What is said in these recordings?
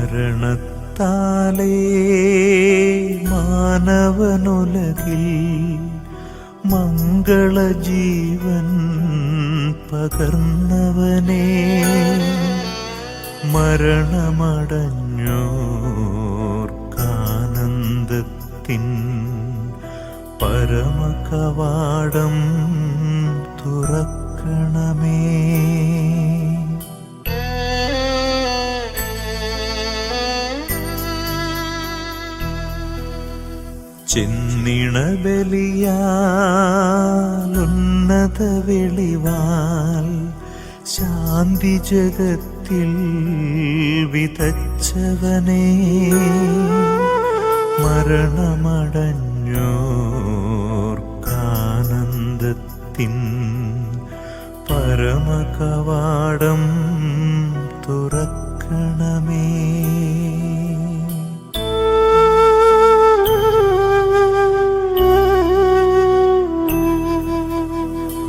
മരണത്താലേ മാനവനുലകിൽ മംഗളജീവൻ പകർന്നവനേ, മരണമടഞ്ഞോർക്കാനന്ദത്തിൻ പരമകവാടം തുറക്കണമേ. ചെന്നിണബലിയാലുന്നത വെളിവാൽ ശാന്തി ജഗത്തിൽ വിതച്ചവനേ, മരണമടഞ്ഞോർക്കാനന്ദത്തിൻ പരമകവാടം തുറക്കണമേ.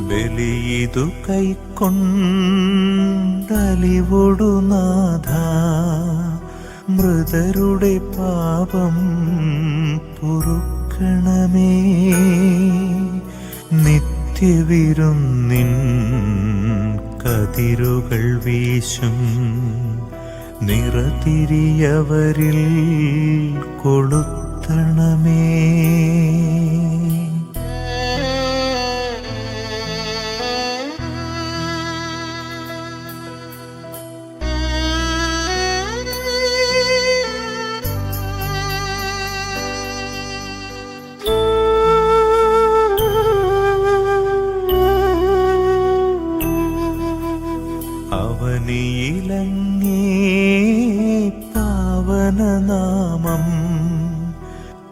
ബലിയിതു കൈക്കൊണ്ടലിവൊടു നാഥ, മൃതരുടെ പാപം പൊറുക്കണമേ. നിത്യവിരുന്നിൻ കതിരുകൾ വീശും നിറതിരിയവരിൽ കൊളുത്തണമേ. അവനിയിലങ്ങേ പാവനനാമം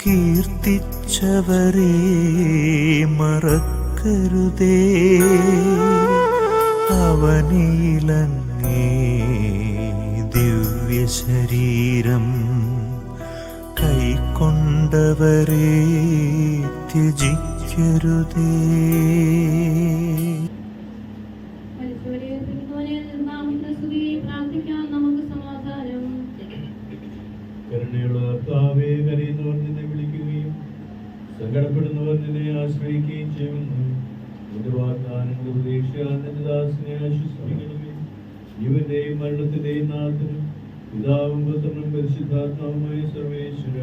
കീർത്തിച്ചവരെ മറക്കരുതേ. അവനിയിലങ്ങേ ദിവ്യശരീരം കൈക്കൊണ്ടവരെ ത്യജിക്കരുതേ. കരുണയുള്ള കർത്താവേ, കരയുന്നവർ നിന്നെ വിളിക്കുകയും സങ്കടപ്പെടുന്നവർ നിന്നെ ആശ്രയിക്കുകയും ചെയ്യുന്നു. നിന്റെ വാഗ്ദാനങ്ങളുടെ പ്രതീക്ഷയാൽ നിന്റെ ദാസനെ ആശ്വസിപ്പിക്കണമേ. ജീവന്റെയും മരണത്തിന്റെയും നാഥനും പിതാവും പുത്രനും പരിശുദ്ധാത്മാവുമായ സർവേശ്വര,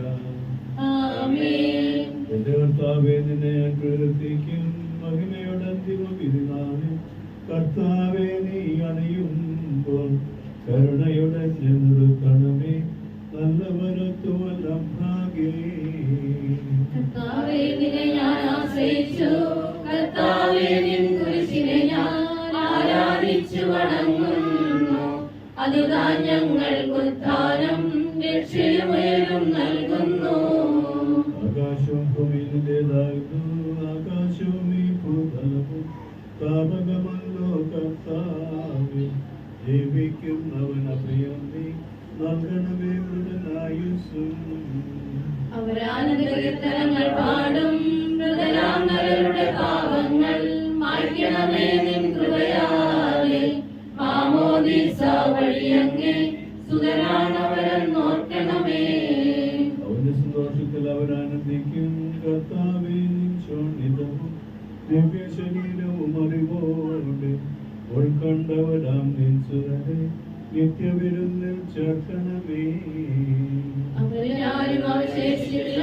എന്റെ കർത്താവേ, നിന്നെ ഞാൻ പ്രവർത്തിക്കും. മഹിമയുടെ അന്തിമ വിധിനാളിൽ കർത്താവേ, നീ അണയുമ്പോൾ കരുണയുടെ നിർത്തണമേ. നല്ലവരത്തുമല്ല ഭാഗ്യേ, കർത്താവേ, നിന്നെ ഞാൻ ആശ്രയിച്ചു. കർത്താവേ, നിൻ കുരിശിനെ ഞാൻ ആരാധിച്ചു വണങ്ങുന്നു. അതുതാൻ ഞങ്ങൾക്ക് ഉദ്ധാനം രക്ഷയുമേലും നൽകുന്നു. ആകാശവും ഭൂമിയും നിന്റേതാകുന്നു. ആകാശവും ഈ ഭൂതലവും താപകമല്ലോ കർത്താവേ. ജീവിക്കുന്നവൻ അഭയം നീ നൽകണമേ മൃതനായുസ്സും. അവരാനന്ദകീർത്തനങ്ങൾ പാടും. മൃതരാംഗരുടെ പാപങ്ങൾ മായ്ക്കണമേ നിൻ കൃപയാലെ. മാമോദീസ വഴിയങ്ങേ സുതരാണവരെന്നോർക്കണമേ. അവന്റെ സന്തോഷത്തിൽ അവരാനന്ദിക്കും. കർത്താവേ, നിൻ ശോണിതവും ദിവ്യ ശരീരവും അറിവോടെ ഉൾക്കൊണ്ടവരാം നിൻ സുരരെ നിത്യവിരുന്നിൽ ചേർക്കണമേ. അവരാരും അവശേഷിച്ചില്ല.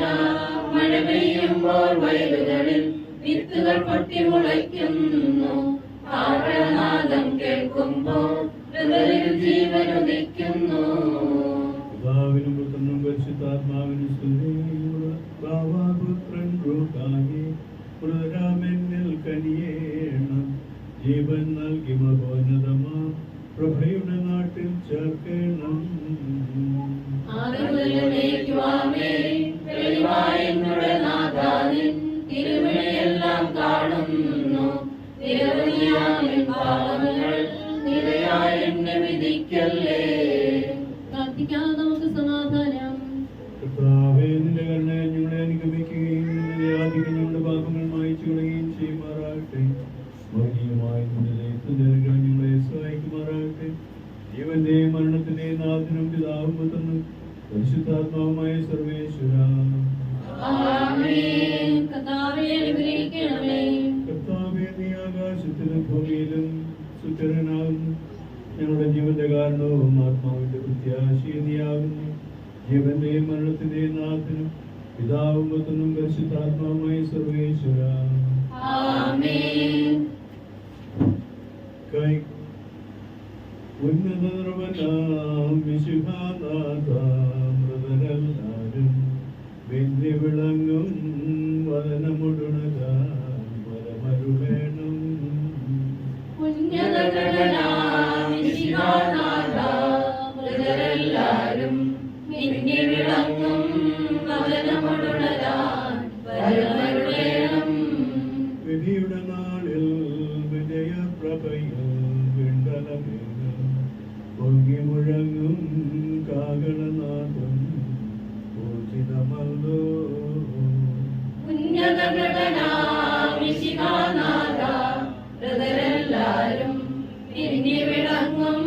മഴ പെയ്യുമ്പോൾ വയലുകളിൽ വിത്തുകൾ പൊട്ടി മുളയ്ക്കുന്നു. ആവളനാദം കേൾക്കുമ്പോൾ ഹൃദയത്തിൽ ജീവനുദിക്കുന്നു. പിതാവിനും പുത്രനും പരിശുദ്ധാത്മാവിനും സ്തുതി. പുത്രൻ റൂഹായേ, മൃതരാമെന്നിൽ കനിയേണം. ജീവൻ നൽകി മഹോന്നതമാ പ്രഭയുടെ നാട്ടിൽ ചേർക്കണം. തിരുമഴയെല്ലാം കാണുന്നു. എന്നെ വിധിക്കല്ലേ. പ്രാർത്ഥിക്കാം, നമുക്ക് സമാധാനം. കർത്താവേ, നിന്റെ കരുണ ഞങ്ങളെ അനുഗമിക്കുകയും നിന്റെ ആധികം ഞങ്ങളുടെ പാപങ്ങൾ മായിച്ചു കളയുകയും ചെയ്യുമാറാകട്ടെ. മഹനീയമായ നിന്റെ ഞങ്ങളെ സഹായിക്കുമാറാകട്ടെ. ജീവന്റെയും മരണത്തിന്റെയും നാഥനും പിതാവും പുത്രനും പരിശുദ്ധാത്മാവുമായ സർവേശ്വര. ആമേൻ. കർത്താവേ, അനുഗ്രഹിക്കണമേ. കർത്താവേ, നീ ആകാശത്തിലും ഭൂമിയിലും സുസ്ഥിരനാകുന്നു. ഞങ്ങളുടെ ജീവന്റെ കാരണവും ആത്മാവിന്റെ പ്രത്യാശയും നീയാകുന്നു. ജീവന്റെയും മരണത്തിന്റെയും നാഥനും പിതാവും പുത്രനും പരിശുദ്ധാത്മാവുമായ സർവേശ്വര. ആമേൻ. കൈ ഉന്നതർവനാം വിശുഭാനാഥ മൃതരെല്ലാരും വെന്നി വിളങ്ങും വദനമുടുണരാൻ വരമരുളേണം. ഉന്നതനാം വിശുഭാനാഥ മൃതരെല്ലാരും മിന്നി വിളങ്ങും വദനമുടുണരാൻ വരമരുളേണം. വിധിയുടെ നാളിൽ വിജയപ്രഭയിൽ വിണ്ടലമേഘം പൊങ്ങി മുഴങ്ങും കാകളനാഥം പൂജിതമല്ലോ. ഉന്നതനാം വിശുഭാനാഥ മൃതരെല്ലാരും മിന്നി വിളങ്ങും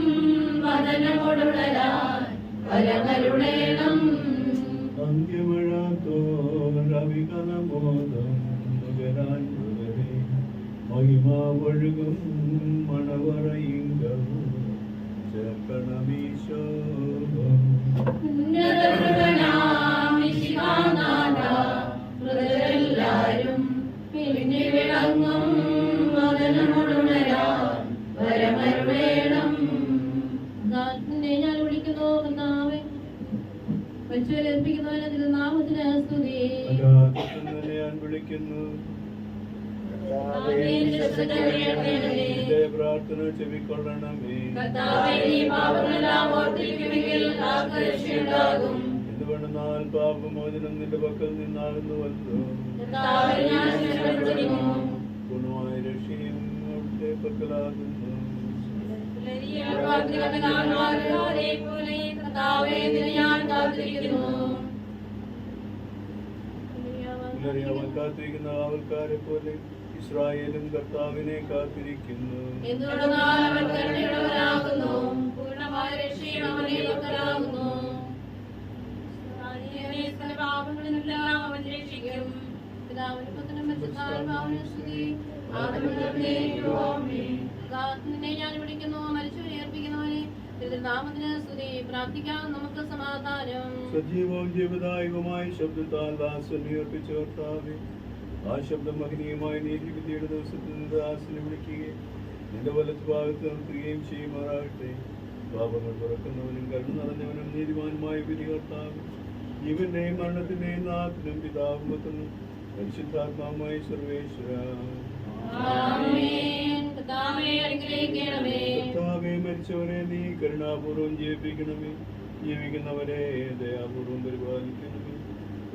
വദനമുടുണരാൻ വരമരുളേണം. അന്ത്യമഴത്തോരവികലമോദം നുകരാൻ മുതലേ മഹിമാവൊഴുകും മണവറയിങ്കവും ചേർക്കണമീശോ. ഉന്നതനാം വിശുഭാനാഥ മൃതരെല്ലാരും മിന്നി വിളങ്ങും വദനമുടുണരാൻ വരമരുളേണം. നിന്നെ ഞാൻ വിളിക്കുന്നു കർത്താവേ, മരിച്ചവരേൽപ്പിക്കുന്നവനെ തിരുനാമത്തിന് സ്തുതി. അഗാധത്തിൽ ഞാൻ വിളിക്കുന്നു. എന്റെ പ്രാർത്ഥന ചെവിക്കൊള്ളണമേ. കർത്താവേ, നീ പാപങ്ങളെല്ലാം ഓർത്തിരിക്കുമെങ്കിൽ ആർക്ക് രക്ഷയുണ്ടാകും? എന്തുകൊണ്ടെന്നാൽ പാപമോചനം നിന്റെ പക്കൽ നിന്നാകുന്നുവല്ലോ. കർത്താവേ, ഞാൻ ശരണപ്പെടുന്നു. പൂർണ്ണമായ രക്ഷയും അവിടുത്തെ പക്കലാകുന്നു. കർത്താവേ, നിന്നെ ഞാൻ കാത്തിരിക്കുന്നു. അവൻ കാത്തിരിക്കുന്ന ആൾക്കാരെ പോലെ ഇസ്രായേലും കർത്താവിനെ കാത്തിരിക്കുന്നു. എന്തുകൊണ്ടെന്നാൽ അവൻ കരുണയുള്ളവനാകുന്നു, പൂർണ്ണമായ രക്ഷയും അവനെ പക്കലാകുന്നു. പാപങ്ങളിൽ നിന്നെല്ലാം അവൻ രക്ഷിക്കും. പിതാവിനും പുത്രനും പരിശുദ്ധാത്മാവിനും സ്തുതി. നിന്നെ ഞാൻ വിളിക്കുന്നു, മരിച്ചവരെ ഏൽപ്പിക്കുന്നവനെ തിരുനാമത്തിന് സ്തുതി. പ്രാർത്ഥിക്കാം നമുക്ക് സമാധാനം. സജീവവും ജീവദായകവുമായ ശബ്ദത്താൽ ദാസനെ ഉയർപ്പിച്ച കർത്താവേ, ആ ശബ്ദം മഹനീയമായ നീതിവിധിയുടെ ദിവസത്തിൽ നിന്ന് ദാസനെ വിളിക്കുകയും നിന്റെ വലത്ത് ഭാഗത്ത് നിർത്തുകയും ചെയ്യുമാറാകട്ടെ. പാപങ്ങൾ തുറക്കുന്നവനും കരുണ നിറഞ്ഞവനും നീതിമാനുമായ വിധി കർത്താവ്, ജീവന്റെയും മരണത്തിന്റെയും നാഥനും പിതാവും പുത്രനും പരിശുദ്ധാത്മാവുമായ സർവേശ്വര. ആമേൻ. കർത്താവേ, അനുഗ്രഹിക്കണമേ. കർത്താവേ, മരിച്ചവരെ നീ കരുണാപൂർവ്വം ജീവിപ്പിക്കണമേ. ജീവിക്കുന്നവരെ ദയാപൂർവ്വം പരിപാലിക്കണമേ.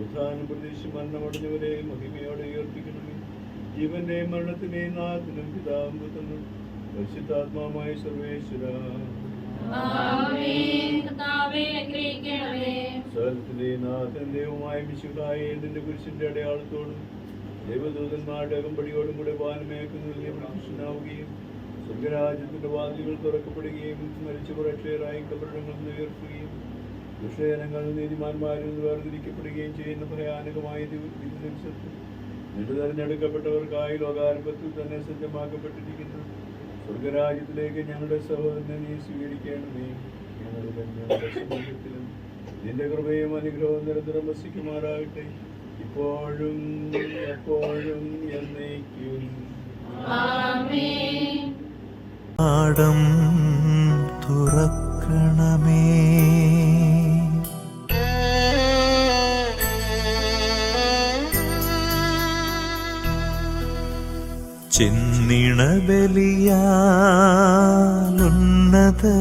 ഉത്ഥാനം പ്രതീക്ഷ മരണമടഞ്ഞവരെ മഹിമയോടെ ഉയർപ്പിക്കണമേ. ജീവന്റെയും മരണത്തിന്റെയും നാഥനും പിതാവും പുത്രനും പരിശുദ്ധാത്മാവുമായ സർവേശ്വര. ആമേൻ. കർത്താവേ, അനുഗ്രഹിക്കണമേ. സകലത്തിലെ നാഥൻ ദൈവമായ മിശിഹായ നിന്റെ കുരിശിന്റെ അടയാളത്തോടും ദൈവദൂതന്മാരുടെ അകമ്പടിയോടും കൂടെ പാനമേക്കുന്നതിൽ പ്രത്യക്ഷനാവുകയും സ്വർഗരാജ്യത്തിന്റെ വാതിലുകൾ തുറക്കപ്പെടുകയും മരിച്ചവർ അക്ഷയരായി കബറിടങ്ങളിൽ നിന്ന് ഉയർത്തുകയും ദുഷ്ടജനങ്ങൾ നീതിമാന്മാരിൽ നിന്ന് വേർതിരിക്കപ്പെടുകയും ചെയ്യുന്ന ഭയാനകമായ ദിവസത്തിൽ നിന്റെ തെരഞ്ഞെടുക്കപ്പെട്ടവർക്കായി ലോകാരംഭത്തിൽ തന്നെ സജ്ജമാക്കപ്പെട്ടിരിക്കുന്നു സ്വർഗരാജ്യത്തിലേക്ക് ഞങ്ങളുടെ സഹോദരനെ നീ സ്വീകരിക്കണമേ. ഞങ്ങളുടെ സമൂഹത്തിലും നിന്റെ കൃപയും അനുഗ്രഹവും നിരന്തരം വസിക്കുമാറാകട്ടെ, ഇപ്പോഴും എപ്പോഴും എന്നേക്കും. ആമേൻ. പാടം തുറക്കണമേ. ചെന്നിണ ബലിയാലുന്നത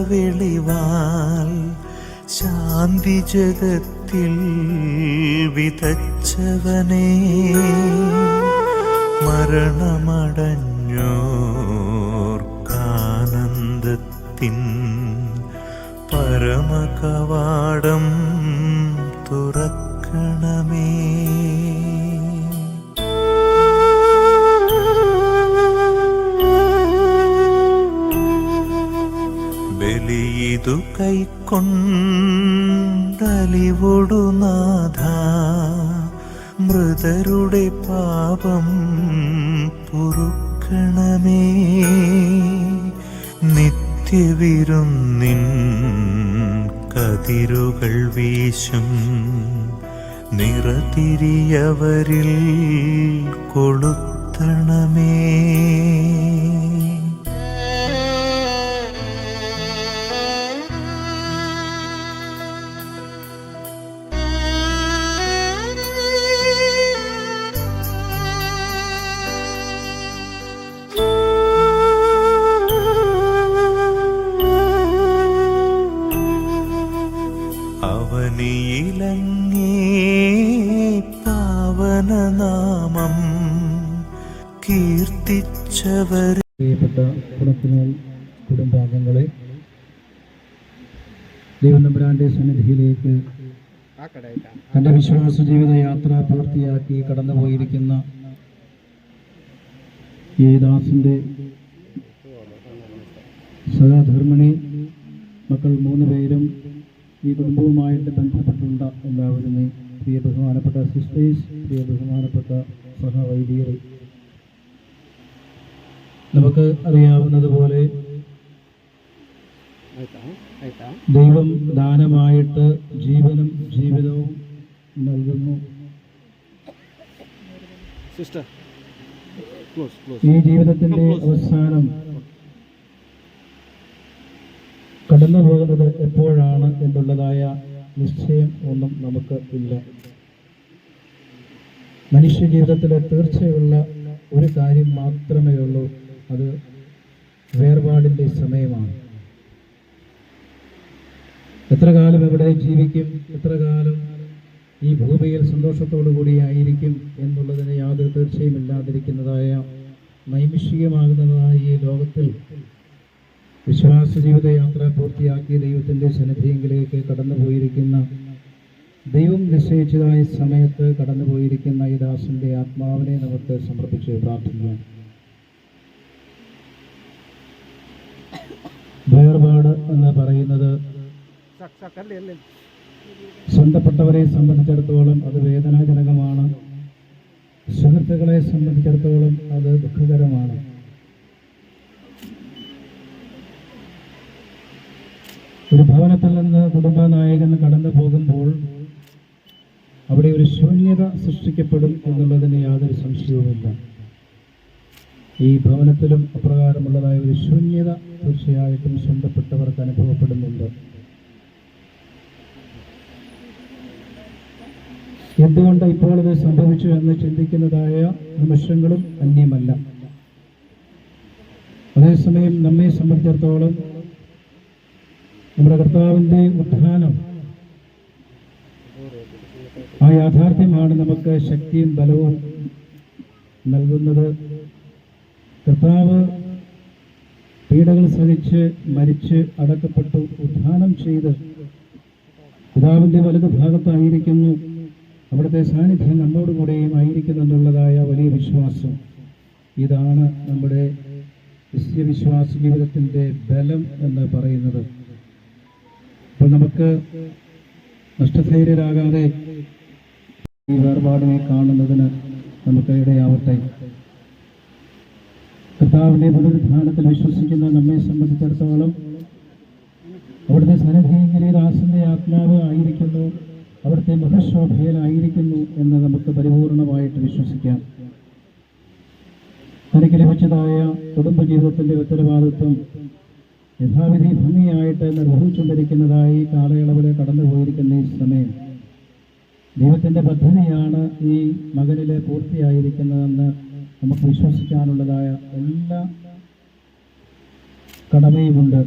വെളിവാൽ ശാന്തി ജഗത്തിൽ വിതച്ചവനേ, മരണമടഞ്ഞോർക്കാനന്ദത്തിൻ പരമകവാടം തുറക്കണമേ. ഇതു കൈക്കൊണ്ടലിവൊടു നാഥ മൃതരുടെ പാപം പൊറുക്കണമേ. നിത്യവിരുന്നിൻ കതിരുകൾ വീശും നിറതിരിയവരിൽ കൊളുത്തണമേ. അവനിയിലങ്ങേ പാവനനാമം കീർത്തിച്ചവർ. പ്രിയപ്പെട്ട കുടുംബത്തിനാൽ കുടുംബാംഗങ്ങളെ, ദൈവനമ്പുരാന്റെ സന്നിധിയിലേക്ക് തന്റെ വിശ്വാസ ജീവിത യാത്ര പൂർത്തിയാക്കി കടന്നുപോയിരിക്കുന്ന ഈ ദാസന്റെ സഹധർമ്മിണി മക്കൾ 3 പേരും ഈ കുടുംബവുമായിട്ട് ബന്ധപ്പെട്ടുള്ള എല്ലാവരും, പ്രിയ ബഹുമാനപ്പെട്ട സിസ്റ്റേഴ്സ്, പ്രിയ ബഹുമാനപ്പെട്ട സഹവൈദികർ, നമുക്ക് അറിയാവുന്നതുപോലെ ദൈവം ദാനമായിട്ട് ജീവനും ജീവിതവും നൽകുന്നു. ഈ ജീവിതത്തിന്റെ അവസാനം കടന്നു പോകുന്നത് എപ്പോഴാണ് എന്നുള്ളതായ നിശ്ചയം ഒന്നും നമുക്ക് ഇല്ല. മനുഷ്യ ജീവിതത്തിലെ തീർച്ചയുള്ള ഒരു കാര്യം മാത്രമേ ഉള്ളൂ, അത് വേർപാടിൻ്റെ സമയമാണ്. എത്ര കാലം എവിടെ ജീവിക്കും, എത്ര കാലം ഈ ഭൂമിയിൽ സന്തോഷത്തോടു കൂടിയായിരിക്കും എന്നുള്ളതിന് യാതൊരു തീർച്ചയും ഇല്ലാതിരിക്കുന്നതായ നൈമിഷികമാകുന്നതായ ഈ ലോകത്തിൽ വിശ്വാസ ജീവിത യാത്ര പൂർത്തിയാക്കി ദൈവത്തിൻ്റെ സന്നിധിയിലേക്ക് കടന്നുപോയിരിക്കുന്ന, ദൈവം നിശ്ചയിച്ചതായ സമയത്ത് കടന്നുപോയിരിക്കുന്ന ഈ ദാസന്റെ ആത്മാവിനെ നമുക്ക് സമർപ്പിച്ച് പ്രാർത്ഥിക്കാം. വേർപാട് എന്ന് പറയുന്നത് സ്വന്തപ്പെട്ടവരെ സംബന്ധിച്ചിടത്തോളം അത് വേദനാജനകമാണ്. സുഹൃത്തുക്കളെ സംബന്ധിച്ചിടത്തോളം അത് ദുഃഖകരമാണ്. ഒരു ഭവനത്തിൽ നിന്ന് കുടുംബനായകൻ കടന്നു പോകുമ്പോൾ അവിടെ ഒരു ശൂന്യത സൃഷ്ടിക്കപ്പെടും എന്നുള്ളതിന് യാതൊരു സംശയവുമില്ല. ഈ ഭവനത്തിലും അപ്രകാരമുള്ളതായ ഒരു ശൂന്യത തീർച്ചയായിട്ടും സ്വന്തപ്പെട്ടവർക്ക് അനുഭവപ്പെടുന്നുണ്ട്. എന്തുകൊണ്ട് ഇപ്പോൾ ഇത് സംഭവിച്ചു എന്ന് ചിന്തിക്കുന്നതായ നിമിഷങ്ങളും അന്യമല്ല. അതേസമയം നമ്മെ സംബന്ധിച്ചിടത്തോളം നമ്മുടെ കർത്താവിൻ്റെ ഉത്ഥാനം, ആ യാഥാർത്ഥ്യമാണ് നമുക്ക് ശക്തിയും ബലവും നൽകുന്നത്. കർത്താവ് പീഡകൾ സഹിച്ച് മരിച്ച് അടക്കപ്പെട്ടു ഉത്ഥാനം ചെയ്ത് പിതാവിൻ്റെ വലതു ഭാഗത്തായിരിക്കുന്നു. അവിടുത്തെ സാന്നിധ്യം നമ്മോടുകൂടെയും ആയിരിക്കുന്നു എന്നുള്ളതായ വലിയ വിശ്വാസം, ഇതാണ് നമ്മുടെ ക്രിസ്തീയ വിശ്വാസ ജീവിതത്തിൻ്റെ ബലം എന്ന് പറയുന്നത്. അപ്പോൾ നമുക്ക് നഷ്ടധൈര്യരാകാതെ ഈ വേർപാടിനെ കാണുന്നതിന് നമുക്ക് ഇടയാവട്ടെ. കർത്താവിൻ്റെ പുനരുത്ഥാനത്തിൽ വിശ്വസിക്കുന്ന നമ്മെ സംബന്ധിച്ചിടത്തോളം അവിടുത്തെ സന്നിധിയിലെ ദാസന്റെ ആത്മാവ് ആയിരിക്കുന്നു, അവിടുത്തെ മുഖശോഭയിലായിരിക്കുന്നു എന്ന് നമുക്ക് പരിപൂർണമായിട്ട് വിശ്വസിക്കാം. തനിക്ക് ലഭിച്ചതായ കുടുംബജീവിതത്തിൻ്റെ ഉത്തരവാദിത്വം യഥാവിധി ഭംഗിയായിട്ട് നിർവഹിച്ചുകൊണ്ടിരിക്കുന്നതായി കാലയളവിൽ കടന്നുപോയിരിക്കുന്ന ഈ സമയം ദൈവത്തിൻ്റെ പദ്ധതിയാണ് ഈ മകനിൽ പൂർത്തിയായിരിക്കുന്നതെന്ന് നമുക്ക് വിശ്വസിക്കാനുള്ളതായ എല്ലാ കടമയുമുണ്ട്.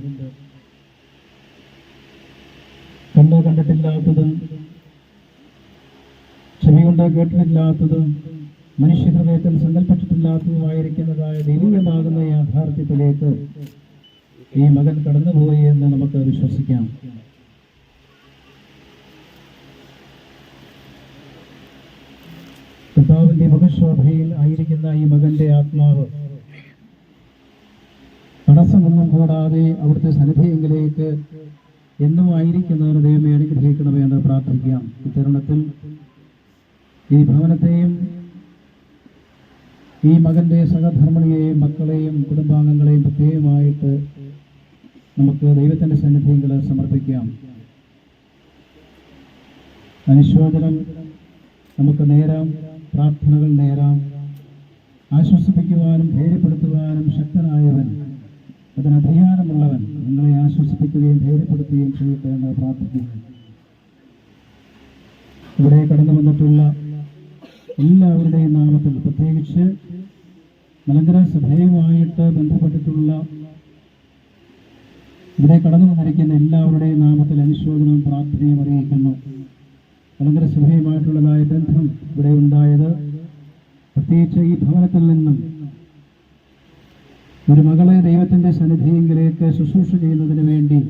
കണ്ടിട്ടില്ലാത്തതും ചെവി കൊണ്ട് കേട്ടിട്ടില്ലാത്തതും മനുഷ്യഹൃദയത്തിൽ സങ്കല്പിച്ചിട്ടില്ലാത്തതുമായിരിക്കുന്നതായ ദൈവികമാകുന്ന യാഥാർത്ഥ്യത്തിലേക്ക് ഈ മകൻ കടന്നുപോയി എന്ന് നമുക്ക് വിശ്വസിക്കാം. കർത്താവിന്റെ മുഖശോഭയിൽ ആയിരിക്കുന്ന ഈ മകന്റെ ആത്മാവ് തടസ്സമൊന്നും കൂടാതെ അവിടുത്തെ സന്നിധിയിലേക്ക് എന്നും ആയിരിക്കുന്നവരെ ദൈവമേ അനുഗ്രഹിക്കണമേ എന്ന് പ്രാർത്ഥിക്കാം. ഇത്തരുണത്തിൽ ഈ ഭവനത്തെയും ഈ മകൻ്റെ സഹധർമ്മിണിയെയും മക്കളെയും കുടുംബാംഗങ്ങളെയും പ്രത്യേകമായിട്ട് നമുക്ക് ദൈവത്തിൻ്റെ സന്നിധിയിൽ സമർപ്പിക്കാം. അനുശോചനം നമുക്ക് നേരാം, പ്രാർത്ഥനകൾ നേരാം. ആശ്വസിപ്പിക്കുവാനും ധൈര്യപ്പെടുത്തുവാനും ശക്തനായവൻ, അതിന് അധികാരമുള്ളവൻ നിങ്ങളെ ആശ്വസിപ്പിക്കുകയും ധൈര്യപ്പെടുത്തുകയും ചെയ്യട്ടെ എന്ന് പ്രാർത്ഥിക്കുന്നു. ഇവിടെ കടന്നു വന്നിട്ടുള്ള എല്ലാവരുടെയും നാമത്തിൽ, പ്രത്യേകിച്ച് മലങ്കര സഭയുമായിട്ട് ബന്ധപ്പെട്ടിട്ടുള്ള ഇവിടെ കടന്നു വന്നിരിക്കുന്ന എല്ലാവരുടെയും നാമത്തിൽ അനുശോചനവും പ്രാർത്ഥനയും അറിയിക്കുന്നു. മലങ്കര സഭയുമായിട്ടുള്ളതായ ബന്ധം ഇവിടെ ഉണ്ടായത് പ്രത്യേകിച്ച് ഈ ഭവനത്തിൽ നിന്നും ഒരു മകളെ ദൈവത്തിൻ്റെ സന്നിധിയിലേക്ക് ശുശ്രൂഷ ചെയ്യുന്നതിന് വേണ്ടി,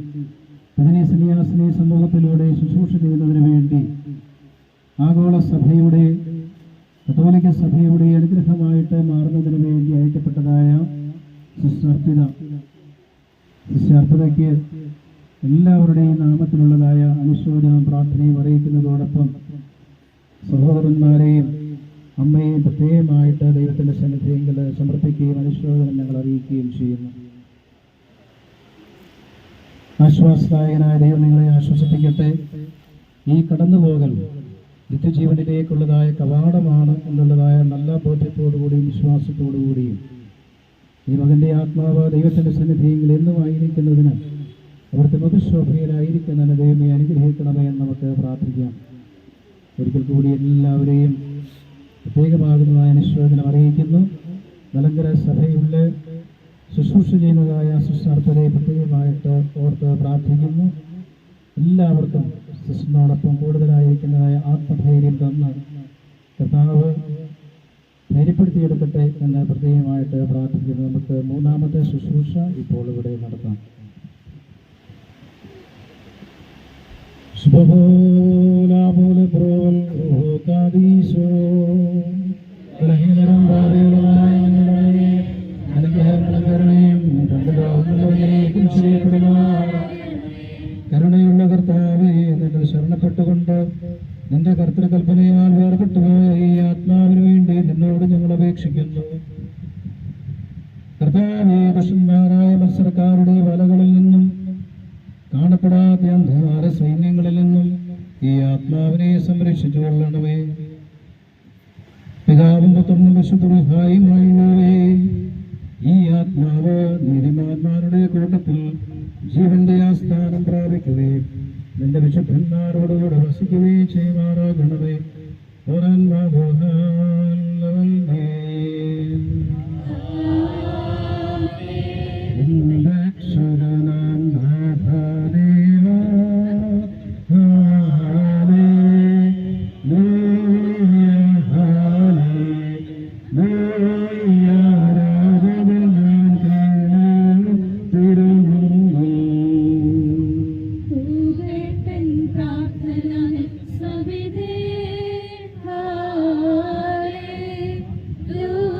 പതിനെ സന്യാസിനെ സമൂഹത്തിലൂടെ ശുശ്രൂഷ ചെയ്യുന്നതിന് വേണ്ടി ആഗോള സഭയുടെ, കത്തോലിക്ക സഭയുടെ അനുഗ്രഹമായിട്ട് മാറുന്നതിന് വേണ്ടി അയക്കപ്പെട്ടതായ അർപ്പിതയ്ക്ക് എല്ലാവരുടെയും നാമത്തിലുള്ളതായ അനുശോചനവും പ്രാർത്ഥനയും അറിയിക്കുന്നതോടൊപ്പം സഹോദരന്മാരെയും അമ്മയെയും പ്രത്യേകമായിട്ട് ദൈവത്തിൻ്റെ സന്നിധിയിൽ സമർപ്പിക്കുകയും അനുശോചനം ഞങ്ങൾ അറിയിക്കുകയും ചെയ്യുന്നു. ആശ്വാസദായകനായ ദൈവം നിങ്ങളെ ആശ്വസിപ്പിക്കട്ടെ. ഈ കടന്നുപോകൽ നിത്യജീവനിലേക്കുള്ളതായ കവാടമാണ് എന്നുള്ളതായ നല്ല ബോധ്യത്തോടുകൂടിയും വിശ്വാസത്തോടുകൂടിയും ഈ മകൻ്റെ ആത്മാവ് ദൈവത്തിൻ്റെ സന്നിധിയിൽ എന്നും ആയിരിക്കുന്നതിന്, അവിടുത്തെ മുഖശോഭയിലായിരിക്കുന്നതിന് ദൈവമേ അനുഗ്രഹിക്കണമേ എന്ന് നമുക്ക് പ്രാർത്ഥിക്കാം. ഒരിക്കൽ കൂടി എല്ലാവരെയും പ്രത്യേകമാകുന്നതായ അനുശോചനം അറിയിക്കുന്നു. മലങ്കര സഭയുടെ ശുശ്രൂഷ ചെയ്യുന്നതായ സുസ്ഥാർത്ഥരെ പ്രത്യേകമായിട്ട് ഓർത്ത് പ്രാർത്ഥിക്കുന്നു. എല്ലാവർക്കും സിസ്റ്ററിനോടൊപ്പം കൂടുതലായിരിക്കുന്നതായ ആത്മധൈര്യം തന്ന് കർത്താവ് ധൈര്യപ്പെടുത്തിയെടുക്കട്ടെ എന്ന് പ്രത്യേകമായിട്ട് പ്രാർത്ഥിക്കുന്നു. നമുക്ക് മൂന്നാമത്തെ ശുശ്രൂഷ ഇപ്പോൾ ഇവിടെ നടത്താം. കരുണയുള്ള കർത്താവേ, നിങ്ങൾ ശരണപ്പെട്ടുകൊണ്ട് നിന്റെ കർത്തൃകൽപ്പനയാൽ വേർപെട്ടുപോയ ഈ ആത്മാവിന് വേണ്ടി നിന്നോട് ഞങ്ങൾ അപേക്ഷിക്കുന്നു. കർത്താവേ, ദുഷ്ടന്മാരായ മത്സരക്കാരുടെ വലകളിൽ നിന്നും കാണപ്പെടാത്ത അന്ധകാര സൈന്യങ്ങളിൽ നിന്നും ഈ ആത്മാവിനെ സംരക്ഷിച്ചു കൊള്ളണമേ. പിതാവും പുത്രനും വിശുദ്ധരുമായുള്ളവേ, ഈ ആത്മാവ് നീതിമാന്മാരുടെ കൂട്ടത്തിൽ ജീവന്റെ ആസ്ഥാനം പ്രാപിക്കുകയും നിന്റെ വിശുദ്ധന്മാരോടുകൂടെ വസിക്കുകയും ചെയ്യുമാറാകണമേ. Hallelujah.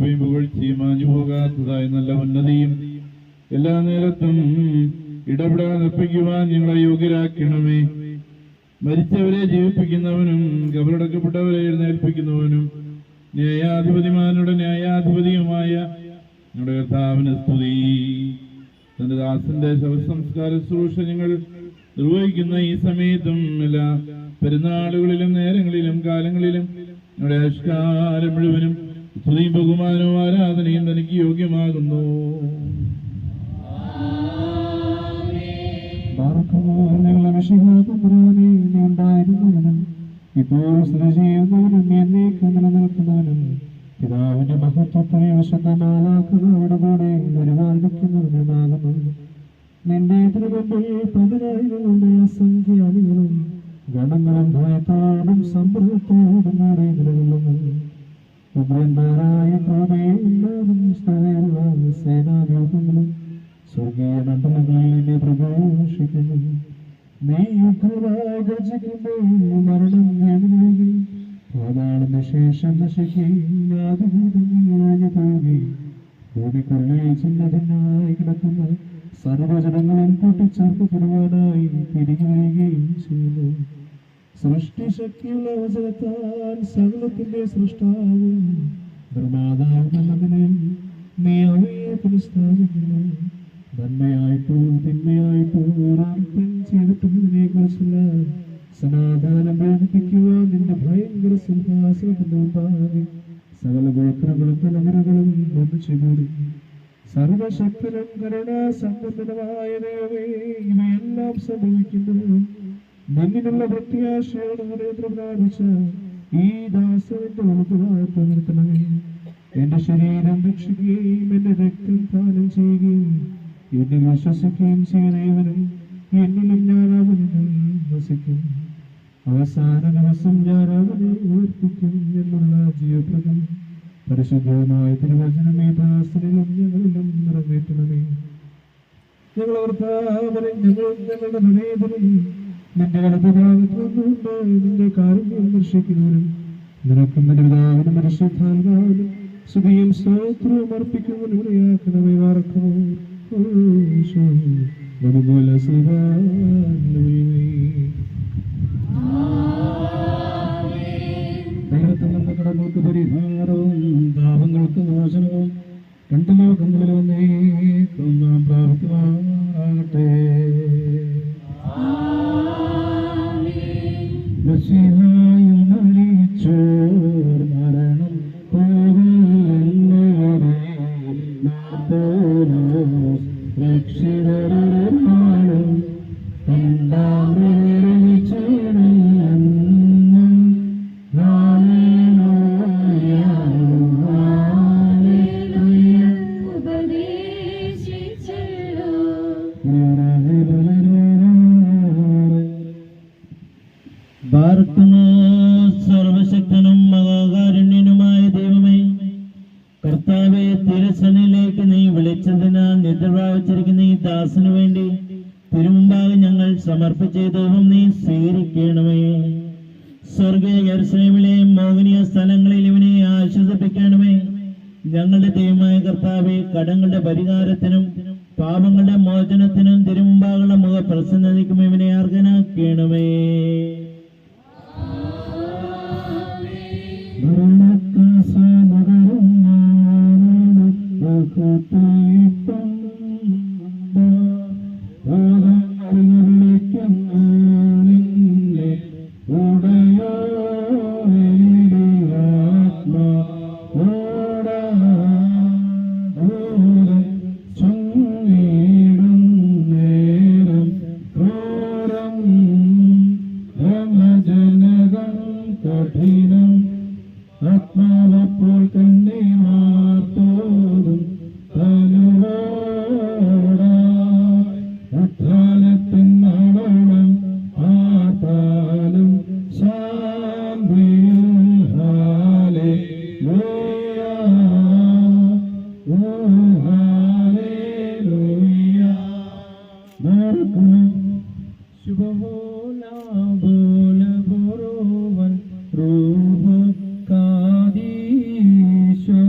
കൃപയും പുകഴ്ചയും മാഞ്ഞു പോകാത്തതായ നല്ല ഉന്നതിയും എല്ലാ നേരത്തും ഇടപെടാൻ അർപ്പിക്കുവാൻ ഞങ്ങളെ യോഗ്യരാക്കണമേ. മരിച്ചവരെ ജീവിപ്പിക്കുന്നവനും കബറടക്കപ്പെട്ടവരെ എഴുന്നേൽപ്പിക്കുന്നവനും ന്യായാധിപതിമാരുടെ ന്യായാധിപതിയുമായ ഞങ്ങളുടെ കർത്താവിന് സ്തുതി. തന്റെ ദാസന്റെ ശവസംസ്കാര ശുശ്രൂഷ ഞങ്ങൾ നിർവഹിക്കുന്ന ഈ സമയത്തും എല്ലാ പെരുന്നാളുകളിലും നേരങ്ങളിലും കാലങ്ങളിലും ഞങ്ങളുടെ ആഷ്കാരം മുഴുവനും സ്തുതിയും ബഹുമാനവും ആരാധനയും തനിക്ക് യോഗ്യമാകുന്നു. ഉണ്ടായിരുന്നവനും ഇപ്പോൾ സ്ഥിതി ചെയ്യുന്നവനും എന്നേക്കും നിലനിൽക്കുന്നവനും പിതാവിന്റെ മഹത്വത്തെ വിശുദ്ധമാലാക്കുന്നവരുടെ കൂടെ പരിപാലിക്കുന്നവനുമാകുന്നു. നിന്റെ തിരുവമ്പിൽ 10,000 അസംഖ്യാദികളും ഗണങ്ങളും ഭയത്തോടും സമ്പന്നത്തോടും കൂടി നിലകൊള്ളുന്നു. ഉഗ്രന്മാരായ പ്രഭയും സേനാഗ്രഹങ്ങളും സ്വർഗീയ മണ്ഡലങ്ങളിൽ നിന്നെ പ്രഘോഷിക്കുന്നു. നീ യുദ്ധമായി ഗർജിക്കുമ്പോൾ മരണം വീണു പാതാള ശേഷം നശിക്കുകയും പോകി ഭൂമിക്കുള്ളിൽ ചിന്നതിനായി കിടക്കുന്ന സർവജനങ്ങളും കൂട്ടിച്ചേർക്കപ്പെടുവാനായി തിരികെ വരികയും ചെയ്യുന്നു. സൃഷ്ടിശക്തിയുള്ള അവസരത്താൽ സകലത്തിന്റെ സൃഷ്ടാവും നിർമ്മാതാവുമെന്നതിനെ നീ അവയെ പുനഃസ്ഥാപിക്കുന്നു. നന്മയായിട്ടോ തിന്മയായിട്ടോ ഓരോരുത്തൻ ചെയ്തിട്ടുള്ളതിനെ കുറിച്ചുള്ള സമാധാനം പ്രേരിപ്പിക്കുവാൻ നിന്റെ ഭയങ്കര സിംഹാസനത്തിന്റെ മുമ്പാകെ സകല ഗോത്രങ്ങളും തലമുറകളും ഒന്നിച്ചുകൂടി. സർവശക്തനും കരുണാസമ്പന്നനുമായ ദൈവമേ, ഇവയെല്ലാം സംഭവിക്കുന്നത് നിന്നിലുള്ള പ്രത്യാശയോട് നേതൃത്വം പ്രാപിച്ച ഈ ദാസന്റെ വലുതുവായിട്ട് നിർത്തണമേ. എന്റെ ശരീരം രക്ഷിക്കുകയും എന്റെ രക്തം പാനം ചെയ്യുകയും എന്നിൽ വിശ്വസിക്കുകയും ചെയ്യുന്നവനും എന്നിലും ഞാൻ അവനിലും വസിക്കും. അവസാന ദിവസം ഞാൻ അവനെ ഓർപ്പിക്കും എന്നുള്ള ജീവപ്രദം പരിശുദ്ധമായ തിരുവചനം ഈ ദാസനിലും ഞങ്ങളിലും നിറവേറ്റണമേ. ഞങ്ങളുടെ ഹൃദയത്തിലും നിന്റെ വലതുഭാഗത്ത് വന്നുകൊണ്ട് നിന്റെ കാരുണ്യം ദർശിക്കുന്നവനും നിനക്കും നിന്റെ പിതാവിനും പരിശുദ്ധാത്മാവിനും സ്തുതിയും സ്തോത്രവും അർപ്പിക്കുന്നവനും ഇടയാക്കണമേ. വാർക്കുമോ ദൈവത്തിൽ നിന്ന് കടങ്ങൾക്ക് പരിഹാരവും പാപങ്ങൾക്ക് മോചനവും രണ്ട് ലോകങ്ങളിലും ഒന്നേക്കും നാം പ്രാപിക്കുവാനാകട്ടെ. മെസ്സിഹായിൽ മരിച്ചോർ മരണം പോകില്ലെന്നവരെ രക്ഷിതരുടെ നാളും സർവശക്തനും മഹാകാരുണ്യനുമായ ദൈവമേ, കർത്താവെ, തിരുസന്നിധിയിലേക്ക് നീ വിളിച്ചതിനാൽ നിദ്ര പ്രാപിച്ചിരിക്കുന്ന ഈ ദാസനു വേണ്ടി തിരുമുമ്പാകെ ഞങ്ങൾ സമർപ്പിച്ച ദൈവം നീ സ്വീകരിക്കണമേ. സ്വർഗീയ യെരൂശലേമിലെ മോഹനീയ സ്ഥലങ്ങളിൽ ഇവനെ ആശ്വസിപ്പിക്കണമേ. ഞങ്ങളുടെ ദൈവമായ കർത്താവെ, കടങ്ങളുടെ പരിഹാരത്തിനും പാപങ്ങളുടെ മോചനത്തിനും തിരുമുമ്പാകുള്ള മുഖപ്രസന്നതയ്ക്കും ഇവനെ അർഹനാക്കണമേ. ആത്മാവപ്പോൾ തന്നെ മാർത്തോതും ഉദ്ധാനത്തിനോളം ആത്താലും ശാന്തിയും ഹല്ലേലൂയ ഹല്ലേലൂയ ശുഭഹോല ബോല ബോരോവൻ റൂഹ കാദീശോ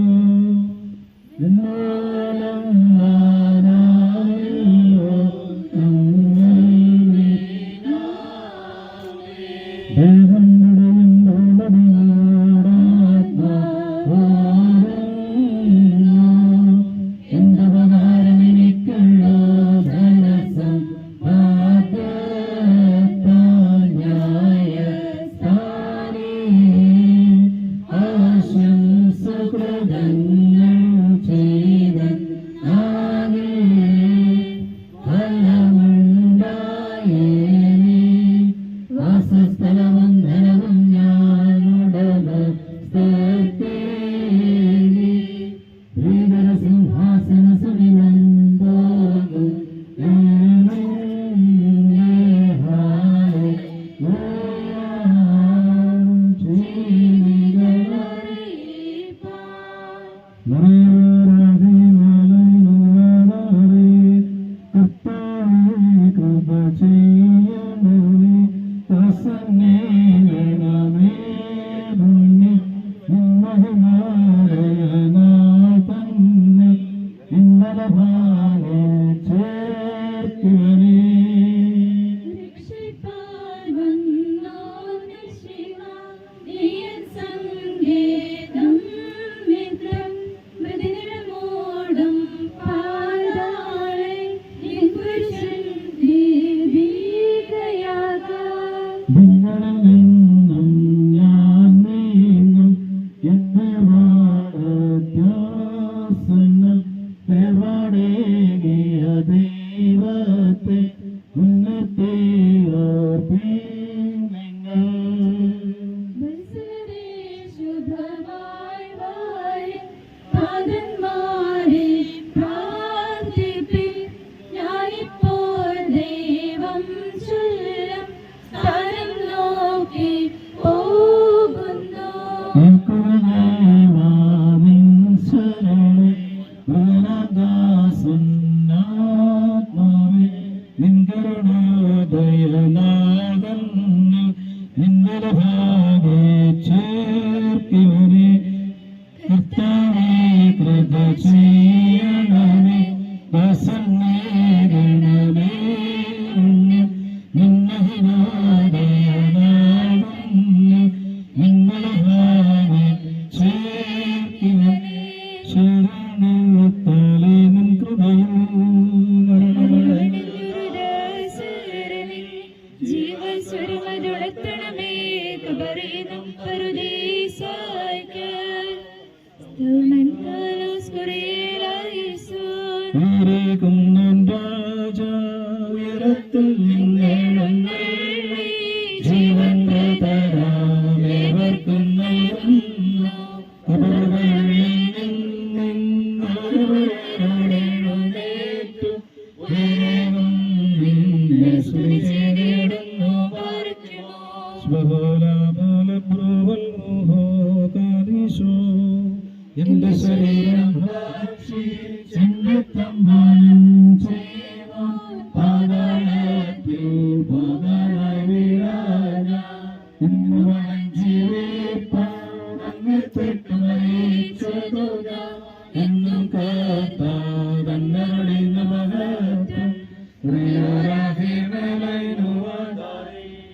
ഉയരത്തിൽ ജീവന്റെ തരാമേവർക്കും എന്റെ ശരീരം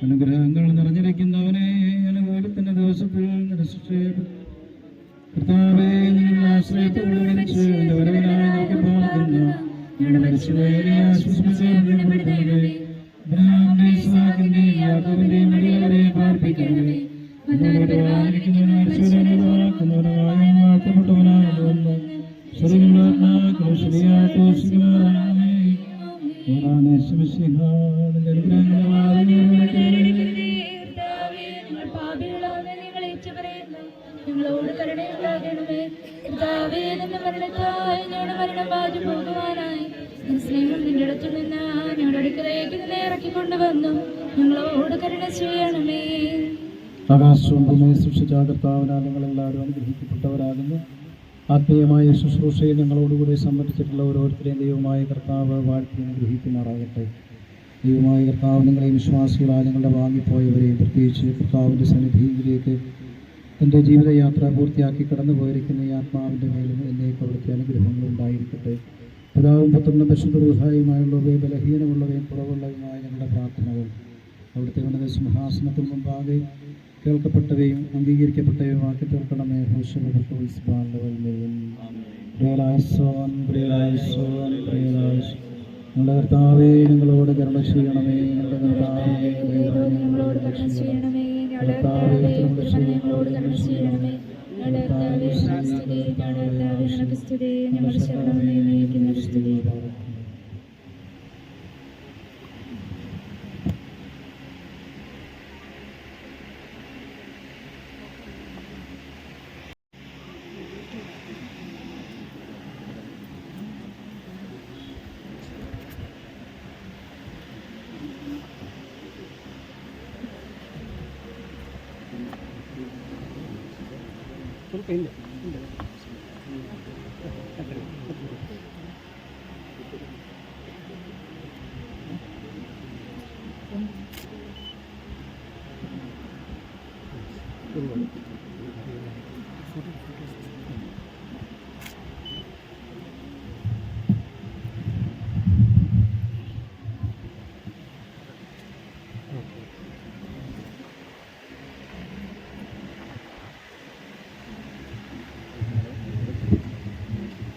അനുഗ്രഹങ്ങൾ നിറഞ്ഞിരിക്കുന്നവനെ അനുകൂലത്തിന്റെ ദിവസത്തിൽ കർത്താവേ, നിങ്ങൾ ആശ്രയത്തോടെ മരിച്ച് എന്റെ വരവിനായി നോക്കി പാർക്കുന്നു. ഞങ്ങളുടെ മരിച്ചുപോയവരെ ആശ്വസിപ്പിച്ചവരെ യാക്കോബിന്റെയും അടിയവരെ പാർപ്പിക്കണമേ. വാഴ്ത്തപ്പെട്ടവനാകുന്നു ഞങ്ങളോട് കരുണയുണ്ടാകണമേ. കർത്താവേ, നിന്റെ മരണത്താൽ ഞങ്ങളുടെ മരണം മാറ്റി പോകുവാനായി സ്നേഹം നിന്റെ അടുത്തു നിന്ന് ഞങ്ങളുടെ അടുക്കലേക്ക് നിന്നെ ഇറക്കിക്കൊണ്ടുവന്നു. ഞങ്ങളോട് കരുണ ചെയ്യണമേ. ആകാശവും ഭൂമിയെ സൃഷ്ടിച്ച കർത്താവിനാൽ നിങ്ങളെല്ലാവരും അനുഗ്രഹിക്കപ്പെട്ടവരാകുന്നു. ആത്മീയമായ ശുശ്രൂഷയിൽ ഞങ്ങളോടുകൂടി സംബന്ധിച്ചിട്ടുള്ള ഓരോരുത്തരെയും ദൈവമായ കർത്താവ് വാഴ്ത്തി അനുഗ്രഹിക്കുമാറാകട്ടെ. ദൈവമായ കർത്താവ് നിങ്ങളെയും വിശ്വാസികളാൽ നിങ്ങളുടെ വാങ്ങിപ്പോയവരെയും പ്രത്യേകിച്ച് കർത്താവിൻ്റെ സന്നിധിയിലേക്ക് എൻ്റെ ജീവിതയാത്ര പൂർത്തിയാക്കി കടന്നു പോയിരിക്കുന്ന ഈ ആത്മാവിൻ്റെ മേലും എന്നേക്ക് അവിടുത്തെ അനുഗ്രഹങ്ങൾ ഉണ്ടായിരിക്കട്ടെ. പിതാവും പുത്രനും പരിശുദ്ധ റൂഹായുമായുള്ളവയും ബലഹീനമുള്ളവയും കുറവുള്ളവയുമായ ഞങ്ങളുടെ പ്രാർത്ഥനകൾ അവിടുത്തെ ഉന്നത സിംഹാസനത്തിൽ മുമ്പാകെ കേൾക്കപ്പെട്ടവയും അംഗീകരിക്കപ്പെട്ടവയുമാക്കി തീർക്കണമേ. ഞങ്ങളുടെ കർത്താവേ, ഞങ്ങളോട് കരുണ ചെയ്യണമേ. ഞങ്ങളുടെ കർത്താവേ, ഞങ്ങളോട് കരുണ ചെയ്യണമേ. ഞങ്ങളുടെ കർത്താവേ, ഞങ്ങളോട് കരുണ ചെയ്യണമേ. ഞങ്ങളുടെ കർത്താവേ, സ്തുതി. ഞങ്ങളുടെ കർത്താവേ, നിനക്ക് സ്തുതി. ഞങ്ങളുടെ ശരണമേ, നിനക്ക് സ്തുതി.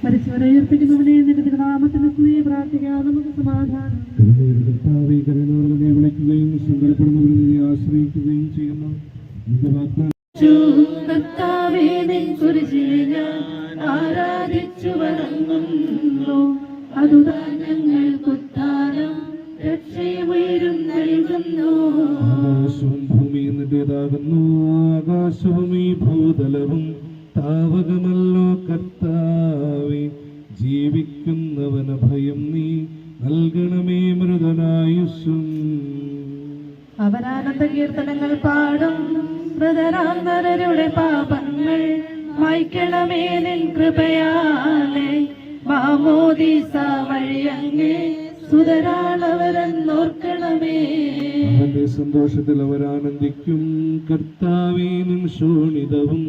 മരിച്ചവരെ ഉയർപ്പിക്കുന്നവനെ നിന്റെ തിരുനാമത്തിന് സ്തുതി. പ്രാർത്ഥിക്കാം. നമുക്ക് സമാധാനം. വിളിക്കുകയും സങ്കടപ്പെടുന്നവരെ ആശ്രയിക്കുകയും ചെയ്യുന്നു. കർത്താവേ, നിൻ കുരിശിൽ ഞാൻ ആരാധിച്ചു വണങ്ങുന്നു. അതുതാൻ ഞങ്ങൾക്കുദ്ധാരം രക്ഷയുയരും നൽകുന്നു. ആകാശവും ഭൂമിയും നിന്റേതാകുന്നു. ആകാശവും ഈ ഭൂതലവും താവകമല്ലോ കർത്താവേ. ജീവിക്കുന്നവന് ഭയം നീ നൽകണമേ മൃതനായുസ്സും. അവരാനന്ദ കീർത്തനങ്ങൾ പാടും. മൃതരാന്തരരുടെ പാപങ്ങൾ മായ്ക്കണമേ നിൻ കൃപയാലെ. മാമോദീസ വഴിയങ്ങേ സുതരാളവരെന്നോർക്കണമേ. അവന്റെ സന്തോഷത്തിൽ അവരാനന്ദിക്കും. കർത്താവേ, നിൻ ശോണിതവും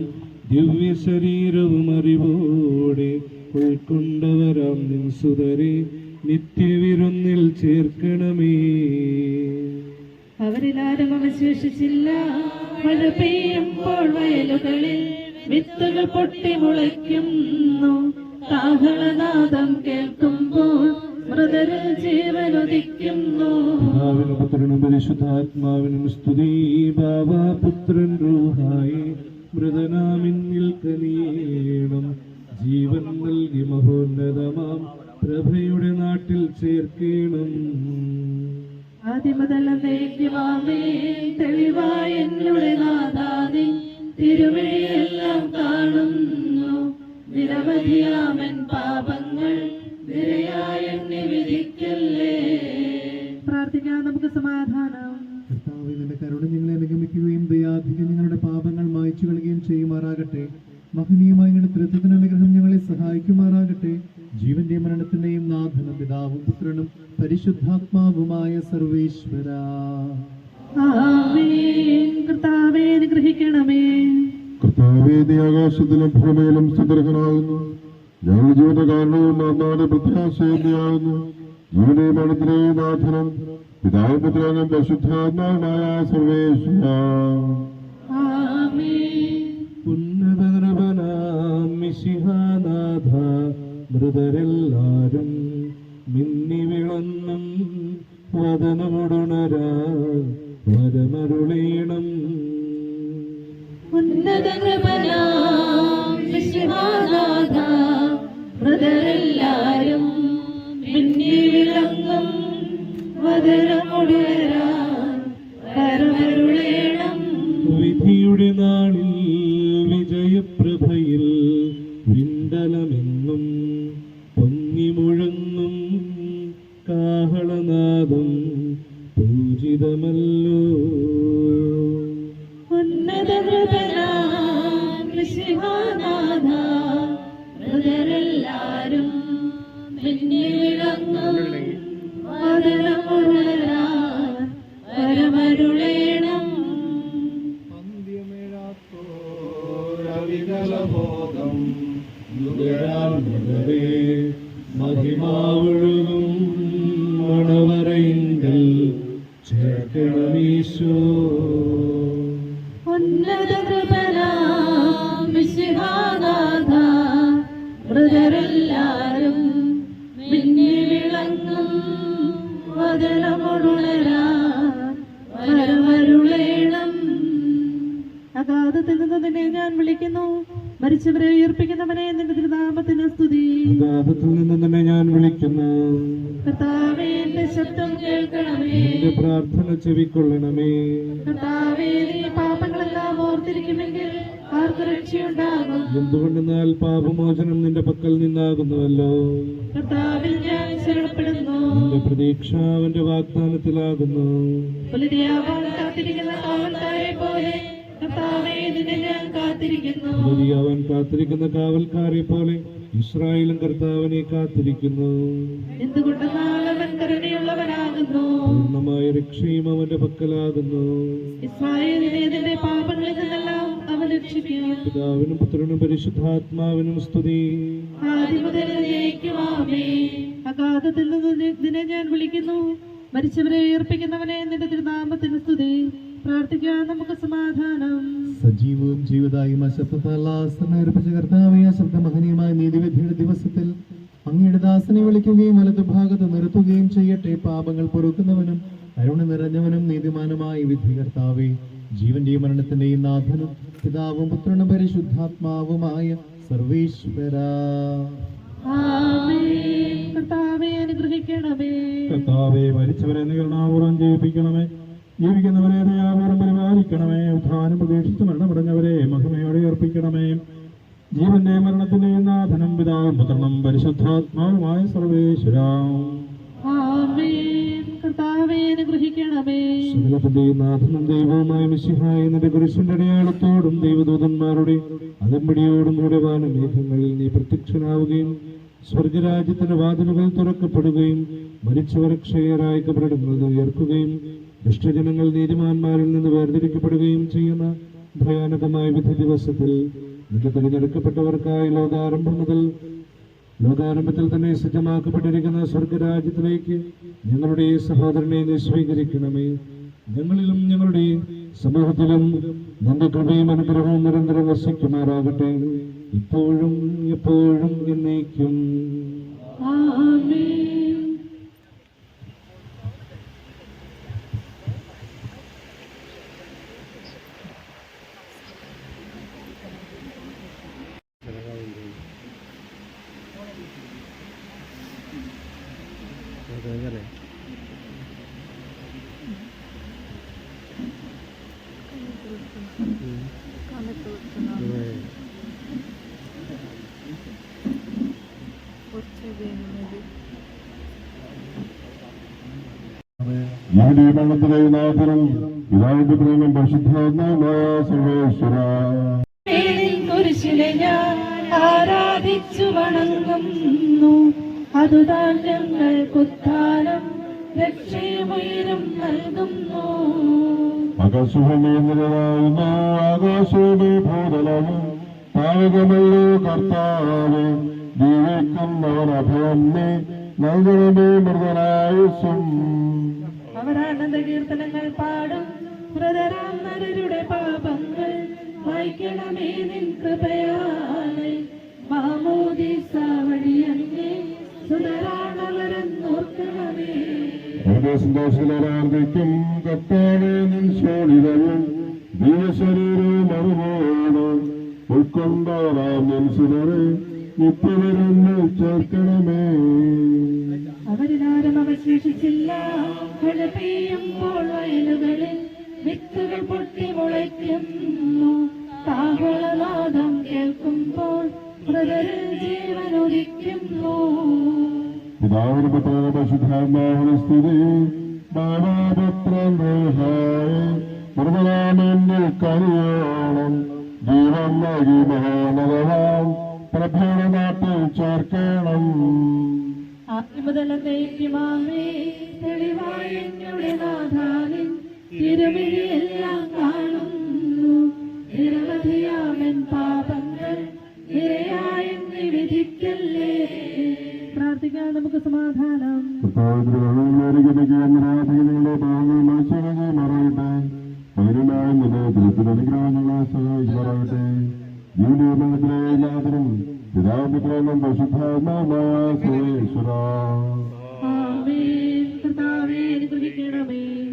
ദിവ്യ ശരീരവും അറിവോടെ ഉൾക്കൊണ്ടവരാം നിൻ സുതരെ നിത്യവിരുന്നിൽ ചേർക്കണമേ. അവരിലാരും അവശേഷിച്ചില്ല. മഴ പെയ്യുമ്പോൾ വയലുകളിൽ വിത്തുകൾ പൊട്ടി മുളയ്ക്കുന്നു. കാഹളനാദം കേൾക്കുമ്പോൾ മൃതരിൽ ജീവനുദിക്കുന്നു. പിതാവിനും പുത്രനും പരിശുദ്ധാത്മാവിനും സ്തുതി. ബാവാപുത്രൻ റൂഹായി മൃതനാമിന്നിൽ കനിയേണം. ജീവൻ നൽകി മഹോന്നതമാം പ്രഭയുടെ നാട്ടിൽ ചേർക്കണം. ആദിമുതൽ എന്നേക്കുമാമേ. തെളിവായ എന്നുടെ നാഥാദി തിരുവഴിയെല്ലാം കാണുന്നു. നിരവധിയാമൻ പാപങ്ങൾ നിരയായ എന്നെ വിധിക്കല്ലേ. പ്രാർത്ഥിക്കാം, നമുക്ക് സമാധാനം. കർത്താവേ, നിന്റെ കരുണ ഞങ്ങളെ അനുഗമിക്കുകയും ദയാധികം ഞങ്ങളുടെ പാപങ്ങൾ മായ്ച്ചു കളയുകയും ചെയ്യുമാറാകട്ടെ. മഹനീയമായ നിന്റെ തൃത്വത്തിന് അനുഗ്രഹം ഞങ്ങളെ സഹായിക്കുമാറാകട്ടെ. ജീവന്റെയും മരണത്തിന്റെയും നാഥനും പിതാവും പുത്രനും പരിശുദ്ധാത്മാവുമായ സർവേശ്വര. ആമേൻ. കർത്താവേ, അനുഗ്രഹിക്കണമേ. കർത്താവേ, നീ ആകാശത്തിലും ഭൂമിയിലും സുദർശനാകുന്നു. ഞങ്ങളുടെ ജീവന്റെ കാരണവും നാഥാന്റെ പ്രത്യാശയാകുന്നു. ജീവന്റെയും മരണത്തിന്റെയും നാഥനും പിതാവും പുത്രനും പരിശുദ്ധാത്മാവുമായ സർവേശ്വര. ഉന്നത നൃപനാം മിശിഹാനാഥ, മൃതരെല്ലാരും മിന്നി വിളങ്ങും വദനമുടുണരാ വരമരുളീണം. ഉന്നത കൃപനാം മിശിഹാനാഥ, മൃതരെല്ലാരും മിന്നി വിളങ്ങും വദനമുടുണരാൻ വരമരുളീണം. വിധിയുടെ നാളിൽ വിജയപ്രഭയിൽ വിണ്ടലമെന്നും പൊങ്ങി മുഴങ്ങും കാഹളനാദം പൂജിതമല്ലോ. ഉന്നത കൃപനാം മിശിഹാനാഥ, മൃതരെല്ലാരും മിന്നി വിളങ്ങും വദനമുണരാൻ വരമരുളീണം. അന്ത്യമേഴാത്തോരവികലബോധം നുകരാൻമുതലേ മഹിമാവൊഴുകും മണവറയിങ്കൽ ചേർക്കണമീശോ. ഉന്നത കൃപനാം മിശിഹാനാഥ, മൃതരെല്ലാരും മിന്നി വിളങ്ങും വദനമുണരാൻ വരമരുളീണം. അഗാധത്തിൽ നിന്ന് നിന്നെ ഞാൻ വിളിക്കുന്നു. മരിച്ചവരെ ഉയർപ്പിക്കുന്നവനെ നിന്റെ തിരുനാമത്തിന് സ്തുതി. അഗാധത്തിൽ നിന്ന് തന്നെ ഞാൻ വിളിക്കുന്നു. കർത്താവേ, എന്റെ ശബ്ദം കേൾക്കണമേ. എന്റെ പ്രാർത്ഥന ചെവിക്കൊള്ളണമേ. കർത്താവേ, നീ പാപങ്ങളെല്ലാം ഓർത്തിരിക്കുമെങ്കിൽ ആർക്ക് രക്ഷയുണ്ടാകും? എന്തുകൊണ്ടെന്നാൽ പാപമോചനം നിന്റെ പക്കൽ നിന്നാകുന്നുവല്ലോ. കർത്താവിൽ ഞാൻ ശരണപ്പെടുന്നു. എന്റെ പ്രതീക്ഷ അവന്റെ വാഗ്ദാനത്തിലാകുന്നു. പുലരിയാവാൻ കാത്തിരിക്കുന്ന കാവൽക്കാരെ പോലെ കർത്താവേ, നിന്നെ ഞാൻ കാത്തിരിക്കുന്നു. അവൻ കാത്തിരിക്കുന്ന കാവൽക്കാരെ പോലെ ഇസ്രായേലും കർത്താവിനെ കാത്തിരിക്കുന്നു. എന്തുകൊണ്ടെന്നാൽ അവൻ കരുണയുള്ളവനാകുന്നു. പൂർണ്ണമായ രക്ഷയും അവന്റെ പക്കലാകുന്നു. ഇസ്രായേലിനെ നിന്റെ പാപങ്ങളിൽ നിന്നെല്ലാം അവൻ രക്ഷിക്കും. പിതാവിനും പുത്രനും പരിശുദ്ധാത്മാവിനും സ്തുതി. ആദിമുതൽ എന്നേക്കും ആമേൻ. അഗാധത്തിൽ നിന്ന് നിന്നെ ഞാൻ വിളിക്കുന്നു. മരിച്ചവരെ ഉയർപ്പിക്കുന്നവനെ നിന്റെ തിരുനാമത്തിന് സ്തുതി. പ്രാർത്ഥിക്കാൻ, നമുക്ക് സമാധാനം. സജീവവും ജീവദായും അശബ്ദത്താലാസനേർപ്പിച്ച കർത്താവേ, ശബ്ദമഹനീയമായ നീതിവിധിയുടെ ദിവസത്തിൽ അങ്ങയുടെ ദാസനെ വിളിക്കുകയും വലതുഭാഗത്ത് നിർത്തുകയും ചെയ്യട്ടെ. പാപങ്ങൾ പൊറുക്കുന്നവനും കരുണ നിറഞ്ഞവനും നീതിമാനുമായ വിധി കർത്താവേ, ജീവന്റെയും മരണത്തിന്റെയും നാഥനും പിതാവും പുത്രനും പരിശുദ്ധാത്മാവുമായ സർവേശ്വര. ആമേൻ. കർത്താവേ, അനുഗ്രഹിക്കണമേ. കർത്താവെ, മരിച്ചവരെ കരുണാപൂർവ്വം ജീവിപ്പിക്കണമേ. ജീവിക്കുന്നവരെ ദയാപൂർവ്വം പരിപാലിക്കണമേ. ഉദ്ധാനം പ്രതീക്ഷിച്ച് മരണമടഞ്ഞവരെ മഹിമയോടെ അർപ്പിക്കണമേ. ജീവന്റെ മരണത്തിന്റെയും നാഥനും പിതാവും പുത്രനും പരിശുദ്ധാത്മാവുമായ സർവേശ്വര. ആമേൻ. കർത്താവേ, അനുഗ്രഹിക്കണമേ. സകലത്തിന്റെയും നാഥനും ദൈവവുമായ മിശിഹായ നിന്റെ കുരിശിന്റെ അടയാളത്തോടും ദൈവദൂതന്മാരുടെ അകമ്പടിയോടും കൂടെ വാനമേഘങ്ങളിൽ നീ പ്രത്യക്ഷനാവുകയും സ്വർഗരാജ്യത്തിന്റെ വാതിലുകൾ തുറക്കപ്പെടുകയും മരിച്ചവർ ക്ഷയരായ കബറിടങ്ങളിൽ ഉയർക്കുകയും ദുഷ്ടജനങ്ങൾ നീതിമാന്മാരിൽ നിന്ന് വേർതിരിക്കപ്പെടുകയും ചെയ്യുന്ന ഭയാനകമായ വിധി ദിവസത്തിൽ നിന്റെ തിരഞ്ഞെടുക്കപ്പെട്ടവർക്കായി ലോകാരംഭത്തിൽ തന്നെ സജ്ജമാക്കപ്പെട്ടിരിക്കുന്ന സ്വർഗരാജ്യത്തിലേക്ക് ഞങ്ങളുടെ സഹോദരനെ നീ സ്വീകരിക്കണമേ. ഞങ്ങളിലും ഞങ്ങളുടെ സമൂഹത്തിലും നിന്റെ കൃപയും അനുഗ്രഹവും നിരന്തരം വസിക്കുമാറാകട്ടെ, ഇപ്പോഴും എപ്പോഴും എന്നേക്കും. ആമേൻ. ജീവന്റെ മരണത്തിലെ നാഥനും പിതാവിന്റെ പ്രേമം പരിശുദ്ധാത്മാവായ സർവേശ്വര കുരിശിലെ ഞാൻ ആരാധിച്ചു വണങ്ങുന്നു, അതുതാൻ ഞങ്ങൾക്കുത്താനം രക്ഷയുമുയരും നൽകുന്നു. ആകാശഭൂമിയാകുന്നു ആകാശമേ ഭൂതലവും താരകമല്ലോ കർത്താവ്, ജീവിക്കുന്നവൻ അഭയം നീ നൽകണമേ മൃതനായുസ്സും. അവരാനന്ദ കീർത്തനങ്ങൾ പാടും, മൃതരാം നരരുടെ പാപങ്ങൾ വായിക്കണമേ നിൻ കൃപയാലെ. മാമോദീസ വഴിയങ്ങേ സുതരാണവരെന്നോർക്കണമേ. സന്തോഷത്തിലാർദ്ദിക്കും കർത്താവേ നിൻ ശോണിതവും ദൈവശരീരവും അറിവോട് ഉൾക്കൊണ്ടോറാം നിൻ സുതരെ നിത്യവരെന്ന് ചേർക്കണമേ. അവരിലാരും അവശേഷിച്ചില്ല, മഴ പെയ്യുമ്പോൾ വയലുകളിൽ വിത്തുകൾ പൊട്ടി മുളയ്ക്കുന്നു. താഹളനാദം കേൾക്കുമ്പോൾ മൃതരിൽ ജീവനൊലിക്കുന്നു. പിതാവിന് പുത്രന് പരിശുദ്ധാത്മാവിന് സ്തുതി. ബാബാപുത്രൻ മൃതരാമെന്നിൽ കനിയോളം ജീവൻ നൽകി മഹാനതവാം പ്രഭയുടെ നാട്ടിൽ ചേർക്കണം. ആത്മതലത്തേക്കുമാവേ തെളിവായ എന്നുടെ നാഥാവിൻ തിരുമിഴിയെല്ലാം കാണുന്നു. നിരവധിയാമൻ പാപങ്ങൾ ഇരയായെന്ന് വിധിക്കല്ലേ. പ്രാർത്ഥിക്കാൻ നമുക്ക് സമാധാനം. നിങ്ങളുടെ ഭാഗങ്ങൾ മനസ്സിലാക്കി മറയട്ടെ. പകരമായ നിലത്തിലനുഗ്രഹങ്ങളെ സഹായിക്കുമാറാകട്ടെ. ജീവിതത്തിലെ എല്ലാത്തിനും പിതാപുത്രനും പരിശുദ്ധാത്മാവായ സർവേശ്വര.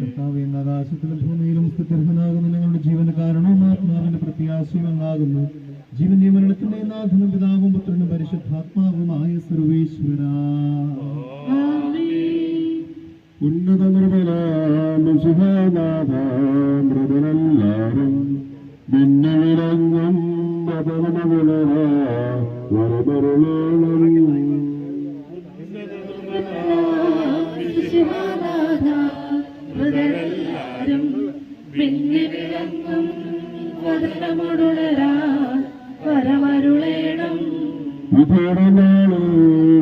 കർത്താവേ, ആകാശത്തിലും ഭൂമിയിലും സ്ഥിരനാകുന്ന ഞങ്ങളുടെ ജീവന് കാരണവും ആത്മാവിന്റെ പ്രത്യാശയുമാകുന്നു. ജീവന്റെ മരണത്തിന്റെ നാഥനും പിതാവും പുത്രനും പരിശുദ്ധാത്മാവുമായ സർവേശ്വര. ഉന്നത മൃതനെല്ലാരും പിന്നെ വിലങ്ങും മൃതരെല്ലാരും പിന്നെ വിളങ്ങും വദനമുടരാ വരമരുളേണം.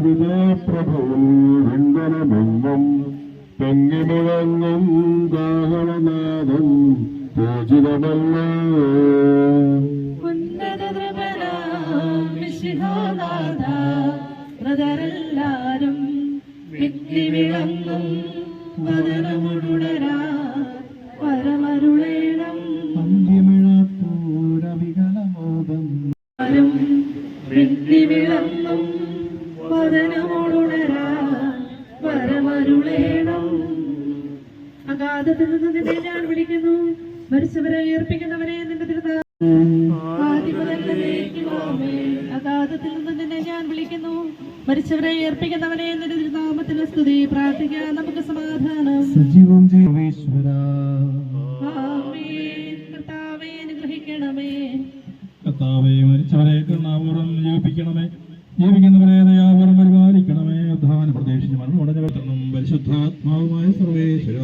വിജയപ്രഭവും വെങ്കലമെങ്ങും തെങ്ങി മുഴങ്ങും ഗാഹളനാദം പൂജിതമല്ലോ. മൃതരെല്ലാരും പിന്നെ വിളങ്ങും വദനമുടരാ വരമരുളേണം. അന്ത്യമിഴാത്തൂരവികലമോദം വിളങ്ങും വദനമുടരാ വരമരുളേണം. അഗാധത്തിൽ നിന്ന് നിന്നെ ഞാൻ വിളിക്കുന്നു, മരിച്ചവരെ ഉയർപ്പിക്കുന്നവരെ നിന്റെ തിരുനാമം. അഗാധത്തിൽ നിന്ന് നിന്നെ ഞാൻ വിളിക്കുന്നു, മരിച്ചവരെ ഉയർപ്പിക്കുന്നവനെ നിന്റെ തിരുനാമത്തിന് സ്തുതി. പ്രാർത്ഥിക്കാൻ നമുക്ക് സമാധാനം. സജീവം ജീവേശ്വര. കർത്താവേ അനുഗ്രഹിക്കണമേ. കർത്താവേ, മരിച്ചവരെ കരുണാപൂർവ്വം ജീവിപ്പിക്കണമേ, ജീവിക്കുന്നവരെ ദയാപൂർവ്വം പരിപാലിക്കണമേ. ഉദ്ധാനം പ്രതീക്ഷിച്ച് മരണം ഉടഞ്ഞവർക്കും പരിശുദ്ധാത്മാവുമായ സർവേശ്വര.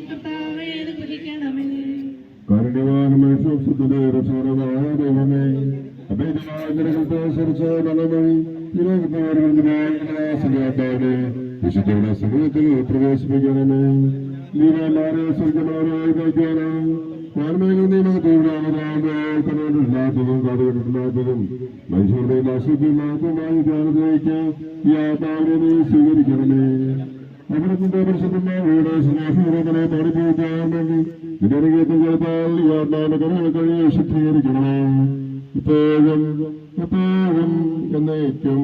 കർത്താവേ അനുഗ്രഹിക്കണമേ. കാരുണ്യവാനുമായ രക്ഷകനായ ദൈവമേ, അഭേദമായ നിരകത്തെ മനമൊഴി വിശുദ്ധയുടെ സമൂഹത്തിൽ പ്രവേശിപ്പിക്കണമേ. നീമാരെ സ്വർഗമാരായി നയിക്കാനും വാർമേലും നിയമത്തില്ലാത്തതും കാടുകെട്ടില്ലാത്തതും മനുഷ്യരുടെ അശുദ്ധില്ലാത്തതുമായി ധ്യാനത്തിലേക്ക് ഈ ആത്മാവിനെ നീ സ്വീകരിക്കണമേ. അവിടത്തിന്റെ പരിശുദ്ധമായ സ്നേഹങ്ങളെ പഠിപ്പിക്കാൻ വേണ്ടി നിരകത്തെ ചേർത്താൽ ഈ ആത്മാവിന്റെ കരങ്ങൾ കഴിയെ ശുദ്ധീകരിക്കണമേ. ഇപ്പോഴും എപ്പോഴും എന്നേക്കും.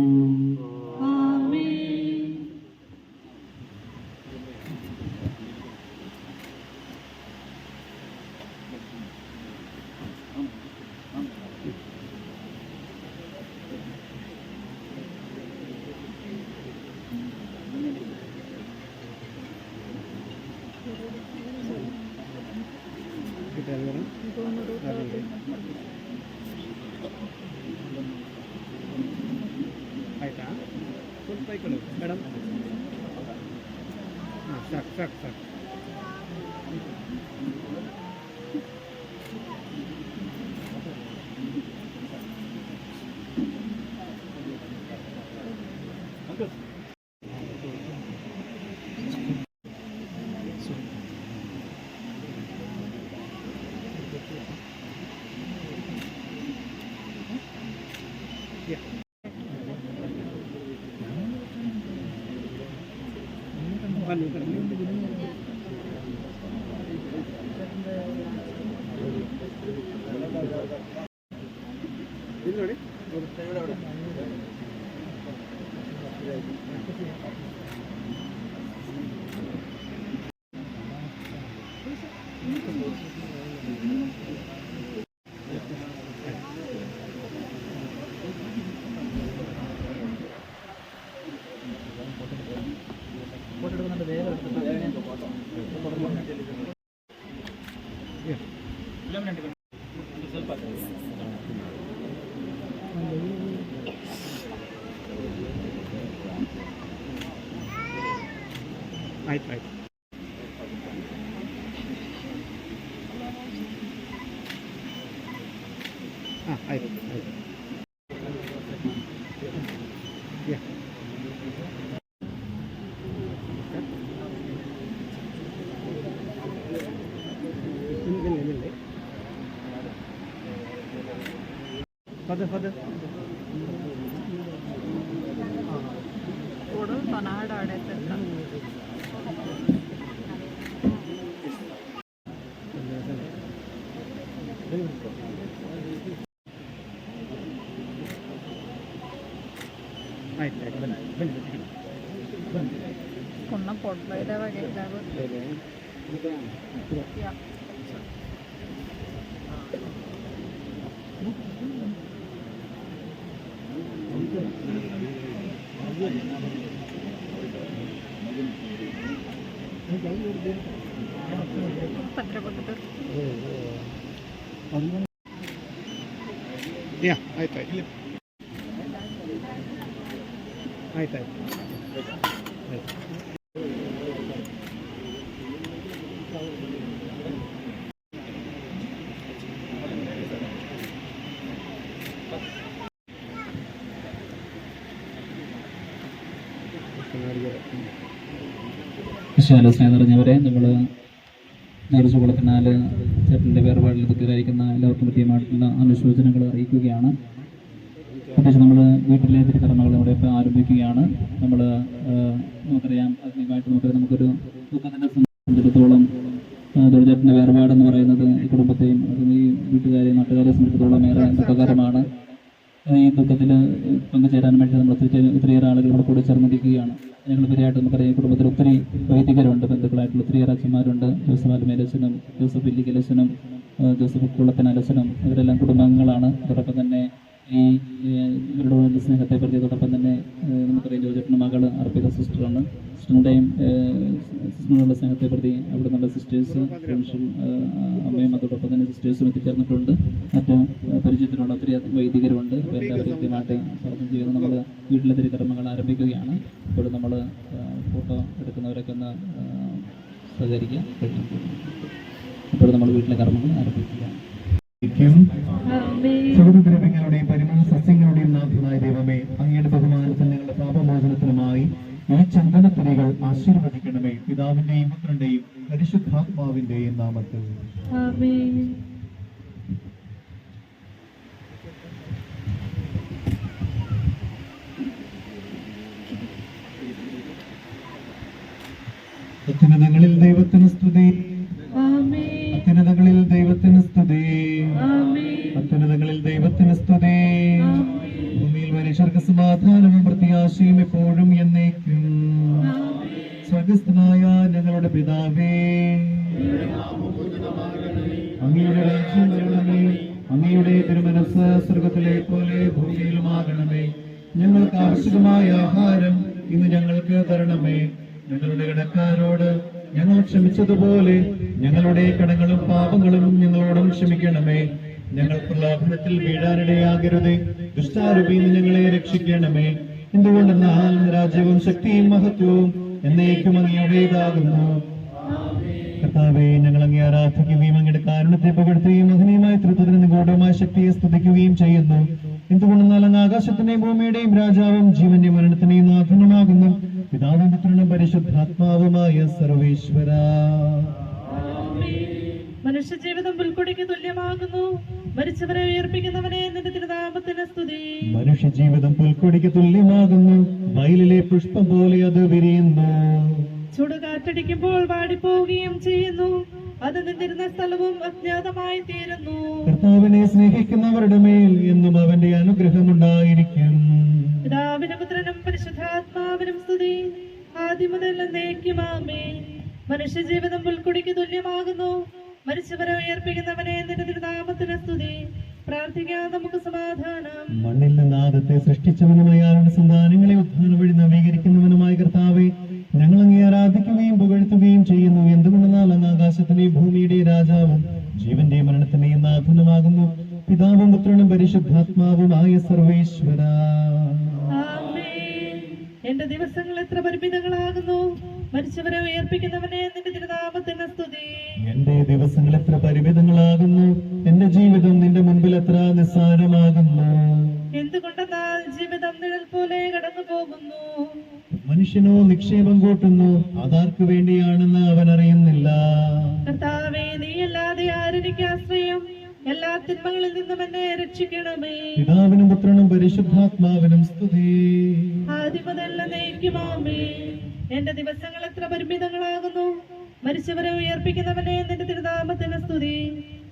ಆಯ್ತಾ ಸ್ವಲ್ಪ ಮೇಡಮ್. സ്നേഹം നിറഞ്ഞവരെ, നമ്മൾ നേർച്ച കുളത്തിനാൽ ചേട്ടൻ്റെ വേർപാടിൽ ദുഃഖിതരായിരിക്കുന്ന എല്ലാവർക്കും കൃത്യമായിട്ടുള്ള അനുശോചനങ്ങൾ അറിയിക്കുകയാണ്. പ്രത്യേകിച്ച് നമ്മൾ വീട്ടിലെ തിരുക്കർമ്മങ്ങൾ ഇവിടെ ഇപ്പോൾ ആരംഭിക്കുകയാണ്. നമുക്കറിയാം, ആത്മീയമായിട്ട് നമുക്കൊരു ദുഃഖത്തിനെ സംബന്ധിച്ചിടത്തോളം ചേട്ടൻ്റെ വേർപാടെന്ന് പറയുന്നത് ഈ കുടുംബത്തെയും ഈ വീട്ടുകാരെയും നാട്ടുകാരെ സംബന്ധിച്ചിടത്തോളം ഏറെ ദുഃഖകരമാണ്. ഈ ദുഃഖത്തിൽ പങ്കുചേരാൻ വേണ്ടി നമ്മൾ ഒത്തിരിയേറെ ആളുകൾ ഇവിടെ കൂടി ചേർന്നിരിക്കുകയാണ്. ഞങ്ങൾ ഇവരായിട്ട് നമുക്കറിയാം, കുടുംബത്തിൽ ഒത്തിരി വൈദികരുണ്ട്, ബന്ധുക്കളായിട്ടുള്ള ഒത്തിരിയേറെ അച്ഛന്മാരുണ്ട്. ജോസഫ് ആൽമേലച്ചനും ജോസഫ് വില്ലിക്കലച്ചനും ജോസഫ് കുളത്തിനലച്ചനും ഇവരെല്ലാം കുടുംബാംഗങ്ങളാണ്. അതോടൊപ്പം തന്നെ ഈ ഇവരുടെ സ്നേഹത്തെ പ്രതി അതോടൊപ്പം തന്നെ നമുക്കറിയാം ജോജേട്ടൻ്റെ മകൾ അർപ്പിത സിസ്റ്ററാണ്. സിസ്റ്ററിനുള്ള സ്നേഹത്തെ പ്രതി അവിടെ നിന്നുള്ള സിസ്റ്റേഴ്സ് ഫ്രണ്ട്സും അമ്മയും അതോടൊപ്പം തന്നെ സിസ്റ്റേഴ്സും എത്തിച്ചേർന്നിട്ടുണ്ട്. മറ്റ് പരിചയത്തിലുള്ള ഒത്തിരി വൈദികരുണ്ട്. അപ്പോൾ എല്ലാവരും കൃത്യമായിട്ട് സ്വാഗതം ചെയ്യുന്നത് നമ്മൾ വീട്ടിലെ തിരുക്കർമ്മങ്ങൾ ആരംഭിക്കുകയാണ്. ഇപ്പോൾ നമ്മൾ ഫോട്ടോ എടുക്കുന്നവരൊക്കെ ഒന്ന് സഹകരിക്കുക. ഇപ്പോൾ നമ്മൾ വീട്ടിലെ കർമ്മങ്ങൾ ആരംഭിക്കുകയാണ്. സുഹൃദ്രവ്യങ്ങളുടെയും പരിമള സസ്യങ്ങളുടെയും നാഥനായ ദൈവമേ, അങ്ങയുടെ ബഹുമാനത്തിൽ ഞങ്ങളുടെ പാപമോചനത്തിനുമായി ഈ ചന്ദനത്തിരികൾ ആശീർവദിക്കണമേ. പിതാവിന്റെയും പുത്രന്റെയും പരിശുദ്ധാത്മാവിന്റെയും നാമത്തിൽ. അത്യുന്നതങ്ങളിൽ ദൈവത്തിന് സ്തുതി, അത്യുന്നതങ്ങളിൽ ദൈവത്തിന് സ്തുതി, അത്യുന്നതങ്ങളിൽ ദൈവത്തിന് സ്തുതി. ഭൂമിയിൽ മനുഷ്യർക്ക് സമാധാനവും പ്രത്യാശയും എപ്പോഴും എന്നേക്കും. സ്വർഗസ്ഥനായ ഞങ്ങളുടെ പിതാവേ, അങ്ങയുടെ രാജ്യം വരണമേ, അങ്ങയുടെ തിരുമനസ്സ് സ്വർഗത്തിലെ പോലെ ഭൂമിയിലുമാകണമേ. ഞങ്ങൾക്ക് ആവശ്യമായ ആഹാരം ഇന്ന് ഞങ്ങൾക്ക് തരണമേ. ഞങ്ങളുടെ കടക്കാരോട് ഞങ്ങൾ ക്ഷമിച്ചതുപോലെ ഞങ്ങളുടെ കടങ്ങളും പാപങ്ങളും ഞങ്ങളോടും ക്ഷമിക്കണമേ. ഞങ്ങൾ പ്രലോഭനത്തിൽ വീഴാനിടയാകരുതേ, ദുഷ്ടാരൂപിയിൽ നിന്ന് ഞങ്ങളെ രക്ഷിക്കണമേ. എന്തുകൊണ്ടെന്നാൽ രാജ്യവും ശക്തിയും മഹത്വവും എന്നേക്കും അങ്ങയുടേതാകുന്നു. കർത്താവേ, ഞങ്ങൾ അങ്ങേ ആരാധിക്കുകയും അങ്ങയുടെ കാരുണ്യത്തെ പുകഴ്ത്തുകയും മഹനീയമായ തൃത്വത്തിന് നിഗൂഢമായ ശക്തിയെ സ്തുതിക്കുകയും ചെയ്യുന്നു. എന്തുകൊണ്ടെന്നാൽ അങ്ങ് ആകാശത്തിന്റെയും ഭൂമിയുടെയും രാജാവും ജീവന്റെയും മരണത്തിന്റെയും നാഥനുമാകുന്നു. പിതാവും പുത്രനും പരിശുദ്ധാത്മാവുമായ സർവേശ്വര. മനുഷ്യ ജീവിതം പുൽക്കൊടിക്ക് തുല്യമാകുന്നു. മരിച്ചവരെ ഉയർപ്പിക്കുന്നവനെ നിന്റെ തിരുനാമത്തിന് സ്തുതി. മനുഷ്യ ജീവിതം പുൽക്കൊടിക്ക് തുല്യമാകുന്നു. വയലിലെ പുഷ്പം പോലെ അത് വിരിയുന്നു. ചുടുകാറ്റടിക്കുമ്പോൾ വാടിപ്പോവുകയും ചെയ്യുന്നു. അത് നിന്നിരുന്ന സ്ഥലവും അജ്ഞാതമായി തീരുന്നു. കർത്താവിനെ സ്നേഹിക്കുന്നവരുടെ മേൽ എന്നും അവന്റെ അനുഗ്രഹം ഉണ്ടായിരിക്കും. പിതാവിനും പുത്രനും പരിശുദ്ധാത്മാവിനും സ്തുതി. ആദ്യം മുതൽ എന്നേക്കും ആമേൻ. മനുഷ്യ ജീവിതം പുൽക്കൊടിക്ക് തുല്യമാകുന്നു. മരിച്ചവരെ ഉയർപ്പിക്കുന്നവനെ നിന്റെ തിരുനാമത്തിന് സ്തുതി. പ്രാർത്ഥിക്കാൻ നമുക്ക് സമാധാനം. മണ്ണിൽ നിന്ന് ആദത്തെ സൃഷ്ടിച്ചവനുമായ അവരുടെ സന്താനങ്ങളെ ഉദ്ധാനം വഴി നവീകരിക്കുന്നവനുമായ കർത്താവെ, ഞങ്ങൾ അങ്ങേ ആരാധിക്കുകയും പുകഴ്ത്തുകയും ചെയ്യുന്നു. എന്തുകൊണ്ടെന്നാൽ അങ്ങ് ആകാശത്തിന്റെയും ഭൂമിയുടെയും രാജാവും ജീവന്റെയും മരണത്തിന്റെയും നാഥനുമാകുന്നു. പിതാവും പുത്രനും പരിശുദ്ധാത്മാവുമായ സർവേശ്വര. എന്റെ ദിവസങ്ങൾ എത്ര പരിമിതങ്ങളാകുന്നു. മരിച്ചവരെ ഉയർപ്പിക്കുന്നവനെ നിന്റെ തിരുനാമത്തിന് സ്തുതി. എന്റെ ദിവസങ്ങൾ എത്ര പരിമിതങ്ങളാകുന്നു. എന്റെ ജീവിതം നിന്റെ മുൻപിൽ എത്ര നിസ്സാരമാകുന്നു. എന്തുകൊണ്ടെന്നാൽ ജീവിതം നിഴൽ പോലെ കടന്നു പോകുന്നു. മനുഷ്യനോ നിക്ഷേപം കൂട്ടുന്നു, അതാർക്ക് വേണ്ടിയാണെന്ന് അവൻ അറിയുന്നില്ല. കർത്താവേ, നീയല്ലാതെ ആരെനിക്ക് ആശ്രയം. എല്ലാ തിന്മകളിൽ നിന്നും എന്നെ രക്ഷിക്കണമേ. പിതാവിനും പുത്രനും പരിശുദ്ധാത്മാവിനും സ്തുതി. ആദ്യം മുതൽ എന്നേക്കും ആമേൻ. എന്റെ ദിവസങ്ങൾ എത്ര പരിമിതങ്ങളാകുന്നു. മരിച്ചവരെ ഉയർപ്പിക്കുന്നവനെ നിന്റെ തിരുനാമത്തിന് സ്തുതി.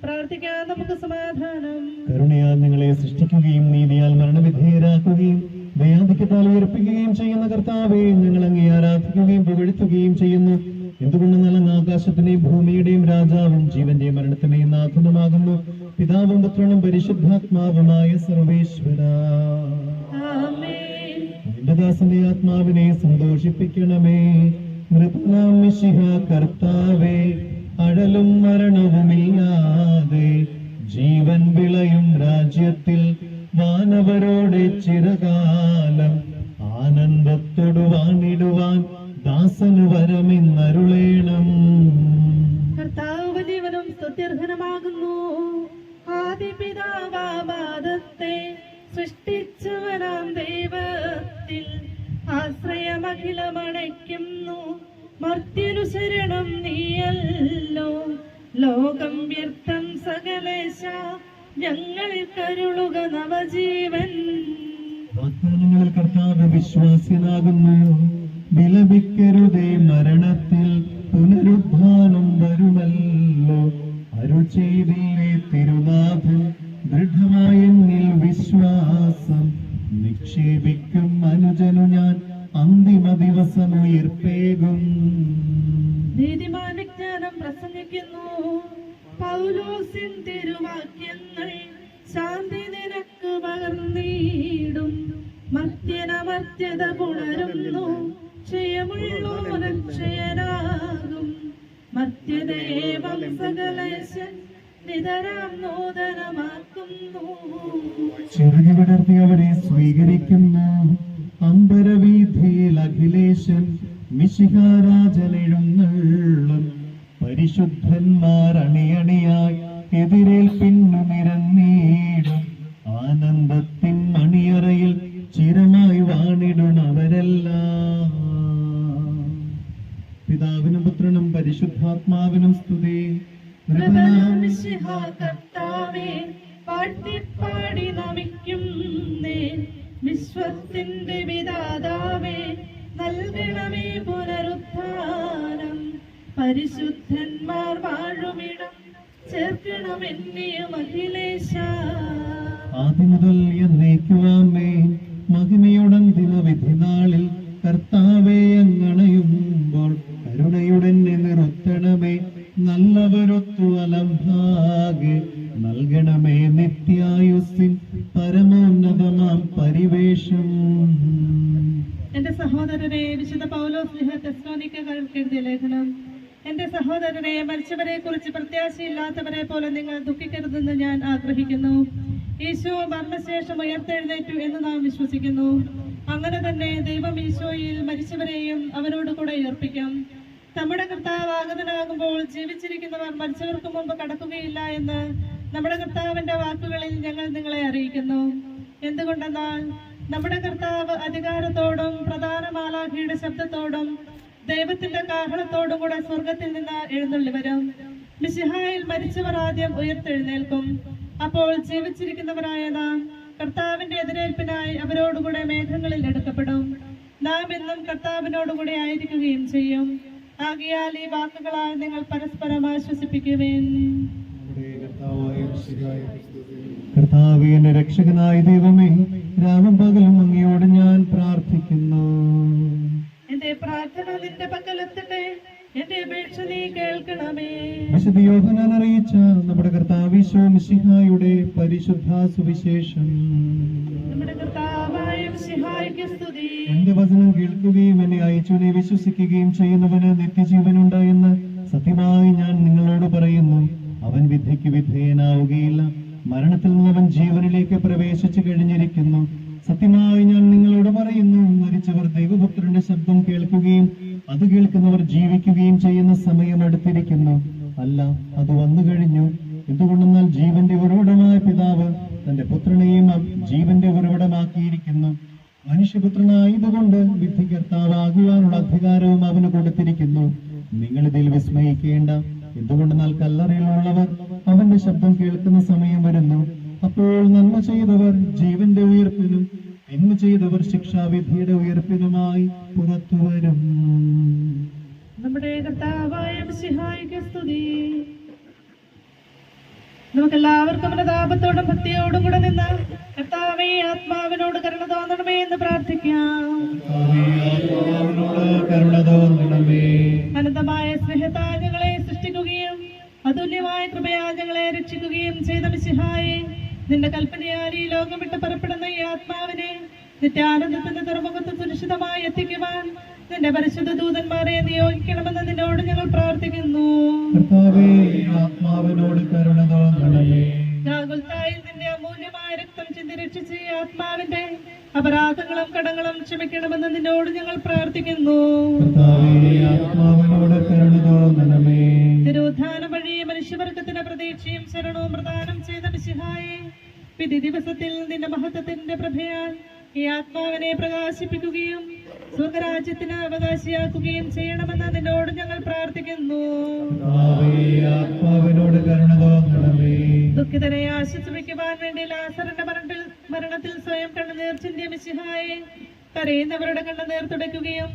പ്രാർത്ഥിക്കാൻ നമുക്ക് സമാധാനം. കരുണയാൽ നിങ്ങളെ സൃഷ്ടിക്കുകയും നീതിയാൽ മരണവിധേയരാക്കുകയും ദയാധിക്യത്താൽ ഉയർപ്പിക്കുകയും ചെയ്യുന്ന കർത്താവെ, ഞങ്ങൾ അങ്ങേ ആരാധിക്കുകയും പുകഴ്ത്തുകയും ചെയ്യുന്നു. എന്തുകൊണ്ടെന്നാൽ അങ്ങ് ആകാശത്തിന്റെയും ഭൂമിയുടെയും രാജാവും ജീവന്റെയും മരണത്തിന്റെയും നാഥനുമാകുന്നു. പിതാവും പുത്രനും പരിശുദ്ധാത്മാവുമായ സർവേശ്വര. നിന്റെ ദാസന്റെ ആത്മാവിനെ സന്തോഷിപ്പിക്കണമേ. നൃപനാം മിശിഹ കർത്താവേ, അഴലും മരണവുമില്ലാതെ ജീവൻ വിളയും രാജ്യത്തിൽ വാനവരോടെ ചിരകാലം ആനന്ദത്തോടു വാണിടുവാൻ ദാസന് വരമിന്നരുളേണം. കർത്താവ് വലിയവനും സ്തുത്യർഹനമാകുന്നു. ആദിപിതാവാദത്തെ സൃഷ്ടിച്ചവനാം ദൈവത്തിൽ ആശ്രയമഖിലമണയ്ക്കുന്നു. മർത്യനു ശരണം നീയല്ലോ. ലോകം വ്യർത്ഥം സകലേശ, ഞങ്ങൾ കരുളുക നവജീവൻ. വാഗ്ദാനങ്ങളിൽ കർത്താവ് വിശ്വാസ്യനാകുന്നു. വിലപിക്കരുതേ, മരണത്തിൽ പുനരുദ്ധാനം വരുമല്ലോ. അരുൾ ചെയ്തില്ലേ തിരുനാഥൻ, ദൃഢമായ എന്നിൽ വിശ്വാസം നിക്ഷേപിക്കും അനുജനു ഞാൻ അന്തിമ ദിവസം ഉയിർപ്പേകും. നീതിമാൻ വിജ്ഞാനം പ്രസംഗിക്കുന്നു. പൗലോസിൻ തിരുവാക്യങ്ങൾ ശാന്തി നിനക്ക് പകർന്നിടും. മർത്യനമർത്യത പുണരുന്നു. ക്ഷയമുള്ളോനം ക്ഷയനാകും. മർത്യദേവം സകലേശൻ നിതരാം നൂതനമാക്കുന്നു. ചിറകി വിടർത്തി അവരെ സ്വീകരിക്കുന്നു. അമ്പരവീഥിയിൽ അഖിലേശൻ മിശിഹാരാജനെഴുന്നള്ളും. പരിശുദ്ധന്മാർ അണിയണിയായി എതിരേൽപ്പിന്നു നിരന്നീടും. ആനന്ദത്തിൻ മണിയറയിൽ ചിരമായി വാണിടുന്നവരെല്ലാം. പിതാവിനും പുത്രനും പരിശുദ്ധാത്മാവിനും സ്തുതി. കർത്താവേ, പാടിപ്പാടി നമിക്കുന്നേ. വിശ്വത്തിന്റെ വിധാതാവേ, നൽകണമേ പുനരുദ്ധാനം. പരിശുദ്ധന്മാർ വാഴുമിടം ചേർക്കണമെന്നെയും അഖിലേശ. ആദ്യം മുതൽ എന്നേക്കുവാമേ. മഹിമയോടന്തിമ വിധി നാളിൽ കർത്താവേ, അങ്ങണയുമ്പോൾ കരുണയുടെ നിർത്തണമേ. നല്ലവരൊത്തു അലംഭാകെ നൽകണമേ നിത്യായുസ്സിൻ പരമോന്നതമാം പരിവേഷം. എന്റെ സഹോദരരെ, വിശുദ്ധ പൗലോസ് തെസ്സലോനിക്കർക്ക് എഴുതിയ ലേഖനം എന്റെ സഹോദരനെ, മരിച്ചവരെ കുറിച്ച് പ്രത്യാശയില്ലാത്തവരെ പോലെ നിങ്ങൾ ദുഃഖിക്കരുതെന്ന് ഞാൻ ആഗ്രഹിക്കുന്നു. ഈശോ മരണശേഷം ഉയർത്തെഴുന്നേറ്റു എന്ന് നാം വിശ്വസിക്കുന്നു. അങ്ങനെ തന്നെ ദൈവം ഈശോയിൽ മരിച്ചവരെയും അവരോട് കൂടെ ഉയർപ്പിക്കും. നമ്മുടെ കർത്താവ് ആഗതനാകുമ്പോൾ ജീവിച്ചിരിക്കുന്നവർ മരിച്ചവർക്ക് മുമ്പ് കടക്കുകയില്ല എന്ന് നമ്മുടെ കർത്താവിന്റെ വാക്കുകളിൽ ഞങ്ങൾ നിങ്ങളെ അറിയിക്കുന്നു. എന്തുകൊണ്ടെന്നാൽ നമ്മുടെ കർത്താവ് അധികാരത്തോടും പ്രധാന മാലാഖയുടെ ശബ്ദത്തോടും ദൈവത്തിന്റെ കാഹളത്തോടും കൂടെ സ്വർഗത്തിൽ നിന്ന് എഴുന്നള്ളി വരും. മിശിഹായിൽ മരിച്ചവർ ആദ്യം ഉയർത്തെഴുന്നേൽക്കും. അപ്പോൾ ജീവിച്ചിരിക്കുന്നവരായ നാം കർത്താവിന്റെ എതിരേൽപ്പിനായി അവരോടുകൂടെ മേഘങ്ങളിൽ എടുക്കപ്പെടും. നാം എന്നും കർത്താവിനോടുകൂടെ ആയിരിക്കുകയും ചെയ്യും. ആകയാൽ ഈ വാക്കുകളാൽ നിങ്ങൾ പരസ്പരം ആശ്വസിപ്പിക്കുവേൻ. കർത്താവേ, എന്റെ രക്ഷകനായ ദൈവമേ, രാവും പകലും അങ്ങയോട് ഞാൻ പ്രാർത്ഥിക്കുന്നു. എന്റെ പ്രാർത്ഥന നിന്റെ പക്കലെത്തട്ടെ, എന്റെ അപേക്ഷ നീ കേൾക്കണമേ. വിശുദ്ധ യോഹന്നാൻ അറിയിച്ച നമ്മുടെ കർത്താവ് ഈശോ മിശിഹായുടെ പരിശുദ്ധ സുവിശേഷം. നമ്മുടെ കർത്താവായ മിശിഹായ്ക്ക് സ്തുതി. എന്റെ വചനം കേൾക്കുകയും എന്നെ അയച്ചവനെ വിശ്വസിക്കുകയും ചെയ്യുന്നവന് നിത്യജീവനുണ്ട് എന്ന് സത്യമായി ഞാൻ നിങ്ങളോട് പറയുന്നു. അവൻ വിധിക്ക് വിധേയനാവുകയില്ല, മരണത്തിൽ നിന്ന് അവൻ ജീവനിലേക്ക് പ്രവേശിച്ചു കഴിഞ്ഞിരിക്കുന്നു. സത്യമായി ഞാൻ നിങ്ങളോട് പറയുന്നു, മരിച്ചവർ ദൈവപുത്രന്റെ ശബ്ദം കേൾക്കുകയും അത് കേൾക്കുന്നവർ ജീവിക്കുകയും ചെയ്യുന്ന സമയം അടുത്തിരിക്കുന്നു. അല്ല, അത് വന്നു കഴിഞ്ഞു. എന്തുകൊണ്ടെന്നാൽ ജീവന്റെ ഉറവിടമായ പിതാവ് തന്റെ പുത്രനെയും ജീവന്റെ ഉറവിടമാക്കിയിരിക്കുന്നു. മനുഷ്യപുത്രനായതുകൊണ്ട് വിധികർത്താവാകുവാനുള്ള അധികാരവും അവന് കൊടുത്തിരിക്കുന്നു. നിങ്ങൾ ഇതിൽ വിസ്മയിക്കേണ്ട. എന്തുകൊണ്ടെന്നാൽ കല്ലറയിലുള്ളവർ അവന്റെ ശബ്ദം കേൾക്കുന്ന സമയം വരുന്നു. അപ്പോൾ നന്മ ചെയ്തവർ ജീവന്റെ ഉയർപ്പിനും തിന്മ ചെയ്തവർ ശിക്ഷാവിധിയുടെ ഉയർപ്പിനുമായി പുറത്തു വരും. നമ്മുടെ കർത്താവായ മിശിഹായ്ക്ക് സ്തുതി. നമുക്കെല്ലാവർക്കും അനുതാപത്തോടും ഭക്തിയോടും കൂടെ നിന്ന് കർത്താവേ, ആത്മാവിനോട് കരുണ തോന്നണമേ എന്ന് പ്രാർത്ഥിക്കാം. അനന്തമായ സ്നേഹത്താൽ ഞങ്ങളെ സൃഷ്ടിക്കുകയും അതുല്യമായ കൃപയാൽ ഞങ്ങളെ രക്ഷിക്കുകയും ചെയ്ത മിശിഹായെ, നിന്റെ കൽപ്പനയാൽ ഈ ലോകം വിട്ട് പുറപ്പെടുന്ന ഈ ആത്മാവിനെ നിത്യാനന്ദത്തിന്റെ തുറമുഖത്ത് സുരക്ഷിതമായി എത്തിക്കുവാൻ നിന്റെ പരിശുദ്ധ ദൂതന്മാരെ നിയോഗിക്കണമെന്ന് നിന്നോട് ഞങ്ങൾ പ്രാർത്ഥിക്കുന്നു. ഗാഗുൽത്തായിൽ നിന്റെ അമൂല്യമായ രക്തം ചിന്തി രക്ഷിച്ച് ഈ ആത്മാവിന്റെ അപരാധങ്ങളും കടങ്ങളും ക്ഷമിക്കണമെന്ന് നിന്നോട് ഞങ്ങൾ പ്രാർത്ഥിക്കുന്നു. തിരുവുദ്ധാനം വഴി മനുഷ്യവർഗത്തിന്റെ പ്രതീക്ഷയും ശരണവും പ്രദാനം ചെയ്ത മിശിഹായെ, വിധി ദിവസത്തിൽ നിന്റെ മഹത്വത്തിന്റെ പ്രഭയാൽ ഈ ആത്മാവിനെ പ്രകാശിപ്പിക്കുകയും സ്വർഗരാജ്യത്തിന് അവകാശിയാക്കുകയും ചെയ്യണമെന്ന് നിന്നോട് ഞങ്ങൾ പ്രാർത്ഥിക്കുന്നു. ദുഃഖിതരെ ആശ്വസിപ്പിക്കുവാൻ വേണ്ടി ലാസറിന്റെ മരണത്തിൽ സ്വയം കണ്ണുനീർ ചിന്തിയ മിശിഹായെ, കരയുന്നവരുടെ കണ്ണുനീർ തുടയ്ക്കുകയും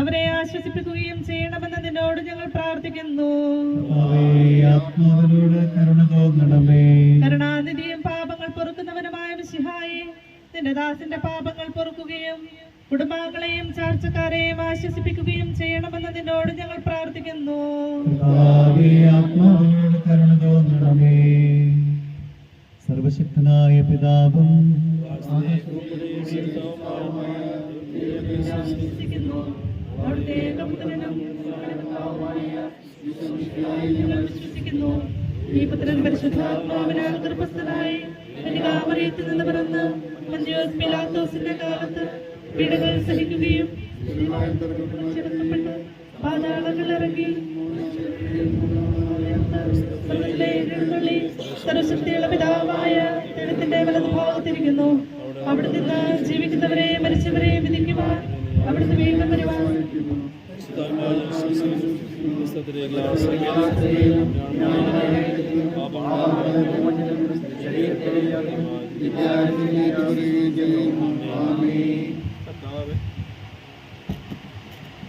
അവരെ ആശ്വസിപ്പിക്കുകയും ചെയ്യണമെന്ന് നിന്നോട് ഞങ്ങൾ പ്രാർത്ഥിക്കുന്നു. കരുണാനിധിയും പാപങ്ങൾ പൊറുക്കുന്നവനുമായ മിശിഹായെ, നിന്റെ ദാസന്റെ പാപങ്ങൾ പൊറുക്കുകയും കുടുംബാംഗങ്ങളെയും ചാർച്ചക്കാരെയും ആശ്വസിപ്പിക്കുകയും ചെയ്യണമെന്ന് നിന്നോട് ഞങ്ങൾ പ്രാർത്ഥിക്കുന്നു. സർവശക്തനായ പിതാവും വിശ്വസിക്കുന്നു. ഈ പുത്രൻ പരിശുദ്ധാത്മാവിനാൽ ഗർഭസ്ഥനായി കന്യകാമറിയത്തിൽ നിന്ന് പിറന്ന് പന്തിയോസ് പീലാത്തോസിന്റെ കാലത്ത് പീഡകൾ സഹിക്കുകയും ചെറുക്കപ്പെട്ട് പാതാളങ്ങളിറങ്ങി സർവശക്തിയുള്ള പിതാവായ ദൈവത്തിന്റെ വലതുഭാഗത്തിരിക്കുന്നു. അവിടെ നിന്ന് ജീവിക്കുന്നവരെ മരിച്ചവരെ വിധിക്കുവാൻ അവിടുന്ന് വീണ്ടും വരുവാൻ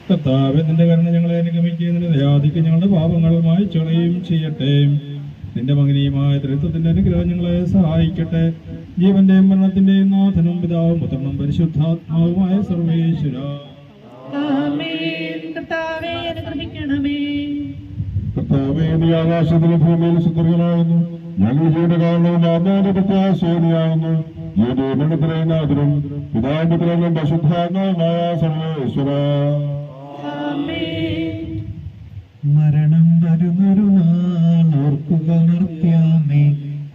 കർത്താവേ, നിന്റെ കരുണ ഞങ്ങളെ അനുഗമിക്കുന്നതിന് ദയാദിക്ക് ഞങ്ങളുടെ പാപങ്ങൾ മായ്ച്ചളയും ചെയ്യട്ടെ. നിന്റെ മകനീയമായ ത്രിത്വത്തിന്റെ അനുഗ്രഹം ഞങ്ങളെ സഹായിക്കട്ടെ. ജീവന്റെയും മരണത്തിന്റെയും നാഥനും പിതാവും പുത്രനും പരിശുദ്ധാത്മാവുമായ സർവേശ്വര. കർത്താവേ, നീ ആകാശത്തിലെ ഭൂമിയിൽ സുന്ദരനാകുന്നു. ഞങ്ങൾ ജീവന്റെ കാരണവും ആത്മാവിന്റെ പ്രത്യാശയാകുന്നു. ജീവന്റെ മരണത്തിലെ നാഥനും പിതാവും പുത്രനും പരിശുദ്ധാത്മാവുമായ സർവേശ്വര. മരണം വരുന്നൊരു നാൾ ഓർക്കുക മർത്യാനേ,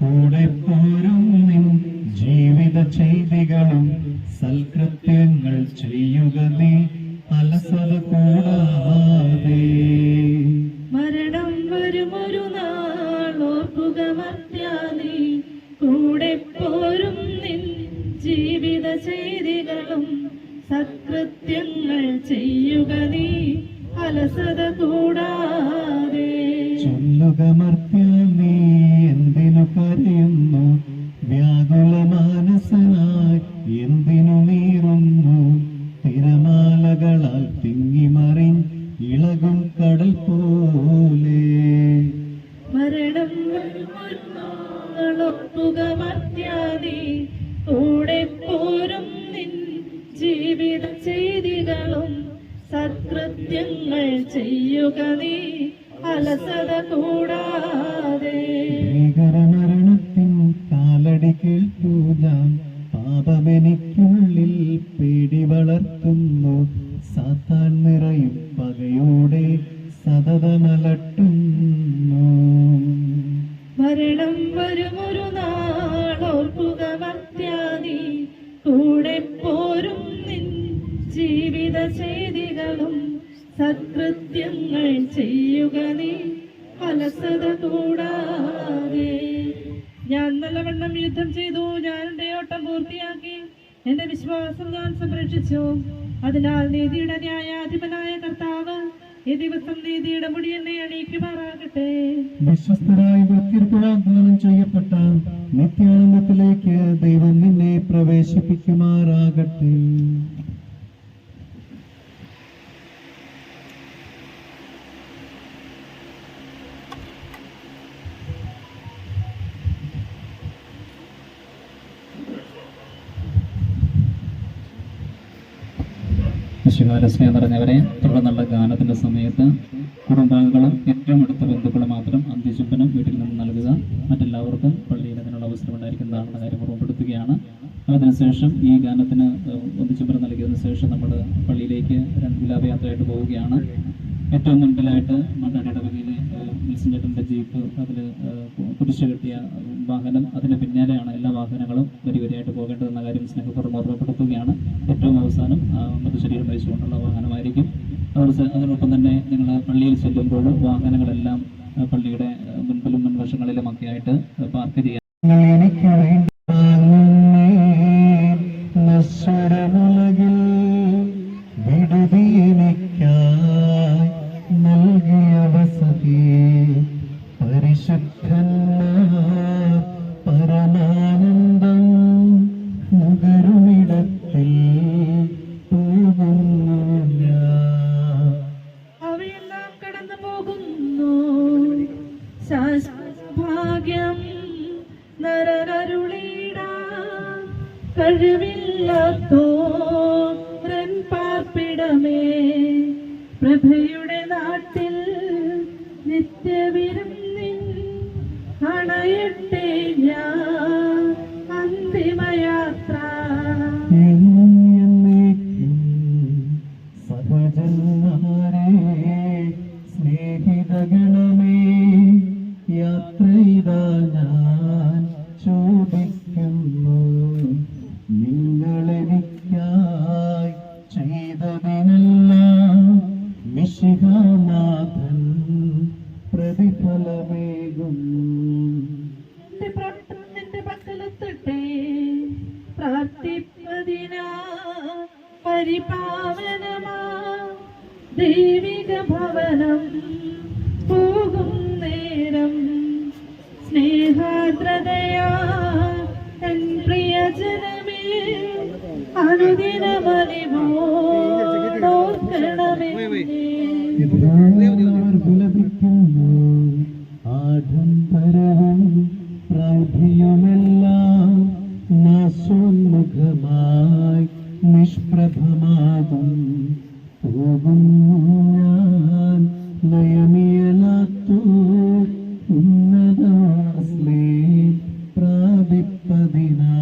കൂടെ പോരും നിൻ ജീവിത ചെയ്തികളും സൽകൃത്യങ്ങൾ ചെയ്യുക നീ അലസത കൂടാതെ. മരണം വരുമൊരു നാൾ ഓർക്കുക മർത്യാനേ, കൂടെ പോരും നിൻ ജീവിത ചെയ്തികളും സത്കൃത്യങ്ങൾ ചെയ്യുക നീ അലസത കൂടാതെ. ചൊല്ലുക മർത്യാനേ, എന്തിനു കരയുന്നു? വ്യാകുല മാനസനായി എന്തിനു നീറുന്നു? തിരമാലകളാൽ തിങ്ങിമറി ഇളകും കടൽ പോലെ. മരണം വരുമൊരു നാൾ ഓർക്കുക മർത്യാനേ, കൂടെ പോരും നിൻ ജീവിത ചെയ്തികളും സത്കൃത്യങ്ങൾ ചെയ്യുക നീ അലസത കൂടാതെ. ഭീകരമരണത്തിൻ കാലടി കേൾക്കൂ ഞാൻ, പാപമെനിക്കുള്ളിൽ പേടി വളർത്തുന്നു. സാത്താൻ നിറയും പകയോടെ സതതമലട്ടുന്നു. മരണം വരുമൊരു നാൾ ഓർക്കുക മർത്യാനേ, കൂടെ പോരും നിൻ ജീവിത ചെയ്തികളും സത്കൃത്യങ്ങൾ ചെയ്യുക നീ അലസത കൂടാതെ. ഞാൻ നല്ലവണ്ണം യുദ്ധം ചെയ്തു, ഞാൻ എൻ്റെ ഓട്ടം പൂർത്തിയാക്കി, എന്റെ വിശ്വാസം ഞാൻ സംരക്ഷിച്ചു. അതിനാൽ നീതിയുടെ ന്യായാധിപനായ കർത്താവ് ഈ ദിവസം നീതിയുടെ മുടി എന്നെ അണിയിക്കുമാറാകട്ടെ. വിശ്വസ്തരായി വൃത്തിർക്ക് വാഗ്ദാനം ചെയ്യപ്പെട്ട നിത്യാനന്ദത്തിലേക്ക് ദൈവം നിന്നെ പ്രവേശിപ്പിക്കുമാറാകട്ടെ. സ്നേഹം നിറഞ്ഞവരെ, തുടർന്നുള്ള ഗാനത്തിന്റെ സമയത്ത് കുടുംബാംഗങ്ങളും ഏറ്റവും അടുത്ത ബന്ധുക്കളും മാത്രം അന്ത്യചുംബനം വീട്ടിൽ നിന്ന് നൽകുക. മറ്റെല്ലാവർക്കും പള്ളിയിൽ അതിനുള്ള അവസരം ഉണ്ടായിരിക്കുന്നതാണെന്ന കാര്യം ഓർമ്മപ്പെടുത്തുകയാണ്. അതിനുശേഷം ഈ ഗാനത്തിന് അന്ത്യചുംബനം നൽകിയതിനു ശേഷം നമ്മൾ പള്ളിയിലേക്ക് വിലാപയാത്രയായിട്ട് പോവുകയാണ്. ഏറ്റവും മുൻപിലായിട്ട് മണ്ണാടിയുടെ വകയിലെ വിൽസൺ ചേട്ടൻ്റെ ജീപ്പ്, അതിൽ കുരിശ് കെട്ടിയ വാഹനം, അതിന് പിന്നാലെയാണ് എല്ലാ വാഹനങ്ങളും വരിവരിയായിട്ട് പോകേണ്ടതെന്ന കാര്യം സ്നേഹപൂർവ്വം ഓർമ്മപ്പെടുത്തുകയാണ്. ഏറ്റവും അവസാനം മൃതശരീരം വഹിച്ചുകൊണ്ടുള്ള വാഹനമായിരിക്കും. അതിനൊപ്പം തന്നെ നിങ്ങൾ പള്ളിയിൽ ചെല്ലുമ്പോൾ വാഹനങ്ങളെല്ലാം പള്ളിയുടെ മുൻപിലും മുൻവശങ്ങളിലുമൊക്കെ ആയിട്ട് പാർക്ക് ചെയ്യാം. പരമാനന്ദം നുകരുമിടത്തിൽ പോകുന്നില്ല. അവയെല്ലാം കടന്നു പോകുന്നു, ഭാഗ്യം നരരുളിടാൻ കഴിവില്ലാത്തോരൻ പാർപ്പിടമേ. പ്രഭയുടെ നാട്ടിൽ നിത്യവിരുന്നിൻ അണയട്ടെ ഞാൻ അന്തിമയാത്ര. സഹജന്മാരെ സ്നേഹിതഗണമേ, യാത്ര ഇതാ ഞാൻ ചോദിക്കുന്നു. നിങ്ങളെനിക്കായി ചെയ്തതിനെല്ലാം മിശിഹാനാഥൻ പ്രതിഫലമേകും. എന്റെ പ്രാർത്ഥന നിന്റെ പക്കലെത്തട്ടെ, പ്രാർത്ഥിപ്പതിനാ പരിപാവനമാ ദൈവിക ഭവനം പോകും നേരം. സ്നേഹാദ്രതയാ തൻ പ്രിയജനമേ, അനുദിനമലിവോടോർക്കണമേ. ലഭിക്കുന്നു ആഡംബരവും പ്രൗഢിയുമെല്ലാം നാശോന്മുഖമായി നിഷ്പ്രഭമാകും. പോകുന്നു ഞാൻ നയമിയലാത്തോ ഉന്നതാസ്ലേ പ്രാപിപ്പതിനാ.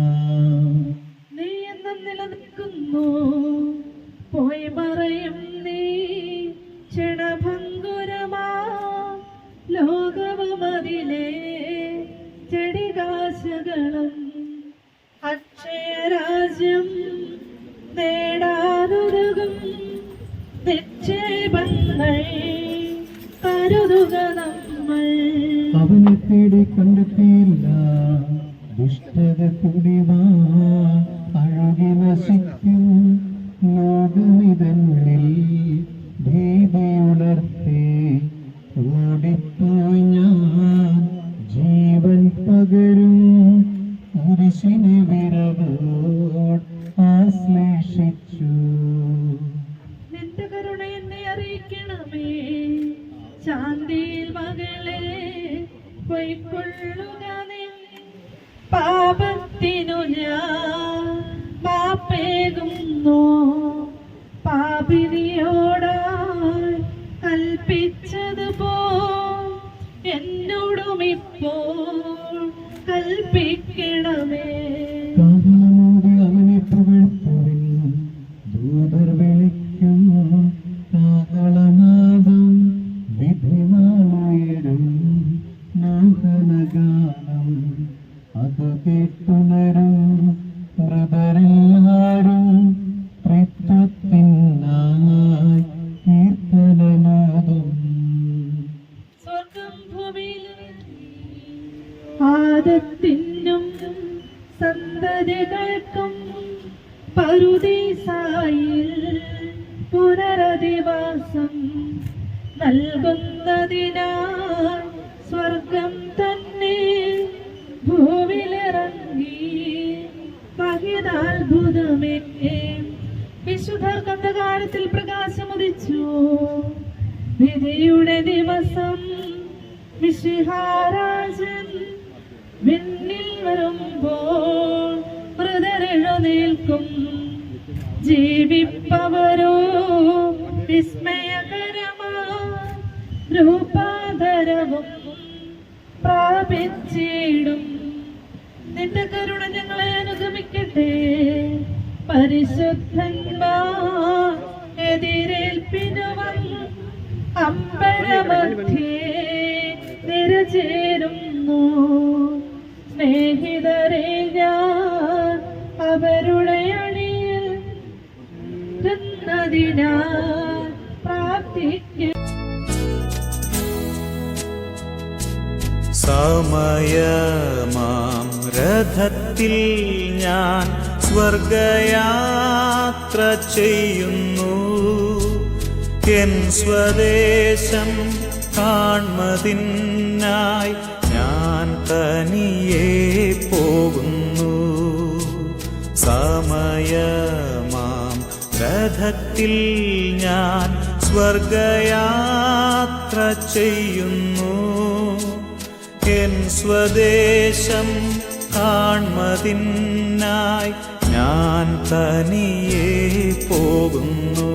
നീ എന്നും നിലനിൽക്കുന്നു, പോയി മറയും നീ അക്ഷയരാജ്യം നേടാനൊരുകും നിക്ഷേപങ്ങൾ കരുതുക നമ്മൾ. അവനെ തേടി കണ്ടെത്തിയില്ല, ദുഷ്ടത കുടിവാ അഴുകി നശിക്കും ലോകമിതന്നിൽ ഭീതിയുണർത്തി ഓടിപ്പോയി ഞാൻ ജീവൻ പകരും കുരിശിനെ വിരവോട് ആശ്ലേഷിച്ചു. നിന്റെ കരുണ എന്നെ അറിയിക്കണമേ, ശാന്തിയിൽ മകളെ പൊയ്ക്കൊള്ളുക നിൻ. പാപത്തിനു ഞാൻ മാപ്പേകുന്നു, പാപിനിയോടായി കൽപ്പിച്ചതുപോ എന്നോടും ഇപ്പോൾ കൽപ്പിക്കണമേ. കാഹളമോടെ അവനെ പുകഴ്ത്തുവിൻ, ദൂതർ വിളിക്കും കാഹളനാദം, വിധിനാളുയരും മോഹനഗാനം. അത് കേട്ടുണരും മൃതരെല്ലാരും ത്രിത്വത്തിനായി കീർത്തനമോതും. സ്വർഗം ഭൂമിയിൽ ആദത്തിനും സന്തതികൾക്കും പറുദീസായിൽ പുനരധിവാസം നൽകുന്നതിനാൽ സ്വർഗം തന്നെ ഭൂവിലിറങ്ങി മഹിതാത്ഭുതമേ. വിശുദ്ധർ കന്ധകാരത്തിൽ പ്രകാശമുദിച്ചു, വിധിയുടെ ദിവസം മിശിഹാരാജൻ വിണ്ണിൽ വരുമ്പോൾ മൃതരെഴുന്നേൽക്കും. ജീവിപ്പവരോ വിസ്മയകരമാ രൂപാന്തരവും പ്രാപിച്ചിടും. നിന്റെ കരുണ ഞങ്ങളെ അനുഗമിക്കട്ടെ, പരിശുദ്ധന്മാർ എതിരേൽപ്പിനുവൻ അമ്പരമധ്യേ നിരചേരുന്നു. സ്നേഹിതരെ ഞാൻ അവരുടെ അണിയിൽ നിന്നതിനാൽ പ്രാർത്ഥിക്കും. സമയമാം രഥത്തിൽ ഞാൻ സ്വർഗയാത്ര ചെയ്യുന്നു. എൻ സ്വദേശം കാൺമതിനായി ഞാൻ തനിയെ പോകുന്നു. സമയമാം രഥത്തിൽ ഞാൻ സ്വർഗയാത്ര ചെയ്യുന്നു. എൻ സ്വദേശം കാൺമതിനായി ഞാൻ തനിയെ പോകുന്നു.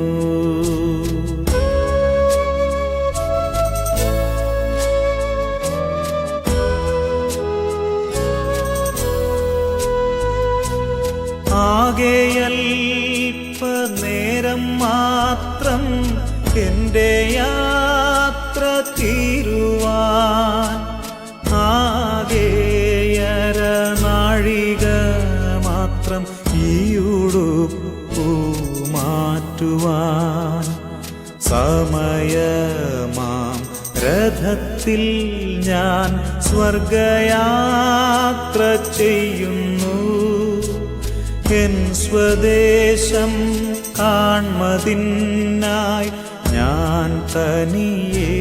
ആകെയൽപ്പനേരം മാത്രം എൻ്റെ യാത്ര തീരുവാൻ, ആകെയര നാഴിക മാത്രം ഈയുടുപ്പു മാറ്റുവാൻ. സമയമാം രഥത്തിൽ ഞാൻ സ്വർഗയാത്ര ചെയ്യുന്നു. എൻ സ്വദേശം കാൺമതിനായി ഞാൻ തനിയെ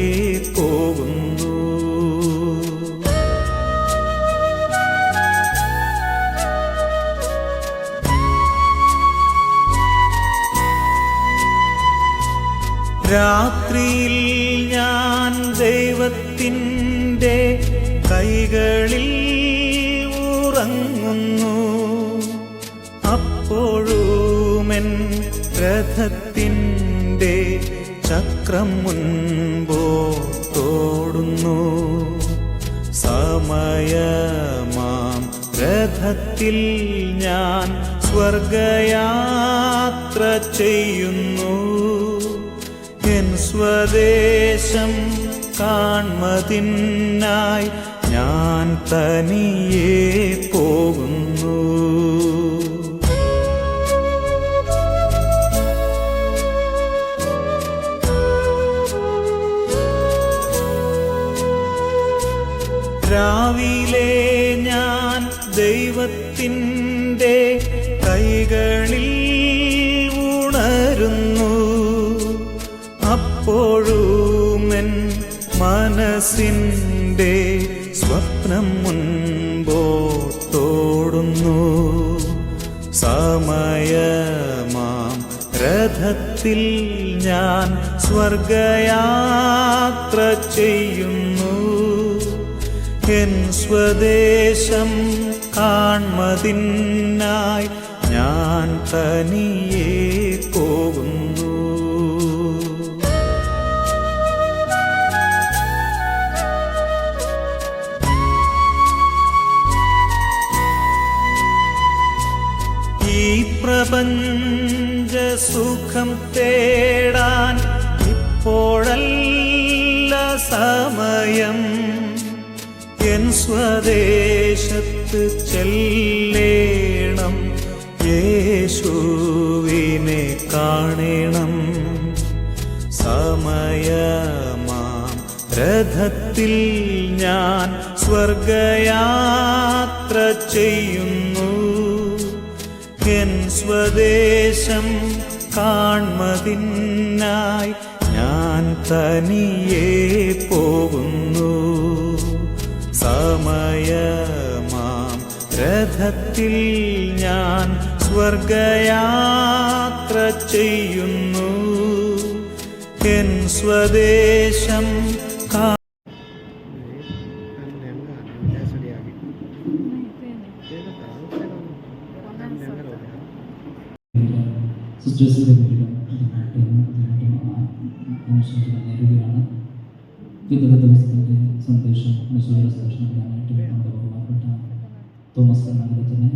പോകുന്നു. രാത്രിയിൽ ഞാൻ ദൈവത്തിൻ്റെ കൈകളിൽ ഉറങ്ങുന്നു. അപ്പോഴുമെൻ രഥത്തിൻ്റെ ചക്രം മുൻപോട്ടോടുന്നു. സമയമാം രഥത്തിൽ ഞാൻ സ്വർഗയാത്ര ചെയ്യുന്നു. എൻ സ്വദേശം കാൺമതിനായി ഞാൻ തനിയെ പോകുന്നു. ദൈവത്തിൻ്റെ കൈകളിൽ ഉണരുന്നു. അപ്പോഴുമെൻ മനസ്സിൻ്റെ സ്വപ്നം മുൻപോട്ടോടുന്നു. സമയമാം രഥത്തിൽ ഞാൻ സ്വർഗയാത്ര ചെയ്യുന്നു. എൻ സ്വദേശം കാൺമതിനായി ഞാൻ തനിയെ പോകുന്നു. ഈ പ്രപഞ്ച സുഖം തേടാൻ ഇപ്പോഴല്ല സമയം. എൻ സ്വദേശത്ത് ചെല്ലേണം, യേശുവിനെ കാണണം. സമയമാം രഥത്തിൽ ഞാൻ സ്വർഗയാത്ര ചെയ്യുന്നു. എൻ സ്വദേശം കാൺമതിനായി ഞാൻ തനിയെ പോകുന്നു. സമയമാം രഥത്തിൽ ഞാൻ സ്വർഗയാത്ര ചെയ്യുന്നു. എൻ സ്വദേശം സിസ്റ്റേഴ്സിൻ്റെ പേരിലും നേരുകയാണ്. ഇന്നത്തെ ദിവസത്തിൻ്റെ സന്ദേശം സംരക്ഷണത്തിനായിട്ട് നമ്മുടെ ബഹുമാനപ്പെട്ട തോമസ് കർണാടകത്തിനെ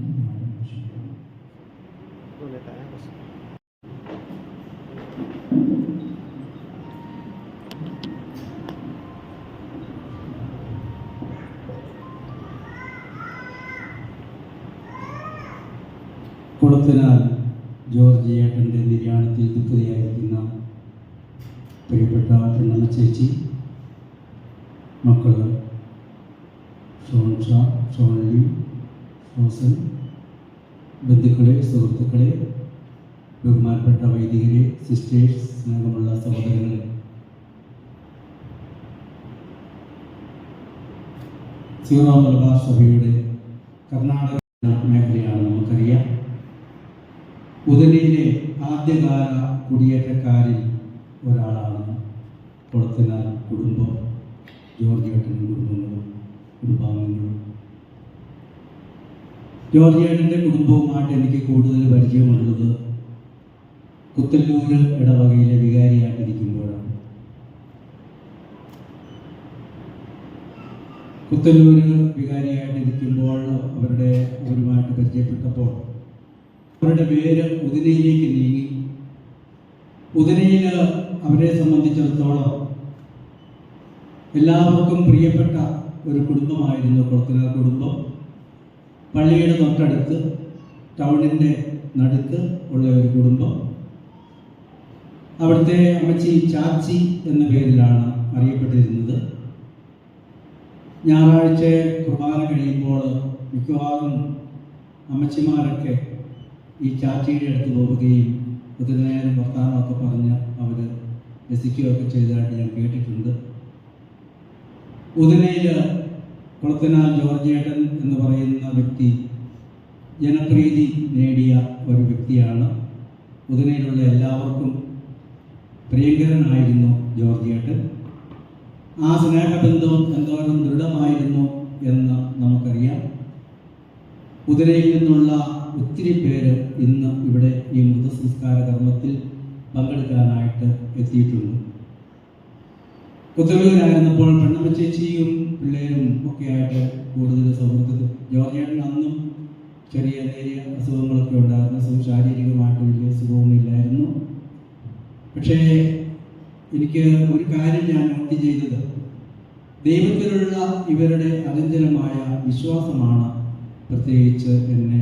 കുളത്തിനാൽ ജോർജിയേട്ടൻ്റെ നിര്യാണത്തിൽ ദുഃഖിതയായിരിക്കുന്ന പ്രിയപ്പെട്ട പെണ്ണമ്മ ചേച്ചി, മക്കൾ ഷോൺലി, ഷോസൻ, ബന്ധുക്കളെ, സുഹൃത്തുക്കളെ, ബഹുമാനപ്പെട്ട വൈദികരെ, സിസ്റ്റേഴ്സ്, സ്നേഹമുള്ള സഹോദരങ്ങളെ, സീറോ മലബാർ സഭയുടെ കർണാടക മേഖലയാണ് നമുക്കറിയാം. ഉദരയിലെ ആദ്യകാല കുടിയേറ്റക്കാരിൽ ഒരാളാണ് കുളത്തിനാൽ കുടുംബം, ജോർജിയേട്ടൻ്റെ കുടുംബാംഗങ്ങളും. ജോർജിയേട്ടൻ്റെ കുടുംബവുമായിട്ട് എനിക്ക് കൂടുതൽ പരിചയമുള്ളത് കുത്തല്ലൂർ ഇടവകയിലെ വികാരിയായിട്ടിരിക്കുമ്പോഴാണ്. കുത്തല്ലൂർ വികാരിയായിട്ടിരിക്കുമ്പോൾ അവരുമായിട്ട് പരിചയപ്പെട്ടപ്പോൾ അവരുടെ പേര് ഉദരയിലേക്ക് നീങ്ങി. ഉദരയിൽ അവരെ സംബന്ധിച്ചിടത്തോളം എല്ലാവർക്കും പ്രിയപ്പെട്ട ഒരു കുടുംബമായിരുന്നു കുളത്തിനാൽ കുടുംബം. പള്ളിയുടെ തൊട്ടടുത്ത്, ടൗണിൻ്റെ നടുക്ക് ഉള്ള ഒരു കുടുംബം. അവിടുത്തെ അമ്മച്ചി ചാച്ചി എന്ന പേരിലാണ് അറിയപ്പെട്ടിരുന്നത്. ഞായറാഴ്ച കുർബാന കഴിയുമ്പോൾ മിക്കവാറും അമ്മച്ചിമാരൊക്കെ ഈ ചാച്ചിയുടെ അടുത്ത് പോവുകയും ഒത്തിരിനേരം വർത്താനമൊക്കെ പറഞ്ഞ് അവർ രസിക്കുകയൊക്കെ ചെയ്തതായിട്ട് ഞാൻ കേട്ടിട്ടുണ്ട്. ഉദനയിൽ കുളത്തിനാൽ ജോർജിയേട്ടൻ എന്ന് പറയുന്ന വ്യക്തി ജനപ്രീതി നേടിയ ഒരു വ്യക്തിയാണ്. ഉദനയിലുള്ള എല്ലാവർക്കും പ്രിയങ്കരനായിരുന്നു ജോർജിയേട്ടൻ. ആ സ്നേഹബന്ധം എന്തോരം ദൃഢമായിരുന്നു എന്ന് നമുക്കറിയാം. ഉദരയിൽ നിന്നുള്ള ഒത്തിരി പേര് ഇന്ന് ഇവിടെ ഈ മൃതസംസ്കാര കർമ്മത്തിൽ പങ്കെടുക്കാനായിട്ട് എത്തിയിട്ടുണ്ട്. കുത്തല്ലൂരായിരുന്നപ്പോൾ പെണ്ണമ്മ ചേച്ചിയും പിള്ളേരും ഒക്കെ ആയിട്ട് കൂടുതൽ സൗഹൃദത്തിൽ. ജോർജിയേട്ടൻ അന്നും ചെറിയ നേരിയ അസുഖങ്ങളൊക്കെ ഉണ്ടായിരുന്നു. ശാരീരികമായിട്ട് വലിയ സുഖമൊന്നുമില്ലായിരുന്നു. പക്ഷേ എനിക്ക് ഒരു കാര്യം ഞാൻ നോട്ട് ചെയ്തത്, ദൈവത്തിലുള്ള ഇവരുടെ അചഞ്ചലമായ വിശ്വാസമാണ് പ്രത്യേകിച്ച് എന്നെ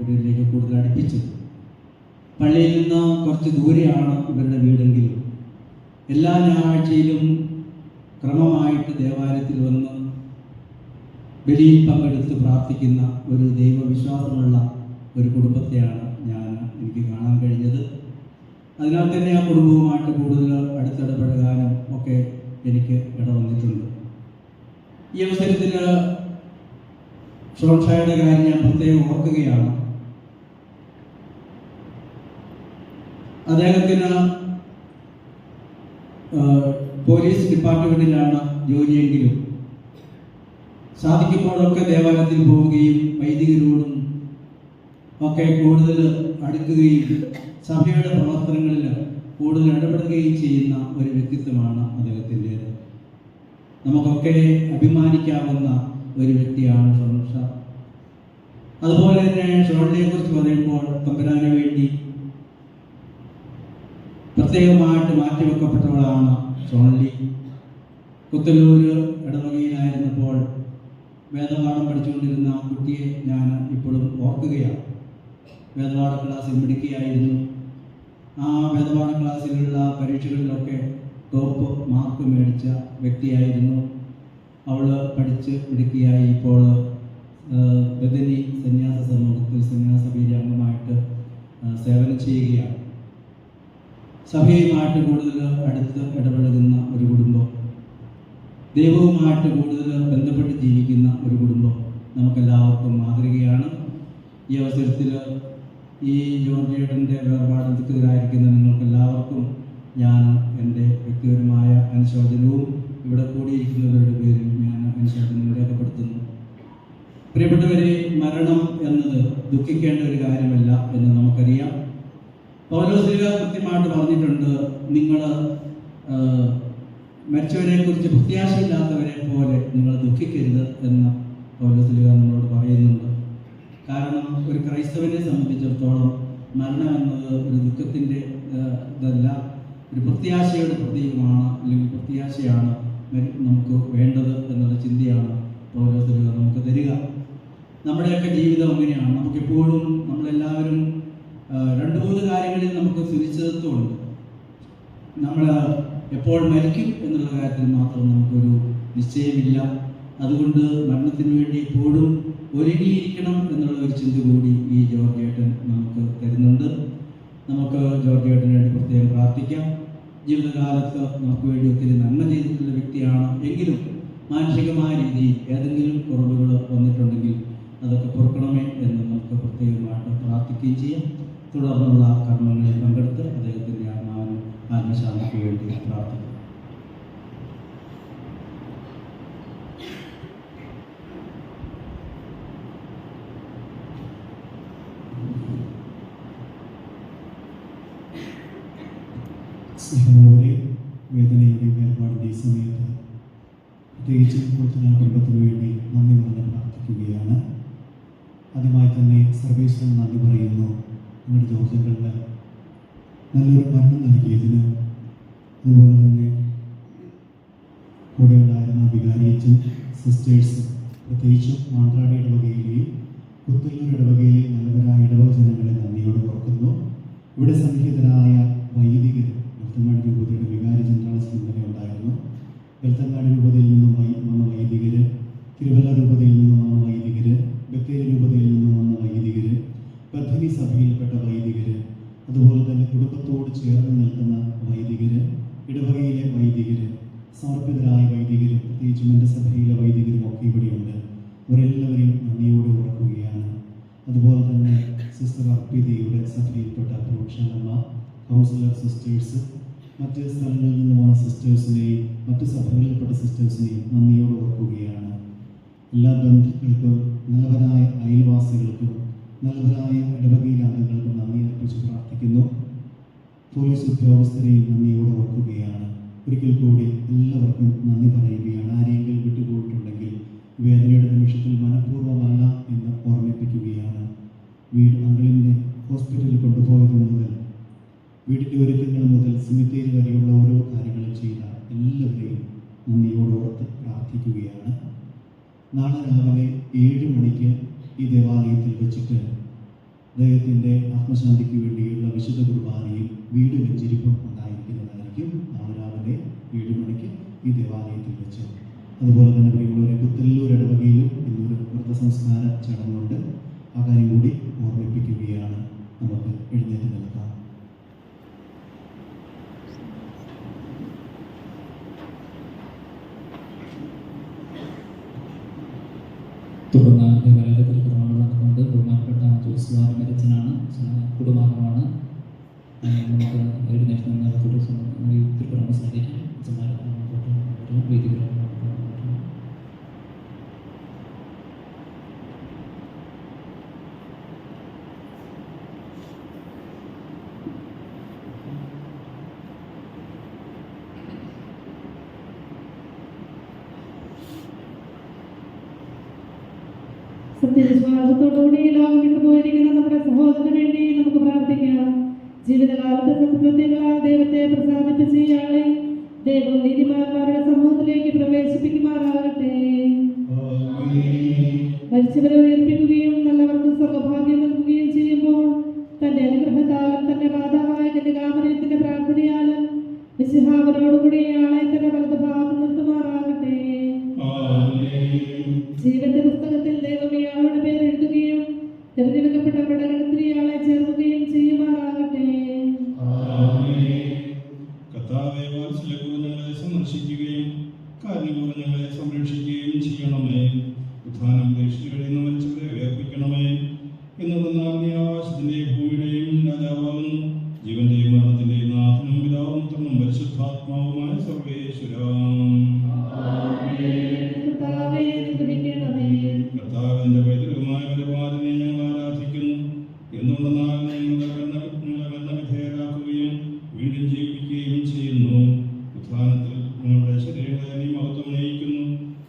ഇവരിലേക്ക് കൂടുതൽ അടുപ്പിച്ചത്. പള്ളിയിൽ നിന്ന് കുറച്ച് ദൂരെയാണ് ഇവരുടെ വീടെങ്കിലും എല്ലാ ഞായറാഴ്ചയിലും ക്രമമായിട്ട് ദേവാലയത്തിൽ വന്ന് ബലിയിൽ പങ്കെടുത്ത് പ്രാർത്ഥിക്കുന്ന ഒരു ദൈവവിശ്വാസമുള്ള ഒരു കുടുംബത്തെയാണ് എനിക്ക് കാണാൻ കഴിഞ്ഞത്. അതിനാൽ തന്നെ ആ കുടുംബവുമായിട്ട് കൂടുതൽ അടുത്തിടപഴകാനും ഒക്കെ എനിക്ക് ഇടവന്നിട്ടുണ്ട്. ഈ അവസരത്തിൽ ഷോൺഷായുടെ കാര്യം ഞാൻ പ്രത്യേകം ഓർക്കുകയാണ്. അദ്ദേഹത്തിന് പോലീസ് ഡിപ്പാർട്ട്മെന്റിലാണ് ജോലിയെങ്കിലും സാധിക്കുമ്പോഴൊക്കെ ദേവാലയത്തിൽ പോവുകയും വൈദികരോടും ഒക്കെ കൂടുതൽ അടുക്കുകയും സഭയുടെ പ്രവർത്തനങ്ങളിൽ കൂടുതൽ ഇടപെടുകയും ചെയ്യുന്ന ഒരു വ്യക്തിത്വമാണ് അദ്ദേഹത്തിൻ്റേത്. നമുക്കൊക്കെ അഭിമാനിക്കാവുന്ന ഒരു വ്യക്തിയാണ് ഷോൺ ഷാ. അതുപോലെ തന്നെ ഷോണിനെ കുറിച്ച് പറയുമ്പോൾ തമ്പുരാന് വേണ്ടി പ്രത്യേകമായിട്ട് മാറ്റിവെക്കപ്പെട്ടവളാണ് ഷോൺലി. കുത്തലൂര് ഇടവകയിലായിരുന്നപ്പോൾ വേദപാഠം പഠിച്ചുകൊണ്ടിരുന്ന ആ കുട്ടിയെ ഞാൻ ഇപ്പോഴും ഓർക്കുകയാണ്. വേദപാഠ ക്ലാസ്സിൽ മിടുക്കിയായിരുന്നു. ആ വേദപാഠ ക്ലാസ്സിലുള്ള പരീക്ഷകളിലൊക്കെ ടോപ്പ് മാർക്ക് മേടിച്ച വ്യക്തിയായിരുന്നു. അവൾ പഠിച്ച് മിടുക്കിയായി ഇപ്പോൾ ബദനി സന്യാസ സമൂഹത്തിൽ സന്യാസ വീരാംഗമായിട്ട് സേവനം ചെയ്യുകയാണ്. സഭയുമായിട്ട് കൂടുതൽ അടുത്ത് ഇടപഴകുന്ന ഒരു കുടുംബം, ദൈവവുമായിട്ട് കൂടുതൽ ബന്ധപ്പെട്ട് ജീവിക്കുന്ന ഒരു കുടുംബം നമുക്കെല്ലാവർക്കും മാതൃകയാണ്. ഈ അവസരത്തിൽ ഈ ജോർജിയേട്ടൻ്റെ വേർപാടിൽ ദുഃഖിതരായിരിക്കുന്ന നിങ്ങൾക്കെല്ലാവർക്കും ഞാൻ എൻ്റെ വ്യക്തിപരമായ അനുശോചനവും ഇവിടെ കൂടിയിരിക്കുന്നവരുടെ പേരിൽ ഞാൻ അനുശോചനം രേഖപ്പെടുത്തുന്നു. പ്രിയപ്പെട്ടവരെ, മരണം എന്നത് ദുഃഖിക്കേണ്ട ഒരു കാര്യമല്ല എന്ന് നമുക്കറിയാം. പൗലോസ്ലീഹ കൃത്യമായിട്ട് പറഞ്ഞിട്ടുണ്ട്, നിങ്ങൾ മരിച്ചവരെ കുറിച്ച് പ്രത്യാശയില്ലാത്തവരെ പോലെ നിങ്ങൾ ദുഃഖിക്കരുത് എന്ന് പൗലോസ്ലീഹ നമ്മളോട് പറയുന്നുണ്ട്. കാരണം ഒരു ക്രൈസ്തവനെ സംബന്ധിച്ചിടത്തോളം മരണം എന്നത് ഒരു ദുഃഖത്തിൻ്റെ ഇതല്ല, ഒരു പ്രത്യാശയുടെ പ്രതീകമാണ്, അല്ലെങ്കിൽ പ്രത്യാശയാണ് നമുക്ക് വേണ്ടത് എന്നുള്ള ചിന്തയാണ് പൗലോസ്ലീഹ നമുക്ക് തരിക. നമ്മുടെയൊക്കെ ജീവിതം അങ്ങനെയാണ്. നമുക്കെപ്പോഴും നമ്മളെല്ലാവരും 2-3 കാര്യങ്ങളിൽ നമുക്ക് സുനിശ്ചിതത്വമുണ്ട്. നമ്മൾ എപ്പോൾ മരിക്കും എന്നുള്ള കാര്യത്തിൽ മാത്രം നമുക്കൊരു നിശ്ചയമില്ല. അതുകൊണ്ട് മരണത്തിന് വേണ്ടി എപ്പോഴും ഒരുങ്ങിയിരിക്കണം എന്നുള്ള ഒരു ചിന്ത കൂടി ഈ ജോർജിയേട്ടൻ നമുക്ക് തരുന്നുണ്ട്. നമുക്ക് ജോർജിയേട്ടന് വേണ്ടി പ്രത്യേകം പ്രാർത്ഥിക്കാം. ജീവിതകാലത്ത് നമുക്ക് വേണ്ടി ഒത്തിരി നന്മ ചെയ്തിട്ടുള്ള വ്യക്തിയാണ്. എങ്കിലും മാനസികമായ രീതിയിൽ ഏതെങ്കിലും കുറവുകൾ വന്നിട്ടുണ്ടെങ്കിൽ അതൊക്കെ പൊറുക്കണമേ എന്ന് നമുക്ക് പ്രത്യേകമായിട്ട് പ്രാർത്ഥിക്കുകയും ചെയ്യാം. തുടർന്നുള്ള കർമ്മങ്ങളിൽ പങ്കെടുത്ത് അദ്ദേഹത്തിൻ്റെ ആത്മശാന്തിക്ക് വേണ്ടി പ്രാർത്ഥിക്കും. സ്നേഹമുള്ളവരെ, വേദനയുടെ വേർപാടിൻ്റെ ഈ സമയത്ത് പ്രത്യേകിച്ചും കുടുംബത്തിന് കുടുംബത്തിന് വേണ്ടി നന്ദി പറഞ്ഞ് പ്രാർത്ഥിക്കുകയാണ്. ആദ്യമായി തന്നെ സർവേശ്വരൻ നന്ദി പറയുന്നു. നിങ്ങളുടെ ജോർജുകളിൽ നല്ലൊരു മരണം നൽകിയതിന്, അതുപോലെ തന്നെ കൂടെ ഉണ്ടായിരുന്ന വികാരിയച്ചും സിസ്റ്റേഴ്സും, പ്രത്യേകിച്ചും മാന്ത്രാടി ഇടവകയിലെയും പുത്തല്ലൂർ ഇടവകയിലെയും നല്ലവരായ ഇടവക ജനങ്ങളെ നന്ദിയോട് ഓർക്കുന്നു. ഇവിടെ സന്നിഹിതരായ വൈദികർ, വെൽത്തങ്ങാട് രൂപതയുടെ വികാരി ജനറൽ ഇന്നലെ ഉണ്ടായിരുന്നു. വെൽത്തങ്ങാട് രൂപതയിൽ നിന്നും വന്ന വൈദികർ, തിരുവല്ല രൂപതയിൽ നിന്നും വന്ന വൈദികർ, ബത്തേരി രൂപതയിൽ നിന്നും വന്ന വൈദികർ, ബഥനി സഭയിൽപ്പെട്ട വൈദികർ, അതുപോലെ തന്നെ കുടുംബത്തോട് ചേർന്ന് നിൽക്കുന്ന വൈദികർ, ഇടവകയിലെ വൈദികർ, സമർപ്പിതരായ വൈദികരും, പ്രത്യേകിച്ചും എൻ്റെ സഭയിലെ വൈദികരും ഒക്കെ ഇവിടെയുണ്ട്. അവരെല്ലാവരെയും നന്ദിയോടെ ഓർക്കുകയാണ്. അതുപോലെ തന്നെ സിസ്റ്റർ അർപ്പിതയുടെ സഭയിൽപ്പെട്ട പ്രൊഫഷണമ്മ, കൗൺസിലർ സിസ്റ്റേഴ്സ്, മറ്റ് സ്ഥലങ്ങളിൽ നിന്ന് വന്ന സിസ്റ്റേഴ്സിനെയും മറ്റ് സഭകളിൽപ്പെട്ട സിസ്റ്റേഴ്സിനെയും നന്ദിയോടെ ഓർക്കുകയാണ്. എല്ലാ ബന്ധുക്കൾക്കും, നല്ലവരായ അയൽവാസികൾക്കും, നല്ലവരായ ഇടവകയിലെ അംഗങ്ങൾക്കും നന്ദി അർപ്പിച്ച് പ്രാർത്ഥിക്കുന്നു. പോലീസ് ഉദ്യോഗസ്ഥരെയും നന്ദിയോടെ ഓർക്കുകയാണ്. ഒരിക്കൽ കൂടി എല്ലാവർക്കും നന്ദി പറയുകയാണ്. ആരെങ്കിലും വിട്ടുപോയിട്ടുണ്ടെങ്കിൽ വേദനയുടെ നിമിഷത്തിൽ മനഃപൂർവ്വമല്ല എന്ന് ഓർമ്മിപ്പിക്കുകയാണ്. അങ്കിളിനെ ഹോസ്പിറ്റലിൽ കൊണ്ടുപോയത് മുതൽ വീടിൻ്റെ ഒരുക്കങ്ങൾ മുതൽ സിമിത്തേരി വരെയുള്ള ഓരോ കാര്യങ്ങളും ചെയ്ത എല്ലാവരെയും നന്ദിയോടെ ഓർത്ത് പ്രാർത്ഥിക്കുകയാണ്. നാളെ രാവിലെ 7 മണിക്ക് ഈ ദേവാലയത്തിൽ വെച്ചിട്ട് അദ്ദേഹത്തിൻ്റെ ആത്മശാന്തിക്ക് വേണ്ടിയുള്ള വിശുദ്ധ കുർബാനയിൽ വീട് വെഞ്ചരിപ്പും ഉണ്ടായിരിക്കുന്നതായിരിക്കും. നാളെ രാവിലെ 7 മണിക്ക് ഈ ദേവാലയത്തിൽ വെച്ച് അതുപോലെ തന്നെ പ്രിയമുള്ളവരെ പുത്തല്ലൂർ ഇടവകയിലും ഇന്നൊരു വ്രതസംസ്കാര ചടങ്ങുണ്ട്. ആ കാര്യം കൂടി ഓർമ്മിപ്പിക്കുകയാണ്. നമുക്ക് എഴുന്നേറ്റ് നിൽക്കാം. തുടർന്ന് ദേവാലയത്തിൽ കർമ്മങ്ങൾ നടക്കുന്നത് ബഹുമാനപ്പെട്ട ജോസ്വാമി മരച്ചനാണ്, കുടുംബാംഗമാണ്. നമുക്ക് എഴുന്നേറ്റ് നിന്ന് തിരുക്കർമ്മ സന്നിധിക്കാൻ വേദികൾ സത്യവിശ്വാസത്തോടുകൂടി ലോകം വിട്ടുപോയിരിക്കുന്ന നമ്മുടെ സഹോദരന് വേണ്ടി നമുക്ക് പ്രാർത്ഥിക്കാം. ജീവിതകാലത്ത് സത്യങ്ങളാൽ ദൈവത്തെ പ്രസാദിപ്പിച്ച ഇയാളെ ദൈവം നീതിമാന്മാരുടെ സമൂഹത്തിലേക്ക് പ്രവേശിപ്പിക്കുമാറാകട്ടെ. മരിച്ചവരെ ഉയർപ്പിക്കുകയും നല്ലവർക്ക് സ്വർഗഭാഗ്യം നൽകുകയും ചെയ്യുമ്പോൾ തന്റെ അനുഗ്രഹത്താലും തന്റെ മാതാവായ കന്യകാമറിയത്തിന്റെ പ്രാർത്ഥനയാലും മിശിഹാവരോടുകൂടി ഇയാളെ തന്റെ വലതുഭാഗത്ത് നിർത്തുമാറാകട്ടെ. ജീവന്റെ പുസ്തകത്തിൽ ദൈവം ഇയാളുടെ പേര് എഴുതുകയും തിരഞ്ഞെടുക്കപ്പെട്ടവരുടെ ഗണത്തിൽ ഇയാളെ ചേർക്കുകയും ചെയ്യുമാറാകട്ടെ. കർത്താവേ, വാത്സല്യപൂർവ്വം ഞങ്ങളെ സന്ദർശിക്കുകയും കാരുണ്യപൂർവ്വം ഞങ്ങളെ സംരക്ഷിക്കുകയും ചെയ്യണമേ. ഉത്ഥാനം പ്രതീക്ഷിച്ചു കഴിയുന്ന മരിച്ചവരെ ഉയർപ്പിക്കണമേ. എന്നുണ്ടെന്നാൽ നീ ആകാശത്തിന്റെയും ഭൂമിയുടെയും രാജാവാകുന്നു. ജീവന്റെയും മരണത്തിന്റെയും നാഥനും പിതാവും പുത്രനും പരിശുദ്ധാത്മാവുമായ സർവേശ്വരാം. കർത്താവിന്റെ പൈതൃകമായ പരിപാലനെ ഞങ്ങൾ ആരാധിക്കുന്നു. എന്നുണ്ടെന്നാൽ ഞങ്ങളെ വിധേയരാക്കുകയും വീണ്ടും ജീവിപ്പിക്കുകയും ചെയ്യുന്നു. ഉത്ഥാനത്തിൽ ഞങ്ങളുടെ ശരീരങ്ങളെ നീ മഹത്വം നയിക്കുന്നു.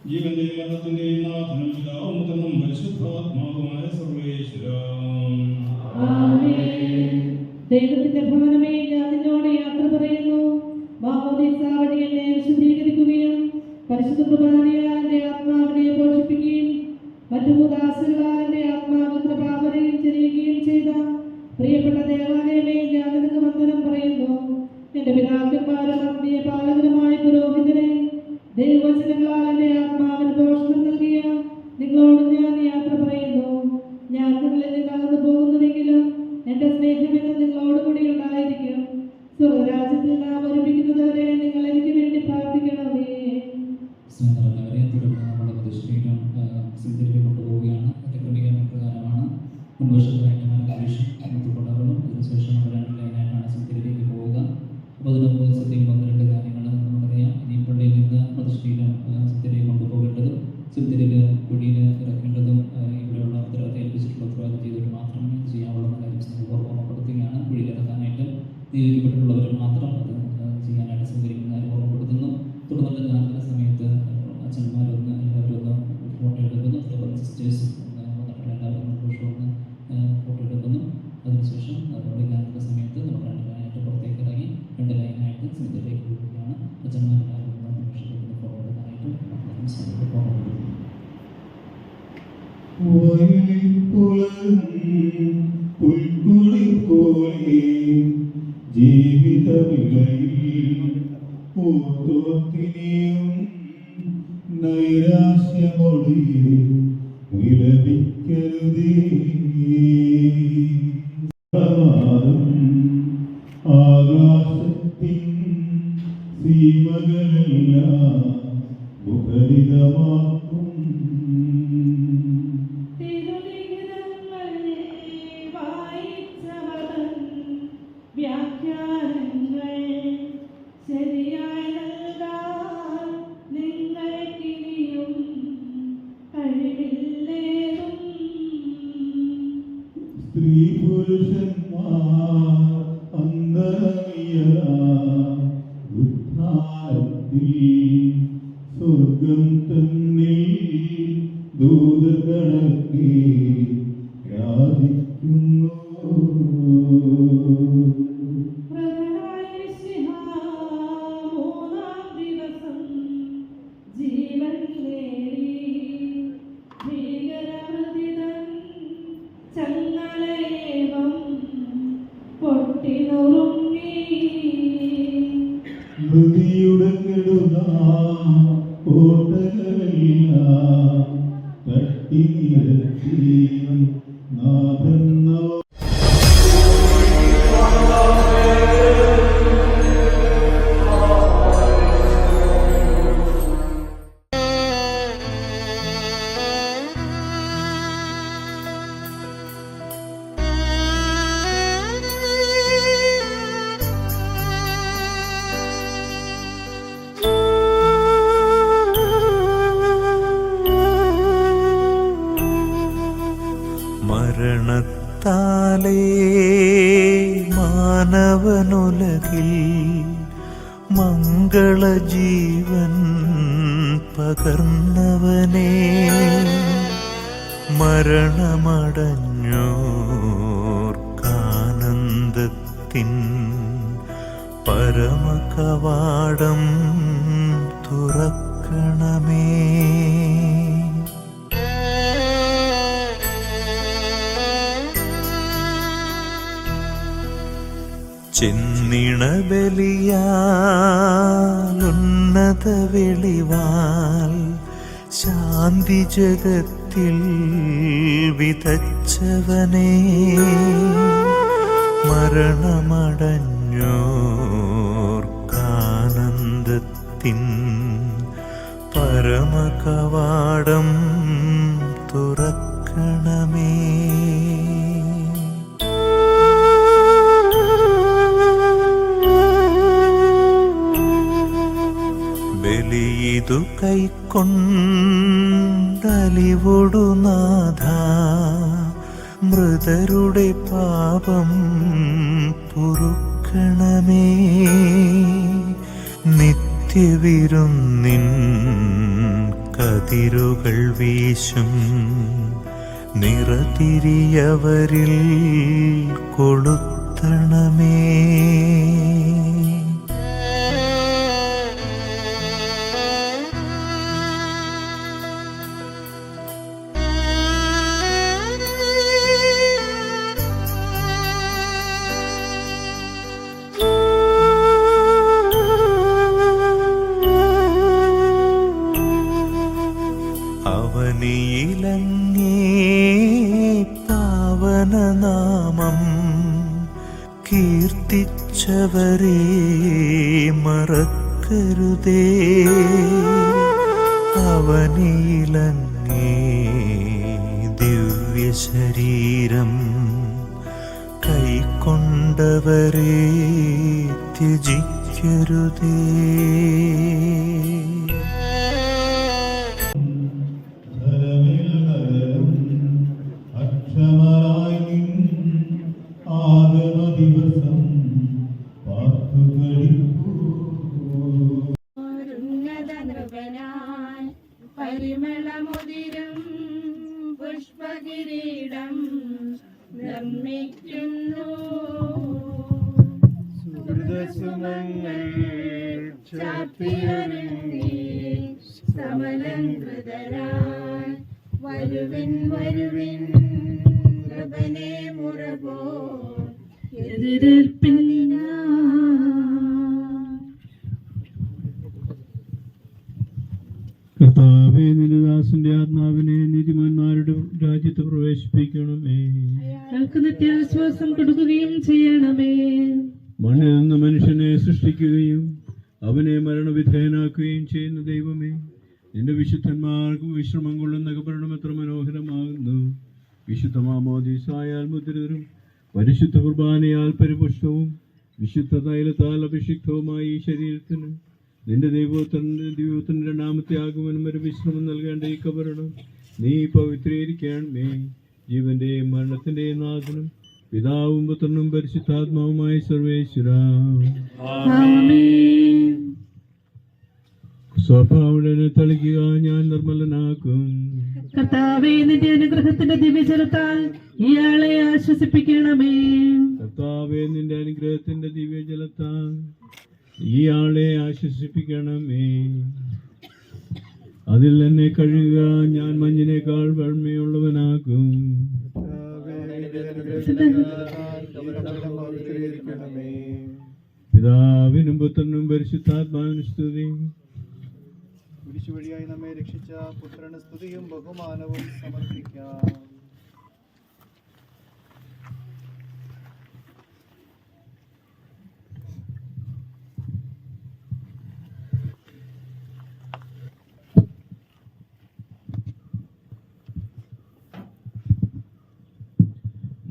ജീവന്റെയും മരണത്തിന്റെയും നാഥനും പിതാവും പുത്രനും പരിശുദ്ധാത്മാവുമായ സർവേശ്വരാം. ദൈവത്തിന്റെ ഭവനമേ, ഞാൻ നിന്നോട് യാത്ര പറയുന്നു. മാമോദീസ വഴി എന്നെ വിശുദ്ധീകരിക്കുകയും പരിശുദ്ധ കുർബാനയാൽ എന്റെ ആത്മാവിനെ പോഷിപ്പിക്കുകയും മറ്റു ഉദാസകളാൽ എന്റെ ആത്മാവിൽ കൃപാവരെയും ചെറിയുകയും ചെയ്ത പ്രിയപ്പെട്ട ദേവാലയമേ, ഞാൻ നിനക്ക് വന്ദനം പറയുന്നു. എന്റെ പിതാക്കന്മാരും ആത്മീയ പാലകരുമായ പുരോഹിതനെ, ദൈവവചനങ്ങളാൽ എന്റെ ആത്മാവിന് പോഷണം നൽകിയ നിങ്ങളോട് ഞാൻ യാത്ര പറയുന്നു. ഞാൻ നിങ്ങളിൽ നിന്നകന്നു പോകുന്നുവെങ്കിലും എന്റെ സ്നേഹമെന്ന് നിങ്ങളോട് കൂടി ഉണ്ടായിരിക്കും. സ്വർഗരാജ്യത്തിൽ നാം ഒരുമിക്കുന്നതുവരെ നിങ്ങൾ എനിക്ക് വേണ്ടി പ്രാർത്ഥിക്കണമേ. തുടർന്ന് നമ്മുടെ പ്രതിഷ്ഠയിലും സിദ്ധരിലേക്ക് കൊണ്ടുപോവുകയാണ്. അതിന്റെ ക്രമീകരണ പ്രകാരമാണ് മുൻവശത്തായിട്ട് മാർഗദീശം കൊണ്ടുപോകണം. അതിനുശേഷം നമ്മൾ 2 ലൈനായിട്ടാണ് സിദ്ധരിലേക്ക് പോവുക. അപ്പോൾ അതിന് മുമ്പ് സദ്യയിൽ 12 കാര്യങ്ങൾ നമുക്കറിയാം. ഇനി പള്ളിയിൽ നിന്ന് പ്രതിഷ്ഠയിലും സിദ്ധരിലേക്ക് കൊണ്ടുപോകേണ്ടതും സിദ്ധരിൽ കുഴിയിൽ ഇറക്കേണ്ടതും ഇവിടെയുള്ള ഉത്തരവാദിത്തം ഏൽപ്പിച്ചിട്ടുള്ള ഉത്തരവാദിത്തം ചെയ്തിട്ട് മാത്രമേ ചെയ്യാവുള്ള കാര്യം ഓർമ്മപ്പെടുത്തുകയാണ്. കുഴിയിൽ ഇറക്കാനായിട്ട് നിയോഗിക്കപ്പെട്ടിട്ടുള്ളവർ മാത്രം അത് ചെയ്യാനായിട്ട് സൗകര്യക്കുന്ന കാര്യം ഓർമ്മപ്പെടുത്തുന്നു. തുടർന്നുള്ള ജ്ഞാപന സമയത്ത് അച്ഛന്മാരൊന്ന് എല്ലാവരും ഒന്ന് ഫോട്ടോ എടുക്കുന്നു. തുടർന്ന് സിസ്റ്റേഴ്സ് വന്നിട്ടുള്ള എല്ലാവരും ഫോട്ടോ എടുക്കുന്നു. അതിനുശേഷം നമ്മുടെ ജ്ഞാപന സമയത്ത് നമ്മൾ 2 ലൈനായിട്ട് പുറത്തേക്ക് ഇറങ്ങി 2 ലൈനായിട്ട് സിമിത്തിലേക്ക് പോവുകയാണ്. അച്ഛന്മാരെല്ലാവരും നിമിഷത്തേക്ക് ഫോട്ടോ എടുക്കാനായിട്ട് ഫോട്ടോ എടുക്കുന്നു. ജീവിതവിലയിൽ ഓർത്തോത്തിനെയും നൈരാശ്യമൊഴി വിലപിക്കരുതേ. ആകാശത്തിൻ സീമകളെല്ലാം മുഖരിതമാക്കും. സ്ത്രീ പുരുഷന്മാർ അന്തരമിയ ഉദ്ധാരത്തിൽ സ്വർഗം തന്നെ ദൂതഗണത്തെ യാചിക്കുന്നു. മൃതിയുടെ കെടുന്ന കോട്ടകൾ മാനവനുലകിൽ മംഗളജീവൻ പകർന്നവനേ, മരണമടഞ്ഞോർക്കാനന്ദത്തിൻ പരമകവാടം തുറക്കണമേ. ചെന്നിണബലിയാലുന്നത വെളിവാൽ ശാന്തി ജഗത്തിൽ വിതച്ചവനേ, മരണമടഞ്ഞോർക്കാനന്ദത്തിൻ പരമകവാടം തുറക്കണമേ. ബലിയിതു കൈക്കൊണ്ടലിവൊടു നാഥ, മൃതരുടെ പാപം പൊറുക്കണമേ. നിത്യവിരുന്നിൻ കതിരുകൾ വീശും നിറതിരിയവരിൽ കൊളുത്തണമേ. അവനിയിലങ്ങേ പാവനനാമം കീർത്തിച്ചവരെ മറക്കരുതേ. അവനിയിലങ്ങേ ദിവ്യശരീരം കൈക്കൊണ്ടവരെ ത്യജിക്കരുതേ. പരിമളമുതിരും പുഷ്പകിരീടം നിർമ്മിക്കുന്നു. ചാർത്തിയൊരുങ്ങി സമലംകൃതരായി വരുവിൻ വരുവിൻ കൃപനെ മുറപോ എതിരേൽപ്പില്ല. കർത്താവേ, നിന്റെ ദാസന്റെ ആത്മാവിനെ നീതിമാന്മാരുടെ രാജ്യത്ത് പ്രവേശിപ്പിക്കണമേ. ഞങ്ങൾക്ക് നിത്യാശ്വാസം കൊടുക്കുകയും ചെയ്യണമേ. മണ്ണിൽ നിന്ന് മനുഷ്യനെ സൃഷ്ടിക്കുകയും അവനെ മരണവിധേയനാക്കുകയും ചെയ്യുന്ന ദൈവമേ, നിന്റെ വിശുദ്ധന്മാർക്ക് വിശ്രമം കൊള്ളുന്ന കബറിടം എത്ര മനോഹരമാകുന്നു. വിശുദ്ധ മാമോദീസായാൽ മുദ്രിതരും പരിശുദ്ധ കുർബാനയാൽ പരിപുഷ്ടവും വിശുദ്ധ തൈലത്താൽ അഭിഷിക്തവുമായി ഈ ശരീരത്തിന് നിന്റെ ദൈവത്തിന്റെ രണ്ടാമത്തെ ആഗമനം വരെ വിശ്രമം നൽകേണ്ട ഈ കബറിടം നീ പവിത്രീകരിക്കണമേ. ജീവന്റെയും മരണത്തിന്റെയും നാഥനും പിതാവും പുത്രനും പരിശുദ്ധാത്മാവുമായി സർവേശ്വര സ്വഭാവനെ തളിക്കുക, ഞാൻ നിർമ്മലനാക്കും. കർത്താവേ, നിന്റെ അനുഗ്രഹത്തിന്റെ ദിവ്യജലത്താൽ ഇയാളെ ആശ്വസിപ്പിക്കണമേ. കർത്താവേ, നിന്റെ അനുഗ്രഹത്തിന്റെ ദിവ്യജലത്താൽ ഇയാളെ ആശ്വസിപ്പിക്കണമേ. അതിൽ എന്നെ കഴുകുക, ഞാൻ മഞ്ഞിനേക്കാൾ വെണ്മയുള്ളവനാകും. പിതാവിനും പുത്രനും പരിശുദ്ധാത്മാവിനും സ്തുതി. കുരിശുവഴിയായി നമ്മെ രക്ഷിച്ച പുത്രന് സ്തുതിയും ബഹുമാനവും സമർപ്പിക്കാം.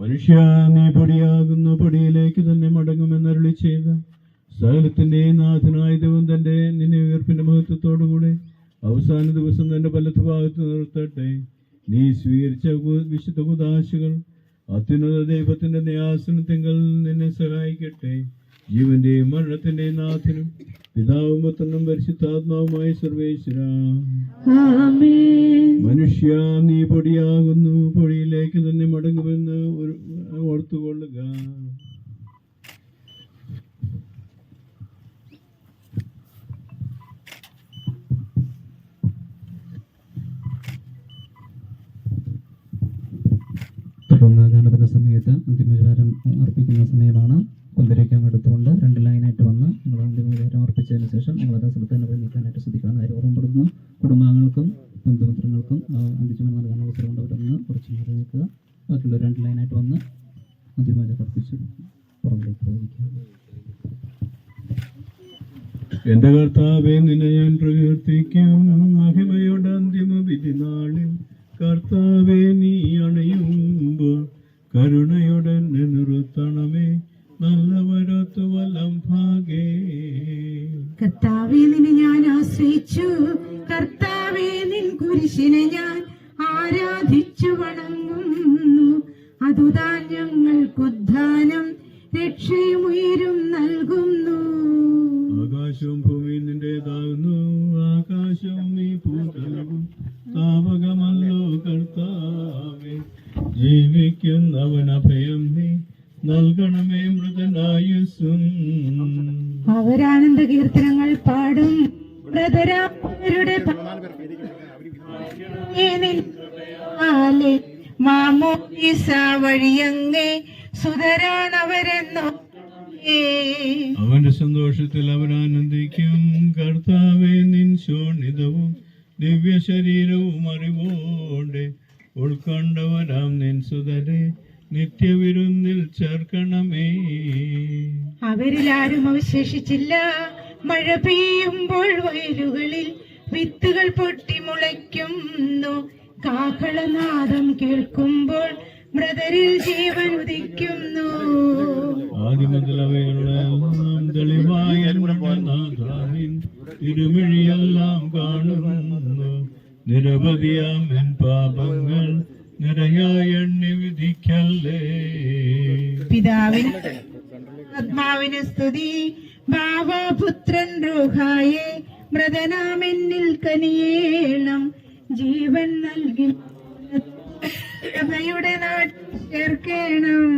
മനുഷ്യ, നീ പൊടിയാകുന്നു, പൊടിയിലേക്ക് തന്നെ മടങ്ങുമെന്നരുളി ചെയ്ത സകലത്തിന്റെ നാഥനായ ദൈവം തന്റെ നിന്നെ ഉയർപ്പിന്റെ മഹത്വത്തോടുകൂടെ അവസാന ദിവസം തന്റെ വലത്ത് ഭാഗത്ത് നിർത്തട്ടെ. നീ സ്വീകരിച്ച വിശുദ്ധ കുദാശകൾ അത്യുന്നത ദൈവത്തിന്റെ ന്യാസനത്തിങ്കൽ നിന്നെ സഹായിക്കട്ടെ. ജീവന്റെയും മരണത്തിന്റെയും നാഥനും പിതാവും പുത്രനും പരിശുദ്ധാത്മാവുമായ സർവേശ്വര. മനുഷ്യ, നീ പൊടിയാകുന്നു, പൊടിയിലേക്ക് തന്നെ മടങ്ങുമെന്ന് ഓർത്തുകൊള്ളുക. തുടർന്ന് ഗാനത്തിന്റെ സമയത്ത് അന്തിമവിചാരം അർപ്പിക്കുന്ന സമയമാണ്. കുന്തിരിക്കം എടുത്തുകൊണ്ട് 2 ലൈനായിട്ട് വന്ന് നിങ്ങൾ അന്തിമവിചാരം അർപ്പിച്ചതിന് ശേഷം നിങ്ങളത് സ്ഥലത്ത് തന്നെ പോയി നീക്കാനായിട്ട് ശ്രദ്ധിക്കണം. കാര്യം ഓർമ്മപ്പെടുന്നു. കുടുംബാംഗങ്ങൾക്കും ബന്ധുമിത്രങ്ങൾക്കും അന്തിമം നൽകാൻ അവസരം അവരൊന്ന് കുറച്ച് മാറി നിൽക്കുക. ബാക്കിയുള്ള 2 ലൈനായിട്ട് വന്ന് അന്തിമവിചാരം അർപ്പിച്ച് പുറകിലേക്ക് പോയിരിക്കുക. എന്റെ കർത്താവേ, നിന്നെ ഞാൻ പ്രകീർത്തിക്കും. മഹിമയുടെ അന്തിമ വിധി നാളിൽ കർത്താവേ, നീ അണയുമ്പോൾ കരുണയുടെ നിർത്തണമേ. നല്ലവരത്തു വലം ഭാഗേ. കർത്താവേ, നിന്നെ ഞാൻ ആശ്രയിച്ചു. കർത്താവേ, നിൻ കുരിശിനെ ഞാൻ ആരാധിച്ചു വണങ്ങുന്നു. അതുതാൻ ഞങ്ങൾക്കുദ്ധാനം രക്ഷയും ഉയരും നൽകുന്നു. ആകാശവും ഭൂമിയും നിന്റേതാകുന്നു. ആകാശവും നീ ഭൂതലവും താപകമല്ലോ കർത്താവേ. ജീവിക്കുന്നവൻ അഭയം നീ നൽകണമേ മൃതനായുസ്സും. അവരാനന്ദ കീർത്തനങ്ങൾ പാടും. ബ്രദരാരുടെ മാമോദീസ വഴിയങ്ങേ സുതരാണവരെന്നോ. അവന്റെ സന്തോഷത്തിൽ അവരാനന്ദിക്കും. കർത്താവേ, നിൻ ശോണിതവും ദിവ്യ ശരീരവും അറിവോടെ ഉൾക്കൊണ്ടവരാം നിൻ സുതരെ നിത്യവിരുന്നിൽ ചേർക്കണമേ. അവരിൽ ആരും അവശേഷിച്ചില്ല. മഴ പെയ്യുമ്പോൾ വയലുകളിൽ വിത്തുകൾ പൊട്ടി മുളയ്ക്കുന്നു. കാഹളനാദം കേൾക്കുമ്പോൾ മൃതരിൽ ജീവൻ ഉദിക്കുന്നു. ആദ്യം മുതൽ അവയുള്ള തെളിവായ തിരുമിഴിയെല്ലാം കാണുന്നു. നിരവധിയാം എൻ പാപങ്ങൾ നിരയായി എണ്ണി വിധിക്കല്ലേ. പിതാവിന് ആത്മാവിന് സ്തുതി. ഭാവപുത്രൻ റൂഹായെ മൃതനാമെന്നിൽ കനിയേണം. ജീവൻ നൽകി സഭയുടെ നാട്ടിൽ ചേർക്കണം.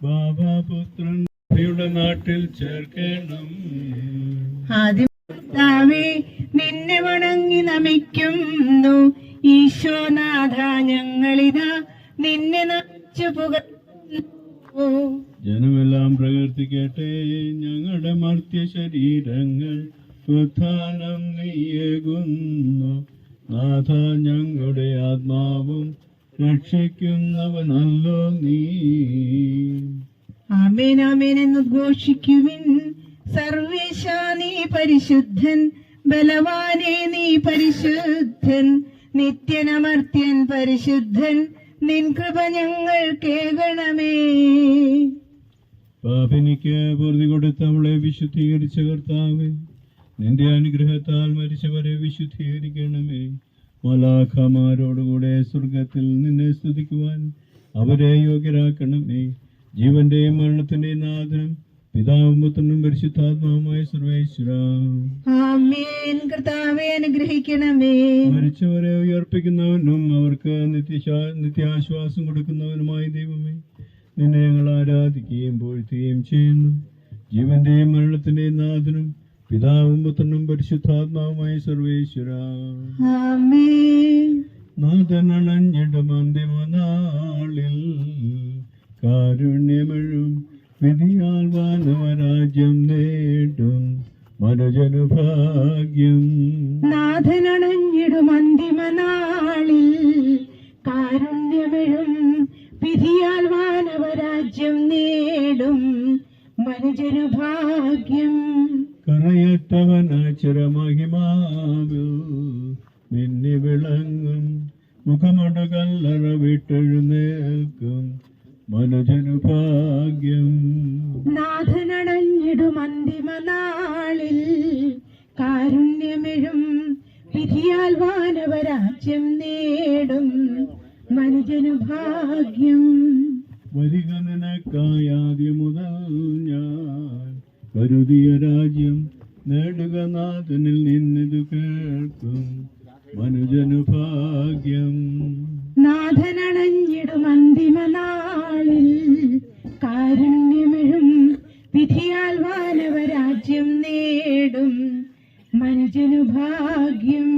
ബാബാപുത്രൻ സഭയുടെ നാട്ടിൽ ചേർക്കണം. ആദ്യമേ നിന്നെ വണങ്ങി നമിക്കുന്നു. ഈശോനാഥ, ഞങ്ങളിതാ നിന്നെ നമിച്ചു പുകഴ്ത്തുന്നു. ജനമെല്ലാം പ്രകീർത്തിക്കട്ടെ. ഞങ്ങളുടെ മർത്യ ശരീരങ്ങൾ ഉത്ഥാനം നീയേകുന്നു. നാഥ, ഞങ്ങളുടെ ആത്മാവും രക്ഷിക്കുന്നവനല്ലോ നീ. ആമേൻ ആമേൻ എന്ന് ഉദ്ഘോഷിക്കുവിൻ. സർവേശ നീ പരിശുദ്ധൻ, ബലവാനേ നീ പരിശുദ്ധൻ, നിത്യനമർത്യൻ പരിശുദ്ധൻ, നിൻ കൃപ ഞങ്ങൾ കേൾക്കണമേ. പാപിനിക്ക് പൊറുതി കൊടുത്ത് അവളെ വിശുദ്ധീകരിച്ച കർത്താവേ, നിന്റെ അനുഗ്രഹത്താൽ മരിച്ചവരെ വിശുദ്ധീകരിക്കണമേ. മലാഖമാരോടുകൂടെ സ്വർഗത്തിൽ നിന്നെ സ്തുതിക്കുവാൻ അവരെ യോഗ്യരാക്കണമേ. ജീവന്റെയും മരണത്തിന്റെയും നാഥനും പിതാവും പുത്രനും പരിശുദ്ധാത്മാവുമായ സർവേശ്വര. ആമേൻ. കർത്താവേ, അനുഗ്രഹിക്കണമേ. മരിച്ചവരെ ഉയർപ്പിക്കുന്നവനും അവർക്ക് നിത്യാശ്വാസം കൊടുക്കുന്നവനുമായ ദൈവമേ, നിന്നെ ഞങ്ങൾ ആരാധിക്കുകയും പോഴ്ത്തുകയും ചെയ്യുന്നു. ജീവന്റെയും മരണത്തിന്റെയും നാഥനും പിതാവും പുത്രനും പരിശുദ്ധാത്മാവുമായ സർവേശ്വര. ആമേൻ. നാഥനണഞ്ഞിടും അന്തിമ നാളിൽ കാരുണ്യമെഴും വിധിയാൽ വാനവരാജ്യം നേടും മനുജനു ഭാഗ്യം. നാഥനണഞ്ഞിടും അന്തിമ നാളിൽ കാരുണ്യമെഴും വിധിയാൽ വാനവരാജ്യം നേടും മനുജനു ഭാഗ്യം. കറയറ്റവനാചരമഹിമാവിൽ മിന്നി വിളങ്ങും മുഖമട കല്ലറ വിട്ടെഴുന്നേൽക്കും മനുജനു ഭാഗ്യം. നാഥനടഞ്ഞിടും അന്തിമ നാളിൽ കാരുണ്യമെഴും വിധിയാൽ വാനവരാജ്യം നേടും മനുജനു ഭാഗ്യം. വരിക നിനക്കായാദ്യം മുതൽ ഞാൻ കരുതിയ രാജ്യം നേടുക നാഥനിൽ നിന്നിതു കേൾക്കും മനുജനു ഭാഗ്യം. നാഥനണഞ്ഞിടും അന്തിമ നാളിൽ കാരുണ്യമെഴും വിധിയാൽ വാനവരാജ്യം നേടും മനുജനു ഭാഗ്യം.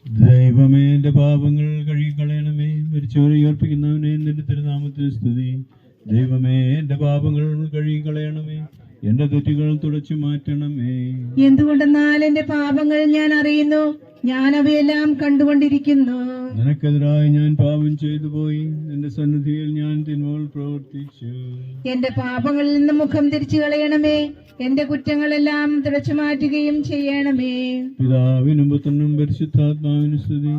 ദൈവമേ, എന്റെ പാപങ്ങൾ കഴുകിക്കളയണമേ. മരിച്ചവരെ ഉയർപ്പിക്കുന്നവനെ നിന്റെ തിരുനാമത്തിന് സ്തുതി. ദൈവമേ, എന്റെ പാപങ്ങൾ കഴുകിക്കളയണമേ. എന്റെ തെറ്റുകൾ തുടച്ചു മാറ്റണമേ. എന്തുകൊണ്ടെന്നാൽ എന്റെ പാപങ്ങൾ ഞാൻ അറിയുന്നു, ഞാൻ അവയെല്ലാം കണ്ടുകൊണ്ടിരിക്കുന്നു. നിനക്കെതിരായി ഞാൻ പാപം ചെയ്തു പോയി, നിന്റെ സന്നിധിയിൽ ഞാൻ തിന്മകൾ പ്രവർത്തിച്ചു. എന്റെ പാപങ്ങളിൽ നിന്ന് മുഖം തിരിച്ചു കളയണമേ, എന്റെ കുറ്റങ്ങളെല്ലാം തുടച്ചു മാറ്റുകയും ചെയ്യണമേ. പിതാവിനും പുത്രനും പരിശുദ്ധാത്മാവിനും സ്തുതി,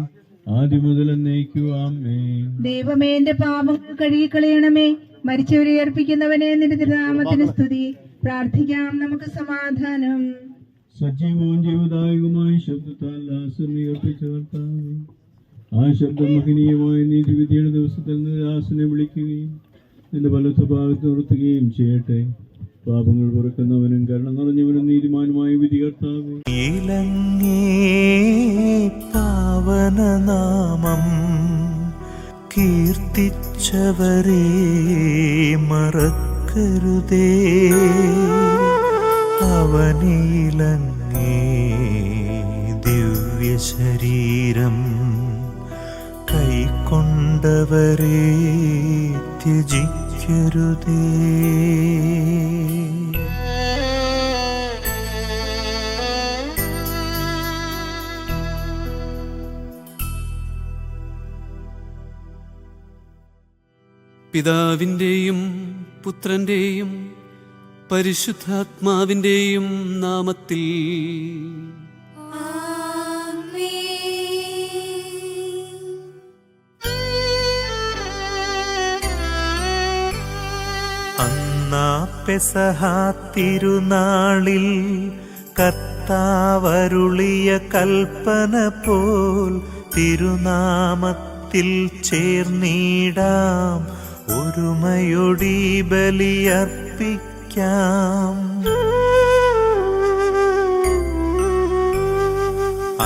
ആദ്യം മുതൽ എന്നേക്കും ആമേൻ. ദൈവമേ, എന്റെ പാപങ്ങൾ കഴുകിക്കളയണമേ. മരിച്ചവരെ ഉയർപ്പിക്കുന്നവനെ നിന്റെ തിരുനാമത്തിന് സ്തുതി. പ്രാർത്ഥിക്കാം, നമുക്ക് സമാധാനം. സജീവവും ജീവദായകവുമായ ശബ്ദത്താൽ ദാസനെ ഉയർപ്പിച്ച കർത്താവേ, ആ ശബ്ദം മഹനീയമായ നീതിവിധിയുടെ ദിവസത്തിൽ നിന്ന് ദാസനെ വിളിക്കുകയും നിന്റെ വലത്ത് ഭാഗത്ത് നിർത്തുകയും ചെയ്യട്ടെ. പാപങ്ങൾ പുറക്കുന്നവനും കരുണ നിറഞ്ഞവനും നീതിമാനുമായ വിധി കർത്താവേ, പാവനനാമം കീർത്തിച്ചവരെ മറക്കരുതേ. അവനിലങ്ങേ ദിവ്യ ശരീരം കൈക്കൊണ്ടവരെ ത്യജിക്കരുതേ. പിതാവിൻ്റെയും പുത്രൻ്റെയും പരിശുദ്ധാത്മാവിൻ്റെയും നാമത്തിൽ അന്നാ പെസഹ തിരുനാളിൽ കർത്താവരുളിയ കൽപ്പന പോൽ തിരുനാമത്തിൽ ചേർന്നിടാം, ഒരുമയൊടി ബലിയർപ്പിക്കാം.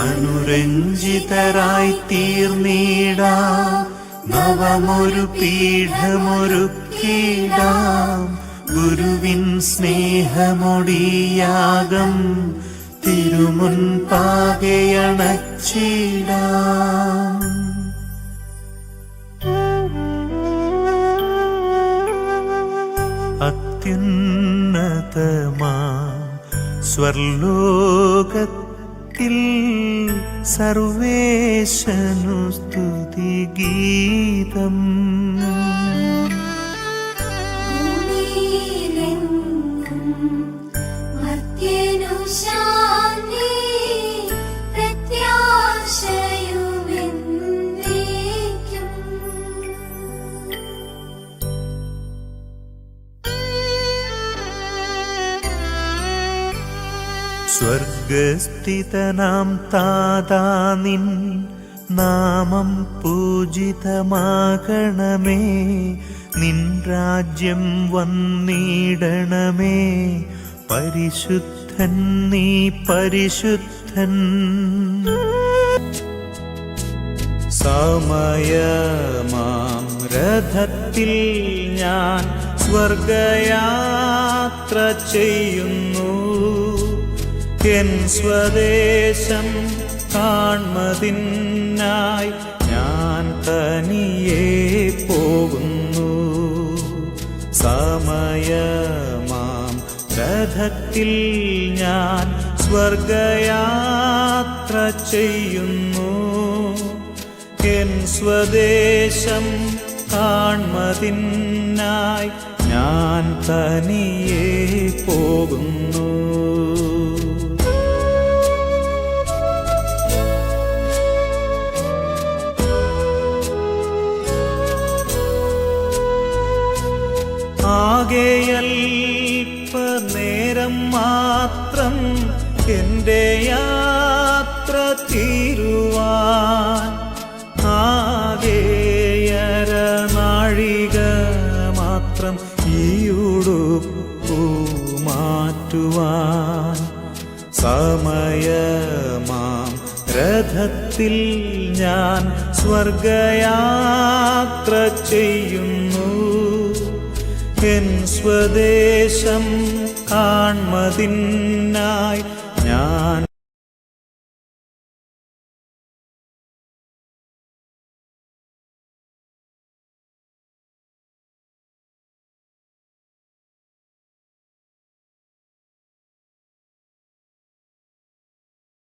അനുരഞ്ജിതരായി തീർന്നിടാം, നവമൊരു പീഠമൊരുക്കിടാം. ഗുരുവിൻ സ്നേഹമൊടിയാകം തിരുമുൻപാകെയണച്ചിടാം. അത്യുന്നതമാ സ്വർലോകത്തിൽ സർവേശനു സ്തുതിഗീതം. സ്വർഗസ്ഥിതനാം താതാ, നിൻ നാമം പൂജിതമാകണമേ. നിൻ രാജ്യം വന്നിടണമേ. പരിശുദ്ധൻ നീ പരിശുദ്ധൻ. സമയമാം രഥത്തിൽ ഞാൻ സ്വർഗയാത്ര ചെയ്യുന്നു. എൻ സ്വദേശം കാൺമതിനായി ഞാൻ തനിയെ പോകുന്നു. സമയമാം രഥത്തിൽ ഞാൻ സ്വർഗയാത്ര ചെയ്യുന്നു. എൻ സ്വദേശം കാൺമതിനായി ഞാൻ തനിയെ പോകുന്നു. ആകെയൽപ്പനേരം മാത്രം എൻ്റെ യാത്ര തീരുവാൻ മഹിമമയമാം രഥത്തിൽ ഞാൻ സ്വർഗയാത്ര ചെയ്യുന്നു. എൻ സ്വദേശം കാൺമതിനായി